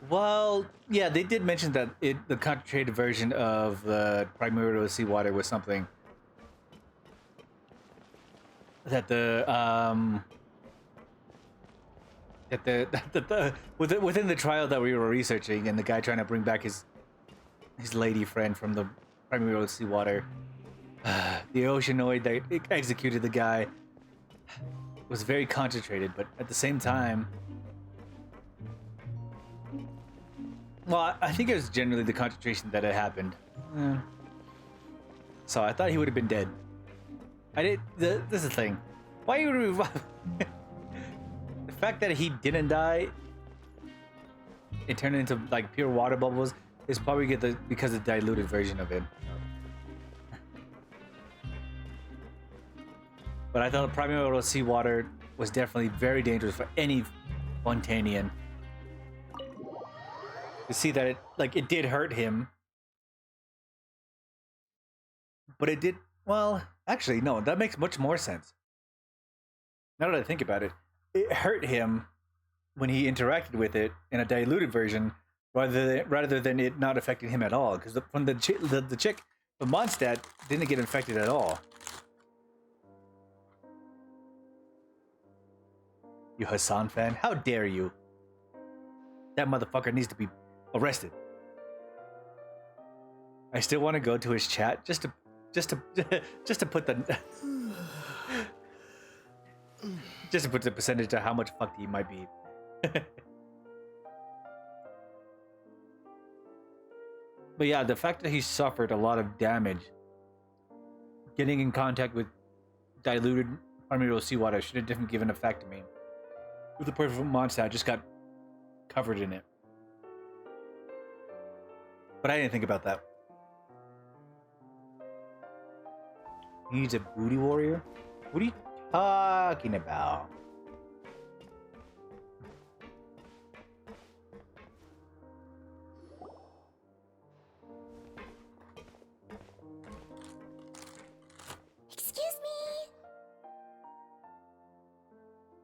Speaker 1: Well, yeah, they did mention that the concentrated version of the primordial seawater was something that within the trial that we were researching, and the guy trying to bring back his lady friend from the primordial seawater, the oceanoid that executed the guy was very concentrated, but at the same time, well, I think it was generally the concentration that had happened. So I thought he would have been dead. I did. This is the thing. Why would we? The fact that he didn't die and turned into like pure water bubbles is probably because of the diluted version of him. But I thought primordial seawater was definitely very dangerous for any Fontanian. To see that it did hurt him, but it did, well, actually no, that makes much more sense now that I think about it. It hurt him when he interacted with it in a diluted version rather than it not affecting him at all, because the chick from Mondstadt didn't get infected at all. You Hassan fan, how dare you? That motherfucker needs to be arrested. I still want to go to his chat just to put the just to put the percentage of how much fucked he might be. But yeah, the fact that he suffered a lot of damage getting in contact with diluted primordial seawater should have given effect to me. With the person from Mondstadt just got covered in it. But I didn't think about that. He's a booty warrior? What are you talking about?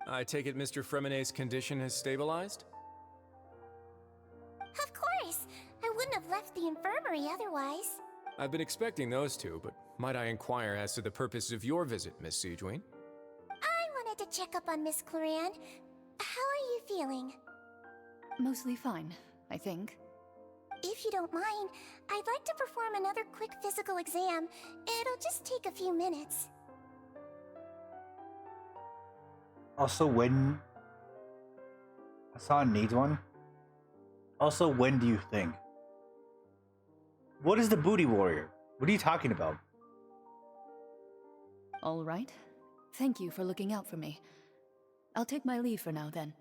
Speaker 15: I take it Mr. Fremenet's condition has stabilized?
Speaker 2: Of course. I wouldn't have left the infirmary otherwise.
Speaker 15: I've been expecting those two, but might I inquire as to the purpose of your visit, Miss Siegewien?
Speaker 2: I wanted to check up on Miss Cloran. How are you feeling?
Speaker 17: Mostly fine, I think.
Speaker 2: If you don't mind, I'd like to perform another quick physical exam. It'll just take a few minutes.
Speaker 1: Also, when Hassan needs one. Also, when do you think? What is the booty warrior? What are you talking about?
Speaker 17: All right. Thank you for looking out for me. I'll take my leave for now, then.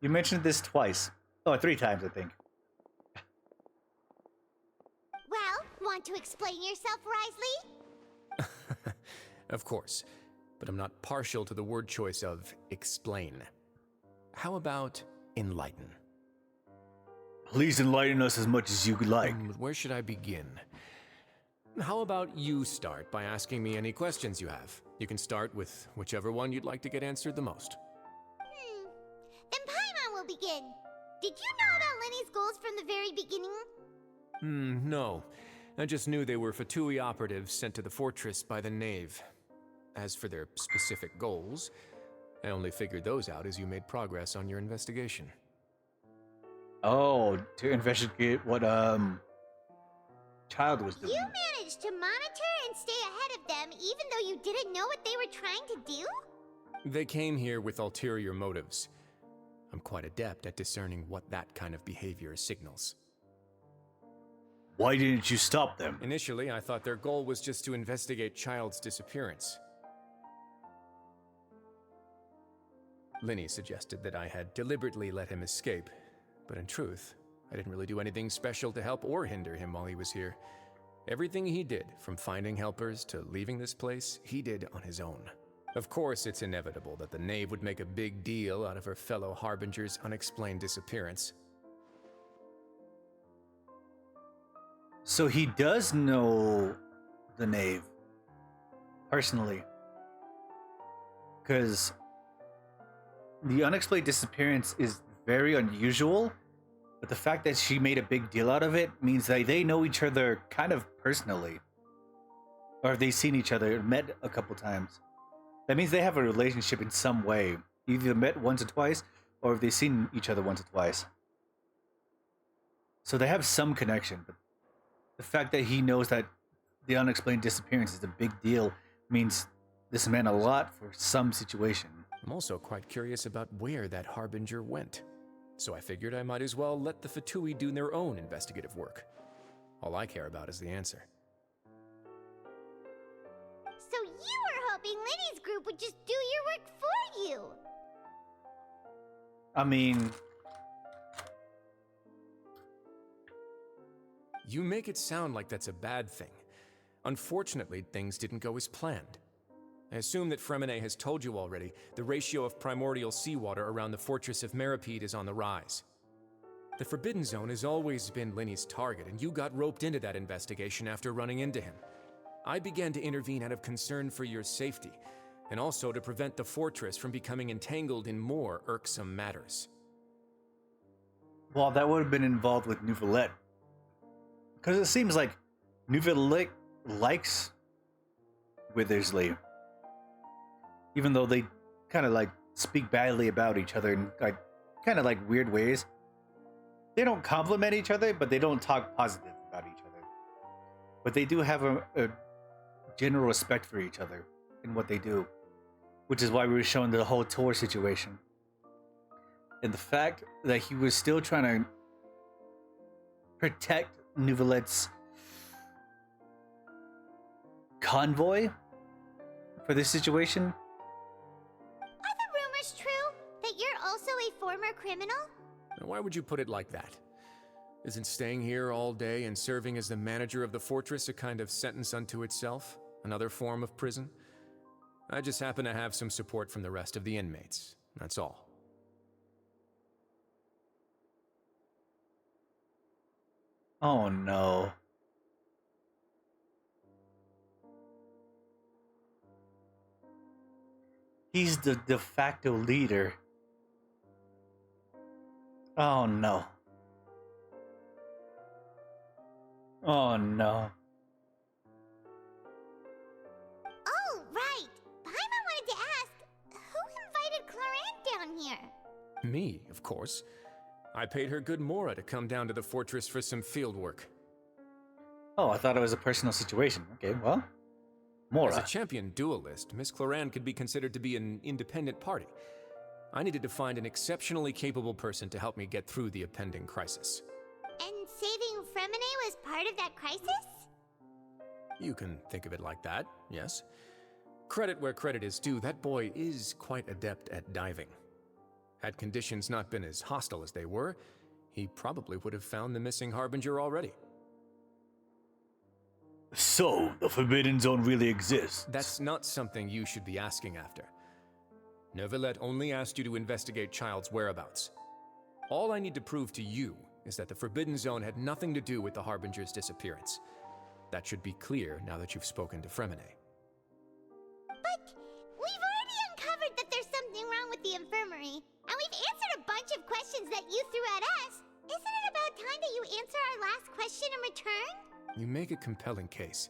Speaker 1: You mentioned this twice. Oh, 3 times, I think.
Speaker 2: Well, want to explain yourself, Risley?
Speaker 15: Of course, but I'm not partial to the word choice of explain. How about enlighten?
Speaker 1: Please enlighten us as much as you could like.
Speaker 15: Where should I begin? How about you start by asking me any questions you have? You can start with whichever one you'd like to get answered the most.
Speaker 2: Then Paimon will begin. Did you know about Lenny's goals from the very beginning?
Speaker 15: No. I just knew they were Fatui operatives sent to the fortress by the Knave. As for their specific goals, I only figured those out as you made progress on your investigation.
Speaker 1: Oh, to investigate what Child was doing.
Speaker 2: You managed to monitor and stay ahead of them even though you didn't know what they were trying to do?
Speaker 15: They came here with ulterior motives. I'm quite adept at discerning what that kind of behavior signals.
Speaker 1: Why didn't you stop them?
Speaker 15: Initially, I thought their goal was just to investigate Child's disappearance. Linny suggested that I had deliberately let him escape, but in truth, I didn't really do anything special to help or hinder him while he was here. Everything he did, from finding helpers to leaving this place, he did on his own. Of course, it's inevitable that the Knave would make a big deal out of her fellow Harbinger's unexplained disappearance.
Speaker 1: So he does know the Knave personally, because the unexplained disappearance is very unusual, but the fact that she made a big deal out of it means that they know each other kind of personally, or if they've seen each other, met a couple times. That means they have a relationship in some way, either met once or twice, or if they've seen each other once or twice. So they have some connection, but the fact that he knows that the unexplained disappearance is a big deal means this meant a lot for some situation.
Speaker 15: I'm also quite curious about where that Harbinger went, so I figured I might as well let the Fatui do their own investigative work. All I care about is the answer.
Speaker 2: So you were hoping Linny's group would just do your work for you?
Speaker 1: I mean...
Speaker 15: You make it sound like that's a bad thing. Unfortunately, things didn't go as planned. I assume that Fremenet has told you already, the ratio of primordial seawater around the fortress of Meripede is on the rise. The Forbidden Zone has always been Linny's target, and you got roped into that investigation after running into him. I began to intervene out of concern for your safety, and also to prevent the fortress from becoming entangled in more irksome matters.
Speaker 1: Well, that would have been involved with Neuvillette. Because it seems like Neuvillette likes Withersley. Even though they kind of like speak badly about each other in like kind of like weird ways. They don't compliment each other, but they don't talk positive about each other. But they do have a general respect for each other in what they do. Which is why we were showing the whole tour situation. And the fact that he was still trying to protect Neuvillette's convoy for this situation.
Speaker 2: Are the rumors true that you're also a former criminal?
Speaker 15: Now, why would you put it like that? Isn't staying here all day and serving as the manager of the fortress a kind of sentence unto itself? Another form of prison? I just happen to have some support from the rest of the inmates. That's all.
Speaker 1: Oh no. He's the de facto leader. Oh no. Oh no.
Speaker 2: Oh, right. Paimon wanted to ask, who invited Cloran down here?
Speaker 15: Me, of course. I paid her good Mora to come down to the fortress for some field work.
Speaker 1: Oh, I thought it was a personal situation. Okay, well, Mora.
Speaker 15: As a champion duelist, Miss Cloran could be considered to be an independent party. I needed to find an exceptionally capable person to help me get through the impending crisis.
Speaker 2: And saving Fremine was part of that crisis?
Speaker 15: You can think of it like that, yes. Credit where credit is due, that boy is quite adept at diving. Had conditions not been as hostile as they were, he probably would have found the missing Harbinger already.
Speaker 1: So, the Forbidden Zone really exists?
Speaker 15: That's not something you should be asking after. Neuvillette only asked you to investigate Child's whereabouts. All I need to prove to you is that the Forbidden Zone had nothing to do with the Harbinger's disappearance. That should be clear now that you've spoken to Fremine.
Speaker 2: But we've already uncovered that there's something wrong with the infirmary, and we've answered a bunch of questions that you threw at us. Isn't it about time that you answer our last question in return?
Speaker 15: You make a compelling case.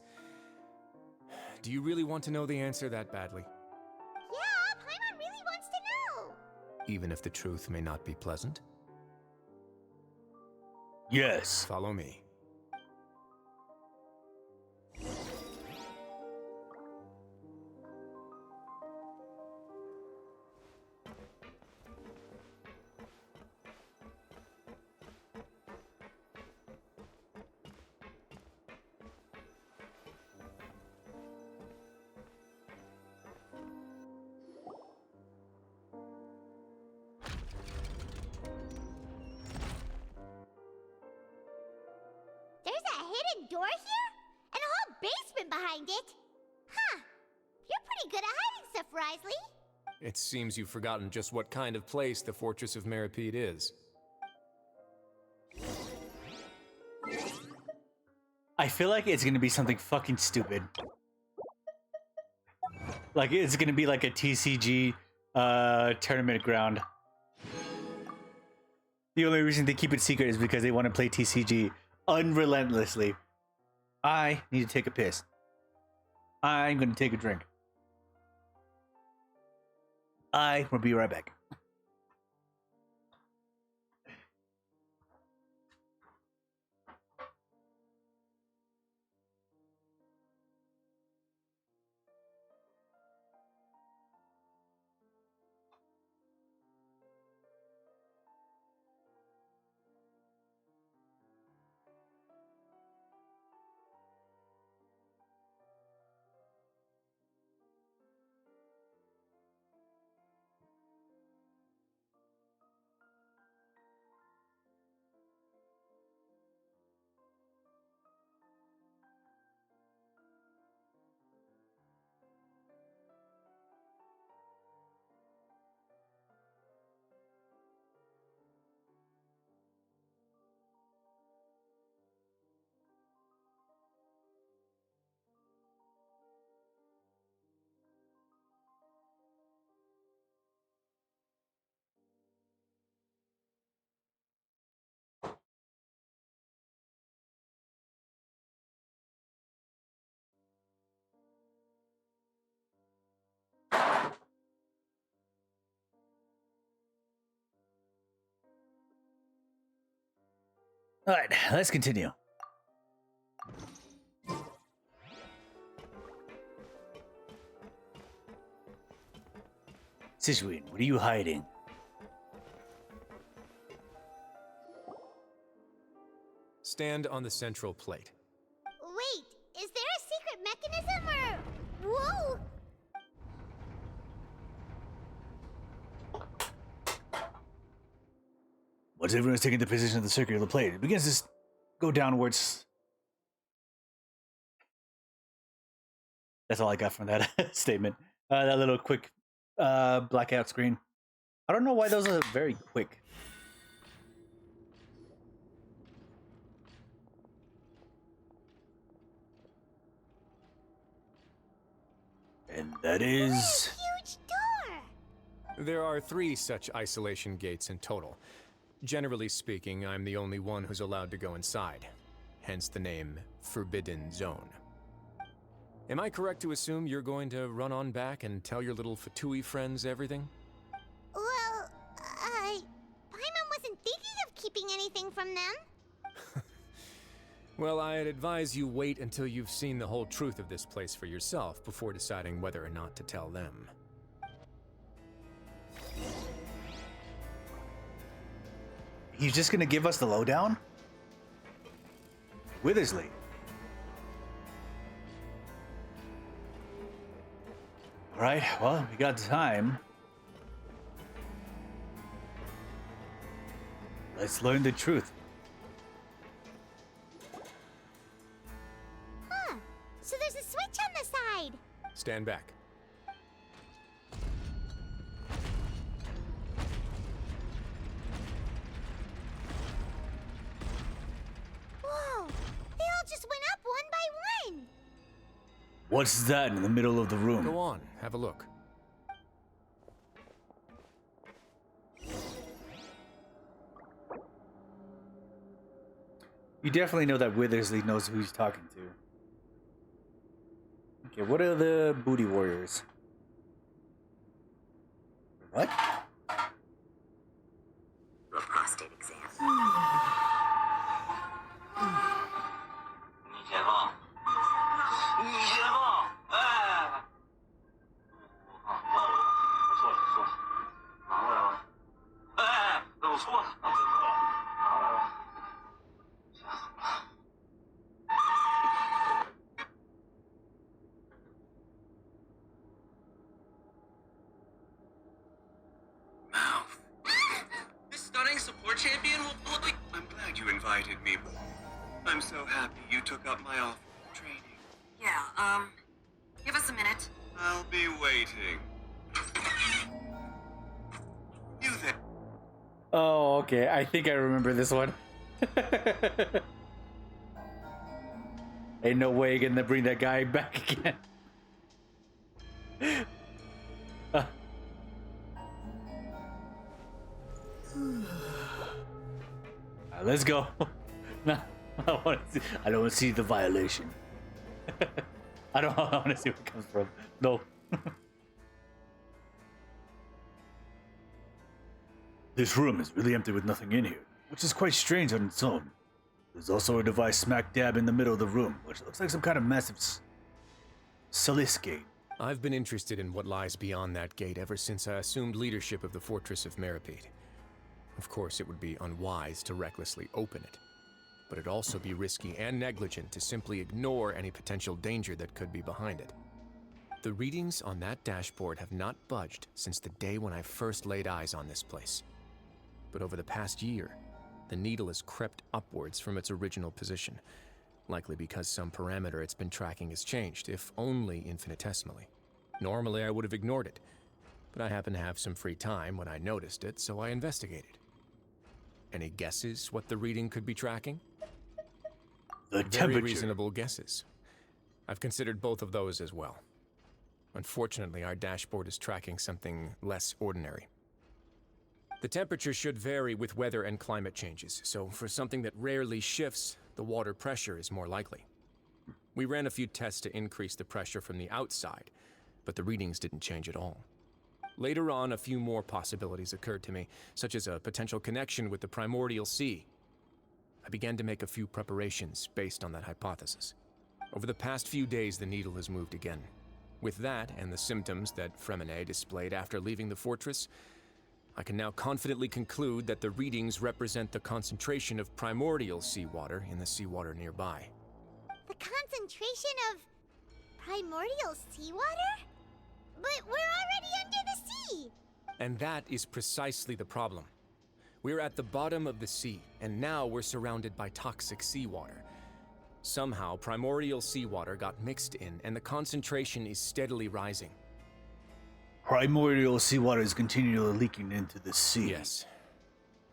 Speaker 15: Do you really want to know the answer that badly?
Speaker 2: Yeah, Paimon really wants to know.
Speaker 15: Even if the truth may not be pleasant?
Speaker 1: Yes.
Speaker 15: Follow me.
Speaker 2: There's a hidden door here? And a whole basement behind it? Huh. You're pretty good at hiding stuff, Risley.
Speaker 15: It seems you've forgotten just what kind of place the Fortress of Meripede is.
Speaker 1: I feel like it's gonna be something fucking stupid. Like, it's gonna be like a TCG tournament ground. The only reason they keep it secret is because they want to play TCG unrelentlessly. I need to take a piss. I'm gonna take a drink. I will be right back. All right, let's continue. Sijuin, what are you hiding?
Speaker 15: Stand on the central plate.
Speaker 2: Wait, is there a secret mechanism or... Whoa!
Speaker 1: Once everyone's taking the position of the circular plate, it begins to go downwards. That's all I got from that statement. That little quick blackout screen. I don't know why those are very quick. And that is...
Speaker 2: Huge door!
Speaker 15: There are 3 such isolation gates in total. Generally speaking, I'm the only one who's allowed to go inside. Hence the name Forbidden Zone. Am I correct to assume you're going to run on back and tell your little Fatui friends everything?
Speaker 2: Well, Paimon wasn't thinking of keeping anything from them.
Speaker 15: Well, I'd advise you wait until you've seen the whole truth of this place for yourself before deciding whether or not to tell them.
Speaker 1: He's just gonna give us the lowdown? Withersley. Alright, well, we got time. Let's learn the truth.
Speaker 2: Huh. So there's a switch on the side.
Speaker 15: Stand back.
Speaker 2: Whoa. They all just went up one by one.
Speaker 1: What's that in the middle of the room?
Speaker 15: Go on, have a look.
Speaker 1: You definitely know that Withersley knows who he's talking to. Okay, what are the booty warriors? What?
Speaker 20: A prostate exam.
Speaker 3: This stunning support champion will bully. I'm glad you invited me. I'm so happy you took up my offer of training.
Speaker 20: Yeah, give us a minute.
Speaker 3: I'll be waiting. You there?
Speaker 1: Oh, okay. I think I remember this one. Ain't no way you're gonna bring that guy back again. Alright, let's go. No, I don't want to see the violation. I want to see where it comes from. No. This room is really empty with nothing in here, which is quite strange on its own. There's also a device smack dab in the middle of the room, which looks like some kind of massive silice gate.
Speaker 15: I've been interested in what lies beyond that gate ever since I assumed leadership of the Fortress of Meripede. Of course, it would be unwise to recklessly open it, but it'd also be risky and negligent to simply ignore any potential danger that could be behind it. The readings on that dashboard have not budged since the day when I first laid eyes on this place. But over the past year, the needle has crept upwards from its original position, likely because some parameter it's been tracking has changed, if only infinitesimally. Normally, I would have ignored it, but I happened to have some free time when I noticed it, so I investigated. Any guesses what the reading could be tracking?
Speaker 1: The
Speaker 15: Very
Speaker 1: temperature.
Speaker 15: reasonable guesses. I've considered both of those as well. Unfortunately, our dashboard is tracking something less ordinary. The temperature should vary with weather and climate changes, so for something that rarely shifts, the water pressure is more likely. We ran a few tests to increase the pressure from the outside, but the readings didn't change at all. Later on, a few more possibilities occurred to me, such as a potential connection with the primordial sea. I began to make a few preparations based on that hypothesis. Over the past few days, the needle has moved again. With that, and the symptoms that Fremine displayed after leaving the fortress, I can now confidently conclude that the readings represent the concentration of primordial seawater in the seawater nearby.
Speaker 2: The concentration of primordial seawater? But we're already under the sea!
Speaker 15: And that is precisely the problem. We're at the bottom of the sea, and now we're surrounded by toxic seawater. Somehow, primordial seawater got mixed in, and the concentration is steadily rising.
Speaker 1: Primordial seawater is continually leaking into the sea.
Speaker 15: Yes,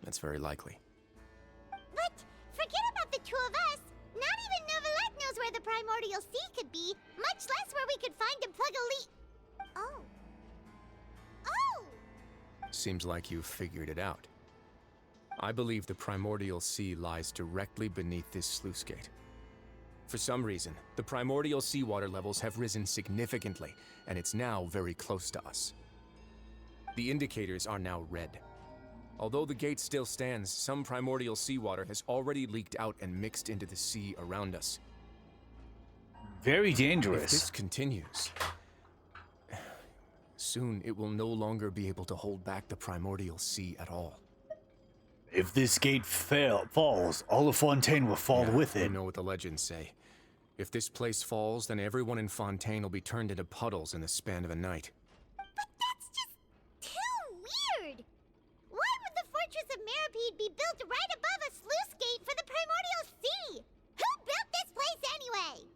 Speaker 15: that's very likely.
Speaker 2: But forget about the two of us. Not even Neuvillette knows where the primordial sea could be, much less where we could find and plug a leak. Oh. Oh!
Speaker 15: seems like you've figured it out. I believe the primordial sea lies directly beneath this sluice gate. For some reason, the primordial seawater levels have risen significantly, and it's now very close to us. The indicators are now red. Although the gate still stands, some primordial seawater has already leaked out and mixed into the sea around us.
Speaker 1: Very dangerous.
Speaker 15: If this continues, soon it will no longer be able to hold back the primordial sea at all.
Speaker 1: If this gate falls, all of Fontaine will fall with it.
Speaker 15: You know what the legends say. If this place falls, then everyone in Fontaine will be turned into puddles in the span of a night.
Speaker 2: But that's just too weird! Why would the Fortress of Meripede be built right above a sluice gate for the Primordial Sea? Who built this place anyway?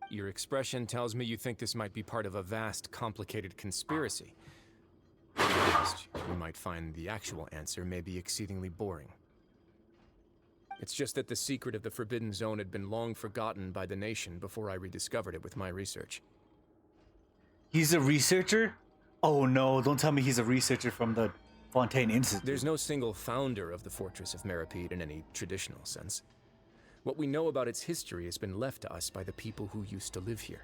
Speaker 15: Your expression tells me you think this might be part of a vast, complicated conspiracy. You might find the actual answer may be exceedingly boring. It's just that the secret of the Forbidden Zone had been long forgotten by the nation before I rediscovered it with my research.
Speaker 1: He's a researcher? Oh no, don't tell me he's a researcher from the Fontaine Institute.
Speaker 15: There's no single founder of the Fortress of Meripede in any traditional sense. What we know about its history has been left to us by the people who used to live here.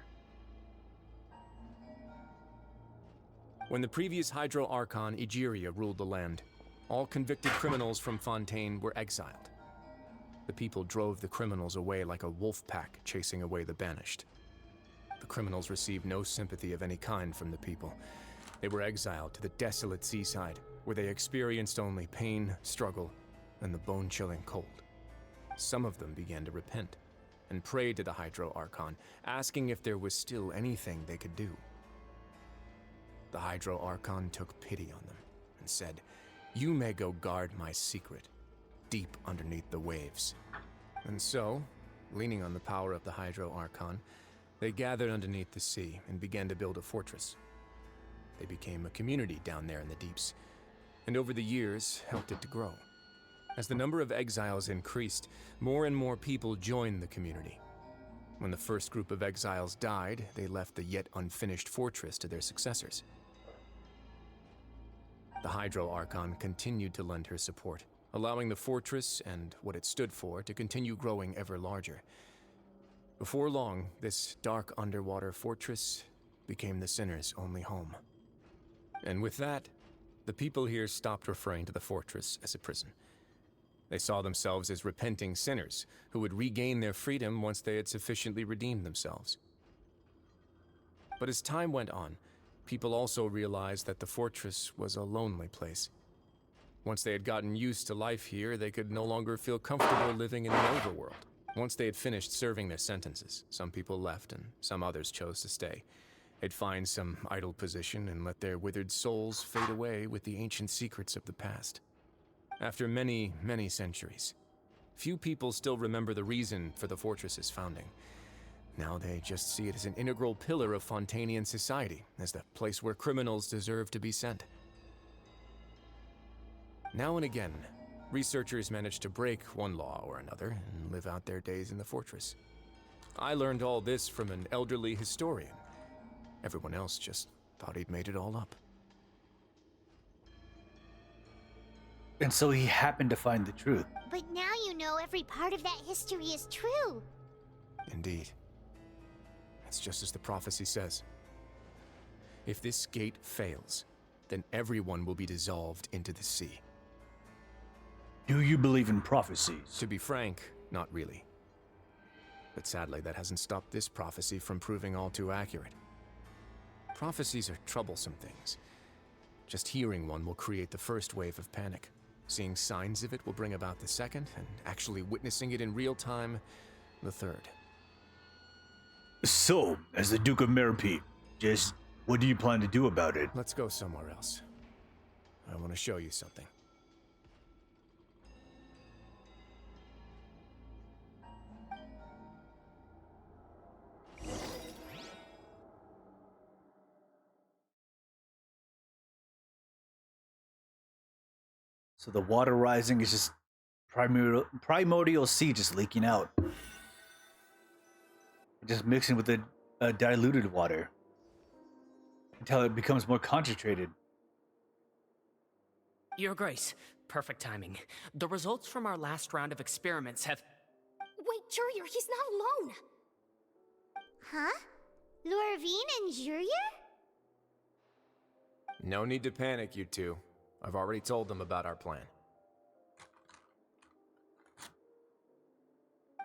Speaker 15: When the previous Hydro Archon, Egeria, ruled the land, all convicted criminals from Fontaine were exiled. The people drove the criminals away like a wolf pack chasing away the banished. The criminals received no sympathy of any kind from the people. They were exiled to the desolate seaside, where they experienced only pain, struggle, and the bone-chilling cold. Some of them began to repent, and prayed to the Hydro Archon, asking if there was still anything they could do. The Hydro Archon took pity on them, and said, "You may go guard my secret, deep underneath the waves." And so, leaning on the power of the Hydro Archon, they gathered underneath the sea and began to build a fortress. They became a community down there in the deeps, and over the years helped it to grow. As the number of exiles increased, more and more people joined the community. When the first group of exiles died, they left the yet unfinished fortress to their successors. The Hydro Archon continued to lend her support, allowing the fortress and what it stood for to continue growing ever larger. Before long, this dark underwater fortress became the sinner's only home. And with that, the people here stopped referring to the fortress as a prison. They saw themselves as repenting sinners who would regain their freedom once they had sufficiently redeemed themselves. But as time went on, people also realized that the fortress was a lonely place. Once they had gotten used to life here, they could no longer feel comfortable living in the overworld. Once they had finished serving their sentences, some people left and some others chose to stay. They'd find some idle position and let their withered souls fade away with the ancient secrets of the past. After many, many centuries, few people still remember the reason for the fortress's founding. Now they just see it as an integral pillar of Fontainian society, as the place where criminals deserve to be sent. Now and again, researchers manage to break one law or another and live out their days in the fortress. I learned all this from an elderly historian. Everyone else just thought he'd made it all up.
Speaker 1: And so he happened to find the truth.
Speaker 2: But now you know every part of that history is true.
Speaker 15: Indeed. That's just as the prophecy says. If this gate fails, then everyone will be dissolved into the sea.
Speaker 1: Do you believe in prophecies?
Speaker 15: To be frank, not really. But sadly, that hasn't stopped this prophecy from proving all too accurate. Prophecies are troublesome things. Just hearing one will create the first wave of panic. Seeing signs of it will bring about the second, and actually witnessing it in real time, the third.
Speaker 1: So, as the Duke of Meripede, just what do you plan to do about it?
Speaker 15: Let's go somewhere else. I want to show you something.
Speaker 1: So the water rising is just primordial sea just leaking out. Just mixing with the diluted water until it becomes more concentrated.
Speaker 13: Your Grace, perfect timing. The results from our last round of experiments have...
Speaker 14: Wait, Jurier, he's not alone!
Speaker 2: Huh? Lorvine and Jurier?
Speaker 15: No need to panic, you two. I've already told them about our plan.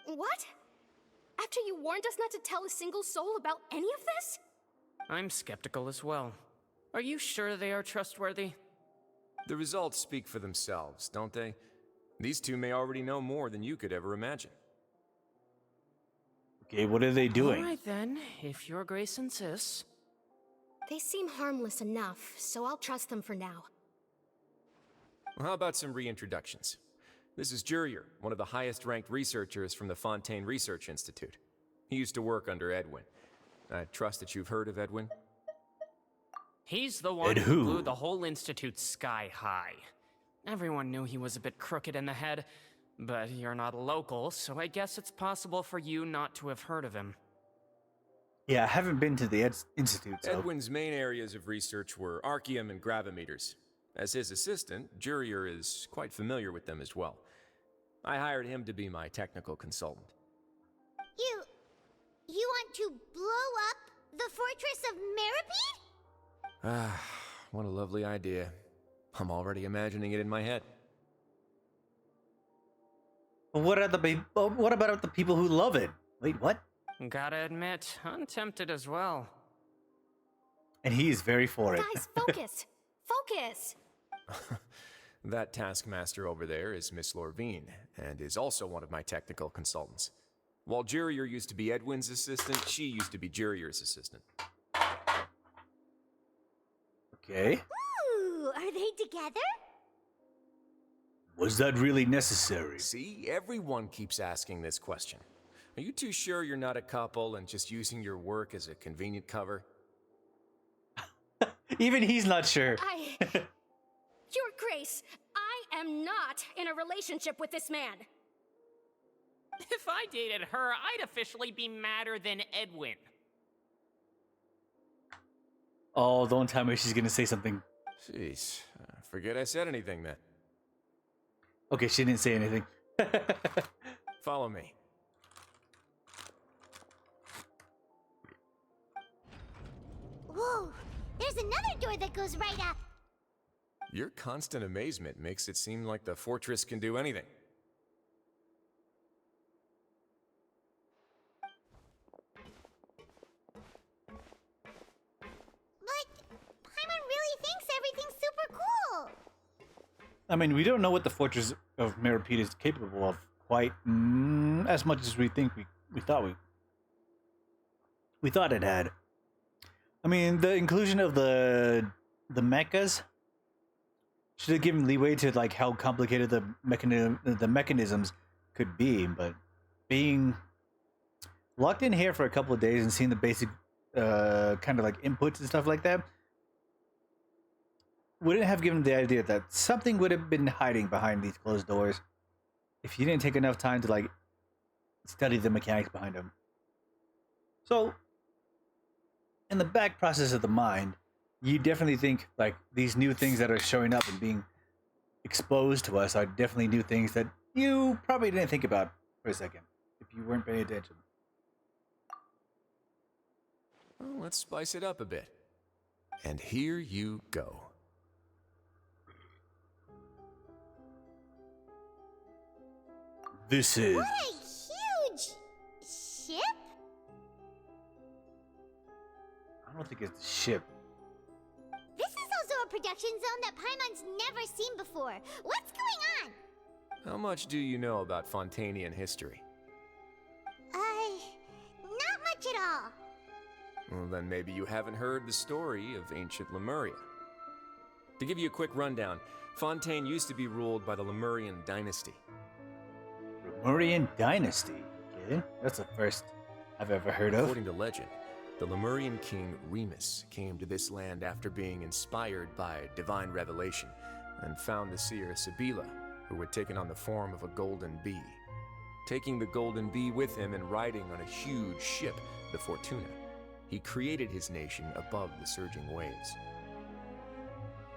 Speaker 14: What? After you warned us not to tell a single soul about any of this?
Speaker 13: I'm skeptical as well. Are you sure they are trustworthy?
Speaker 15: The results speak for themselves, don't they? These two may already know more than you could ever imagine.
Speaker 1: Okay, what are they doing?
Speaker 13: Alright then, if Your Grace insists.
Speaker 14: They seem harmless enough, so I'll trust them for now.
Speaker 15: Well, how about some reintroductions? This is Jurier, one of the highest-ranked researchers from the Fontaine Research Institute. He used to work under Edwin. I trust that you've heard of Edwin?
Speaker 13: He's the one who blew the whole institute sky high. Everyone knew he was a bit crooked in the head, but you're not local, so I guess it's possible for you not to have heard of him.
Speaker 1: Yeah, I haven't been to the institute, so...
Speaker 15: Edwin's main areas of research were archeum and gravimeters. As his assistant, Jurier is quite familiar with them as well. I hired him to be my technical consultant.
Speaker 2: You want to blow up the fortress of Meripede?
Speaker 15: Ah, what a lovely idea. I'm already imagining it in my head.
Speaker 1: What about the people who love it? Wait, what?
Speaker 13: Gotta admit, I'm tempted as well.
Speaker 1: And he's very for it.
Speaker 14: Guys, focus! Focus!
Speaker 15: That taskmaster over there is Miss Lorvine, and is also one of my technical consultants. While Jurier used to be Edwin's assistant, she used to be Jurier's assistant.
Speaker 1: Okay.
Speaker 2: Ooh, are they together?
Speaker 1: Was that really necessary?
Speaker 15: See, everyone keeps asking this question. Are you too sure you're not a couple and just using your work as a convenient cover?
Speaker 1: Even he's not sure.
Speaker 14: Your Grace, I am not in a relationship with this man.
Speaker 13: If I dated her, I'd officially be madder than Edwin.
Speaker 1: Oh, don't tell me she's gonna say something.
Speaker 15: Jeez, forget I said anything then.
Speaker 1: Okay, she didn't say anything.
Speaker 15: Follow me.
Speaker 2: Whoa, there's another door that goes right up.
Speaker 15: Your constant amazement makes it seem like the fortress can do anything.
Speaker 2: Paimon really thinks everything's super cool.
Speaker 1: I mean, we don't know what the fortress of Meripede is capable of quite as much as we think we thought it had. I mean, the inclusion of the mechas should have given leeway to like how complicated the mechanisms could be, but being locked in here for a couple of days and seeing the basic kind of like inputs and stuff like that wouldn't have given the idea that something would have been hiding behind these closed doors if you didn't take enough time to like study the mechanics behind them. So in the back process of the mind, you definitely think like these new things that are showing up and being exposed to us are definitely new things that you probably didn't think about for a second if you weren't paying attention.
Speaker 15: Well, let's spice it up a bit. And here you go.
Speaker 1: This is...
Speaker 2: What a huge ship?
Speaker 1: I don't think it's a ship.
Speaker 2: This is also a production zone that Paimon's never seen before. What's going on?
Speaker 15: How much do you know about Fontainian history?
Speaker 2: Not much at all.
Speaker 15: Well, then maybe you haven't heard the story of ancient Lemuria. To give you a quick rundown, Fontaine used to be ruled by the Lemurian dynasty.
Speaker 1: Lemurian dynasty? Okay, that's the first I've ever heard of.
Speaker 15: According to legend, the Lemurian king Remus came to this land after being inspired by divine revelation and found the seer Sibila, who had taken on the form of a golden bee. Taking the golden bee with him and riding on a huge ship, the Fortuna, he created his nation above the surging waves.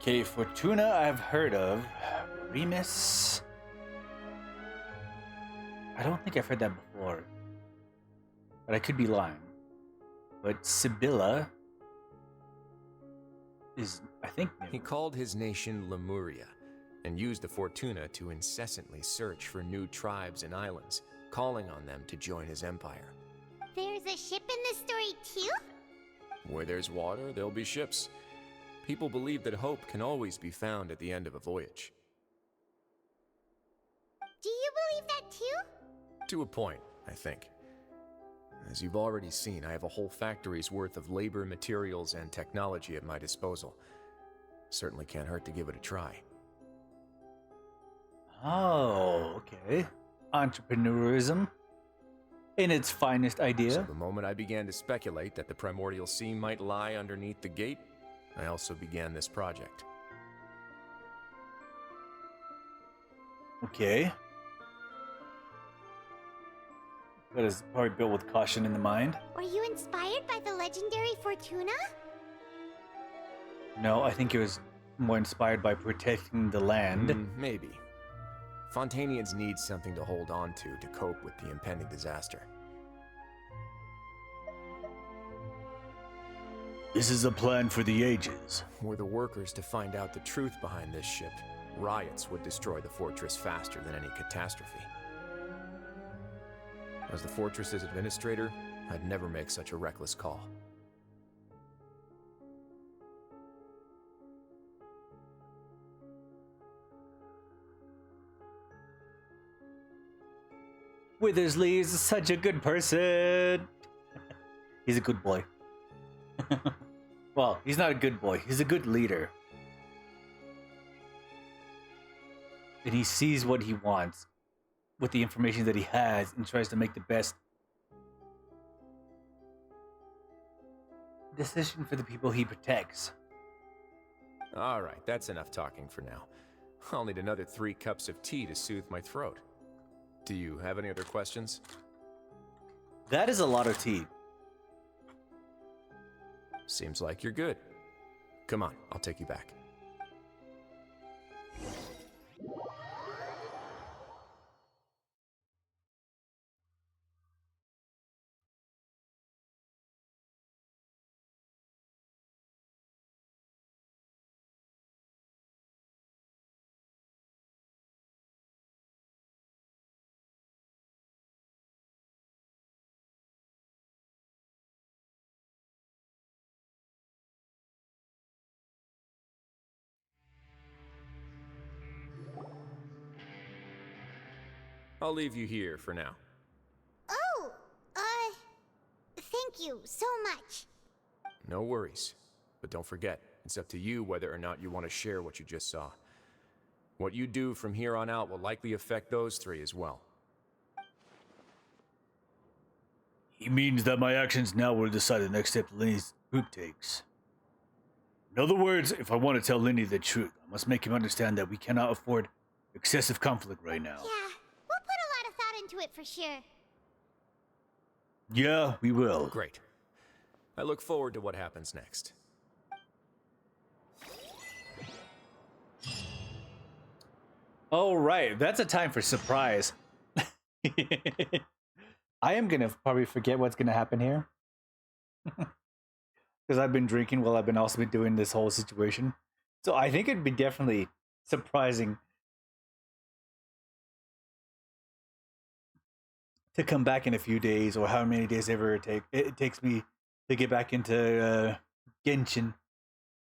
Speaker 1: Okay, Fortuna I've heard of. Remus. I don't think I've heard that before. But I could be lying. But Sibylla is, I think, new.
Speaker 15: He called his nation Lemuria and used the Fortuna to incessantly search for new tribes and islands, calling on them to join his empire.
Speaker 2: There's a ship in this story too?
Speaker 15: Where there's water, there'll be ships. People believe that hope can always be found at the end of a voyage.
Speaker 2: Do you believe that too?
Speaker 15: To a point, I think. As you've already seen, I have a whole factory's worth of labor, materials, and technology at my disposal. Certainly can't hurt to give it a try.
Speaker 1: Oh, okay. Entrepreneurism in its finest idea.
Speaker 15: So the moment I began to speculate that the primordial sea might lie underneath the gate, I also began this project.
Speaker 1: Okay. That is probably built with caution in the mind.
Speaker 2: Were you inspired by the legendary Fortuna?
Speaker 1: No, I think it was more inspired by protecting the land.
Speaker 15: Maybe. Fontanians need something to hold on to cope with the impending disaster.
Speaker 1: This is a plan for the ages.
Speaker 15: Were the workers to find out the truth behind this ship, riots would destroy the fortress faster than any catastrophe. As the fortress's administrator, I'd never make such a reckless call.
Speaker 1: Withersley is such a good person. He's a good boy. Well, he's not a good boy. He's a good leader. And he sees what he wants with the information that he has and tries to make the best decision for the people he protects.
Speaker 15: Alright, that's enough talking for now. I'll need another 3 cups of tea to soothe my throat. Do you have any other questions?
Speaker 1: That is a lot of tea.
Speaker 15: Seems like you're good. Come on, I'll take you back. I'll leave you here for now.
Speaker 2: Oh, thank you so much.
Speaker 15: No worries. But don't forget, it's up to you whether or not you want to share what you just saw. What you do from here on out will likely affect those 3 as well.
Speaker 1: He means that my actions now will decide the next step Lenny's group takes. In other words, if I want to tell Lenny the truth, I must make him understand that we cannot afford excessive conflict right now.
Speaker 2: Yeah, we'll put a lot of thought into it for sure.
Speaker 1: Yeah, we will.
Speaker 15: Great. I look forward to what happens next.
Speaker 1: All right, that's a time for surprise. I am gonna probably forget what's gonna happen here. Because I've been drinking while I've been also been doing this whole situation. So I think it'd be definitely surprising to come back in a few days, or how many days ever it takes me to get back into Genshin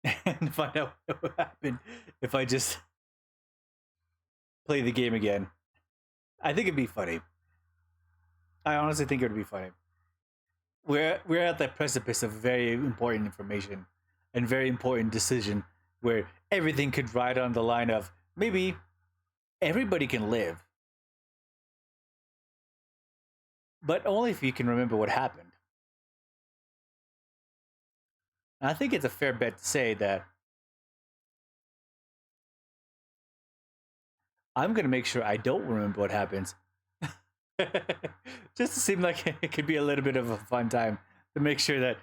Speaker 1: and find out what would happen if I just play the game again. I think it'd be funny. I honestly think it would be funny. We're at the precipice of very important information and very important decision where everything could ride on the line of maybe everybody can live, but only if you can remember what happened. And I think it's a fair bet to say that I'm going to make sure I don't remember what happens. Just to seem like it could be a little bit of a fun time to make sure that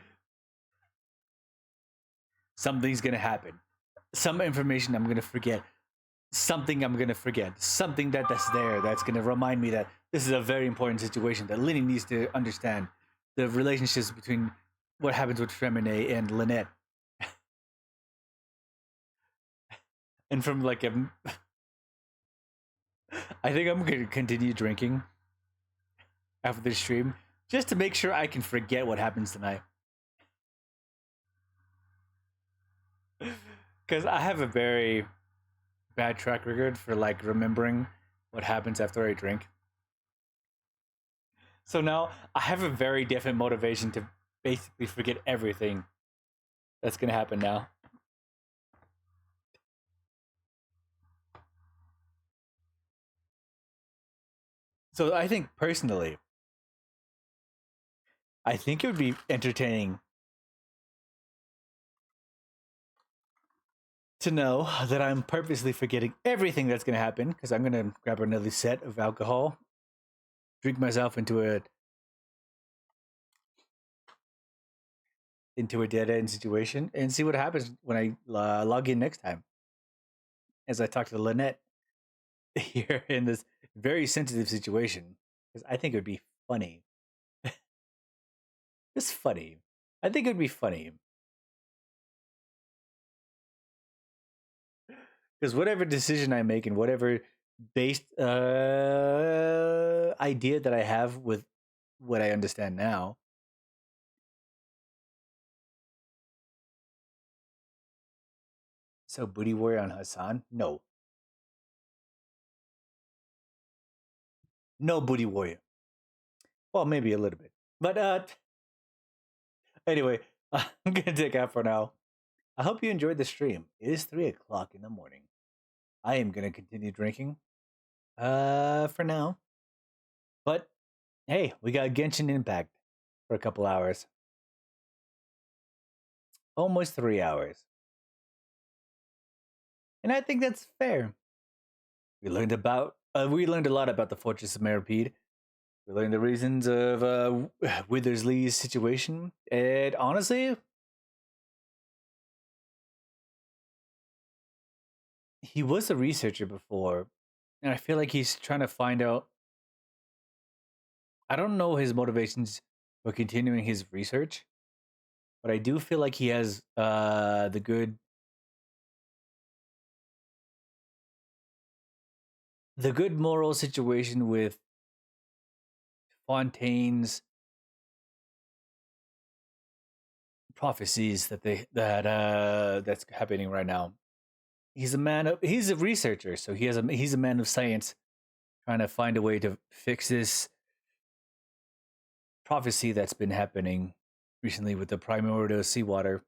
Speaker 1: something's going to happen. some information I'm gonna forget. Something I'm gonna forget. Something that's there that's gonna remind me that this is a very important situation that Lenny needs to understand. The relationships between what happens with Tremine and Lynette. And from like a, I think I'm gonna continue drinking after this stream just to make sure I can forget what happens tonight. Because I have a very bad track record for like remembering what happens after I drink. So now I have a very different motivation to basically forget everything that's gonna happen now. So I think personally, I think it would be entertaining to know that I'm purposely forgetting everything that's gonna happen because I'm gonna grab another set of alcohol, drink myself into a dead end situation, and see what happens when I log in next time. As I talk to Lynette here in this very sensitive situation, because I think it would be funny. It's funny. I think it would be funny. Because whatever decision I make and whatever based idea that I have with what I understand now, so booty warrior on Hassan? No. No booty warrior. Well, maybe a little bit. But anyway, I'm gonna take out for now. I hope you enjoyed the stream. It is 3 o'clock in the morning. I am gonna continue drinking. For now. But hey, we got Genshin Impact for a couple hours. Almost 3 hours. And I think that's fair. We learned a lot about the Fortress of Meripede. We learned the reasons of Withersley's situation. And honestly, he was a researcher before. And I feel like he's trying to find out. I don't know his motivations for continuing his research, but I do feel like he has the good moral situation with Fontaine's prophecies that's happening right now. He's a researcher, so he's a man of science trying to find a way to fix this prophecy that's been happening recently with the primordial seawater.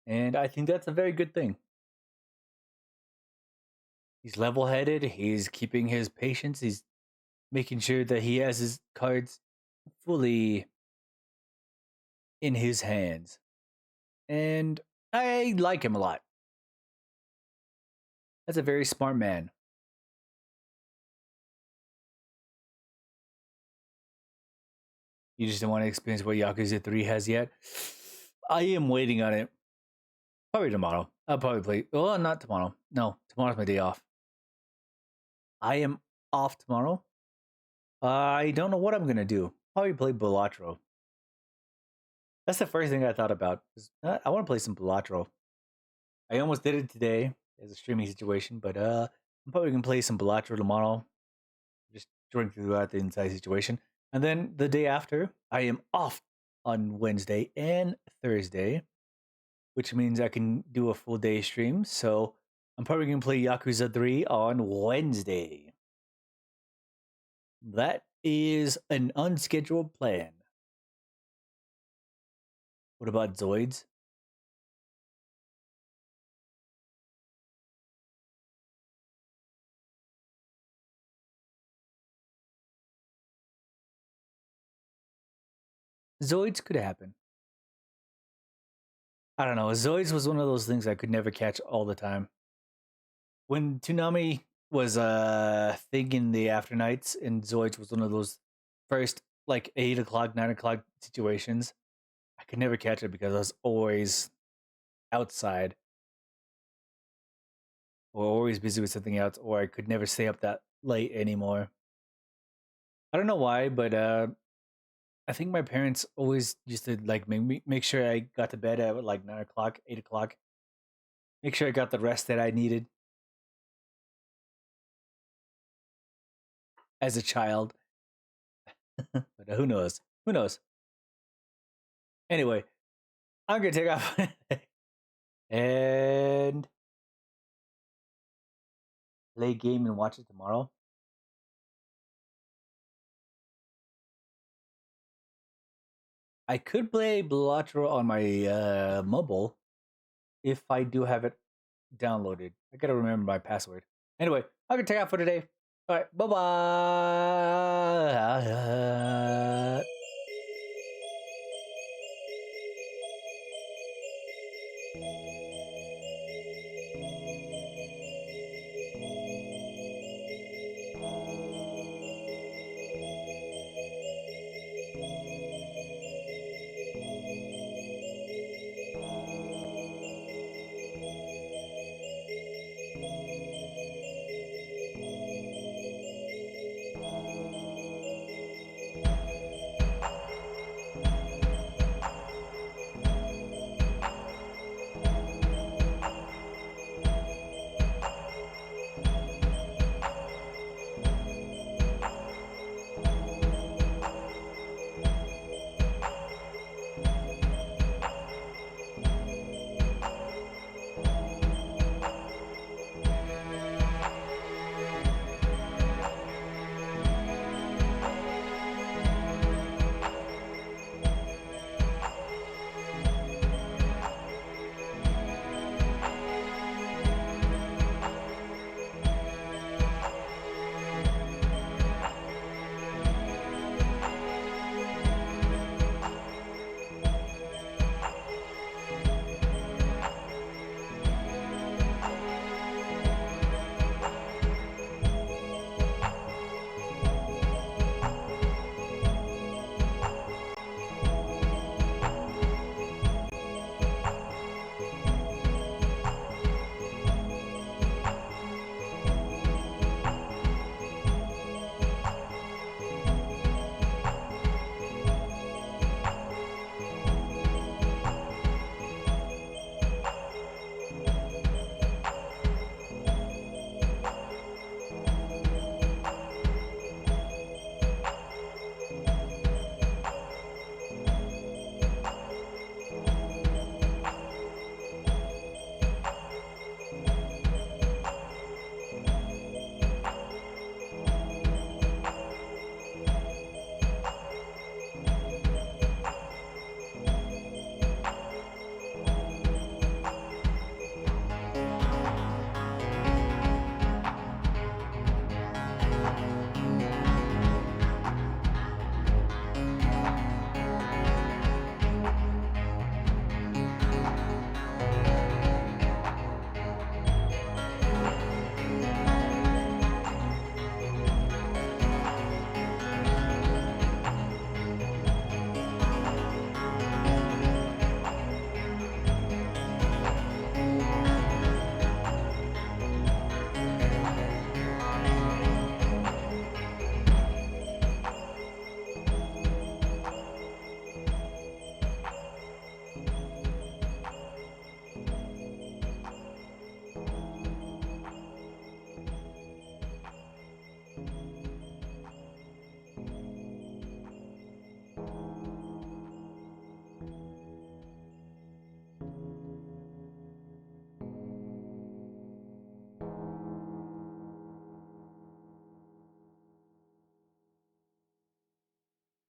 Speaker 1: And I think that's a very good thing. He's level-headed, he's keeping his patience, he's making sure that he has his cards fully in his hands. And I like him a lot. That's a very smart man. You just don't want to experience what Yakuza 3 has yet? I am waiting on it. Probably tomorrow. I'll probably play. Well, not tomorrow. No, tomorrow's my day off. I am off tomorrow. I don't know what I'm going to do. Probably play Balatro. That's the first thing I thought about. I want to play some Balatro. I almost did it today as a streaming situation, but I'm probably going to play some Balatro tomorrow. Just drink throughout the entire situation. And then the day after, I am off on Wednesday and Thursday, which means I can do a full day stream. So I'm probably going to play Yakuza 3 on Wednesday. That is an unscheduled plan. What about Zoids? Zoids could happen. I don't know. Zoids was one of those things I could never catch all the time. When Toonami was thing in the afternights, and Zoids was one of those first like 8 o'clock, 9 o'clock situations, I could never catch it because I was always outside. or always busy with something else, or I could never stay up that late anymore. I don't know why, but I think my parents always used to like make sure I got to bed at like 9 o'clock, 8 o'clock. Make sure I got the rest that I needed as a child. But who knows? Who knows? Anyway, I'm gonna take off and play a game and watch it tomorrow. I could play Balatro on my mobile if I do have it downloaded. I gotta remember my password. Anyway, I'm gonna take out for today. All right, bye bye.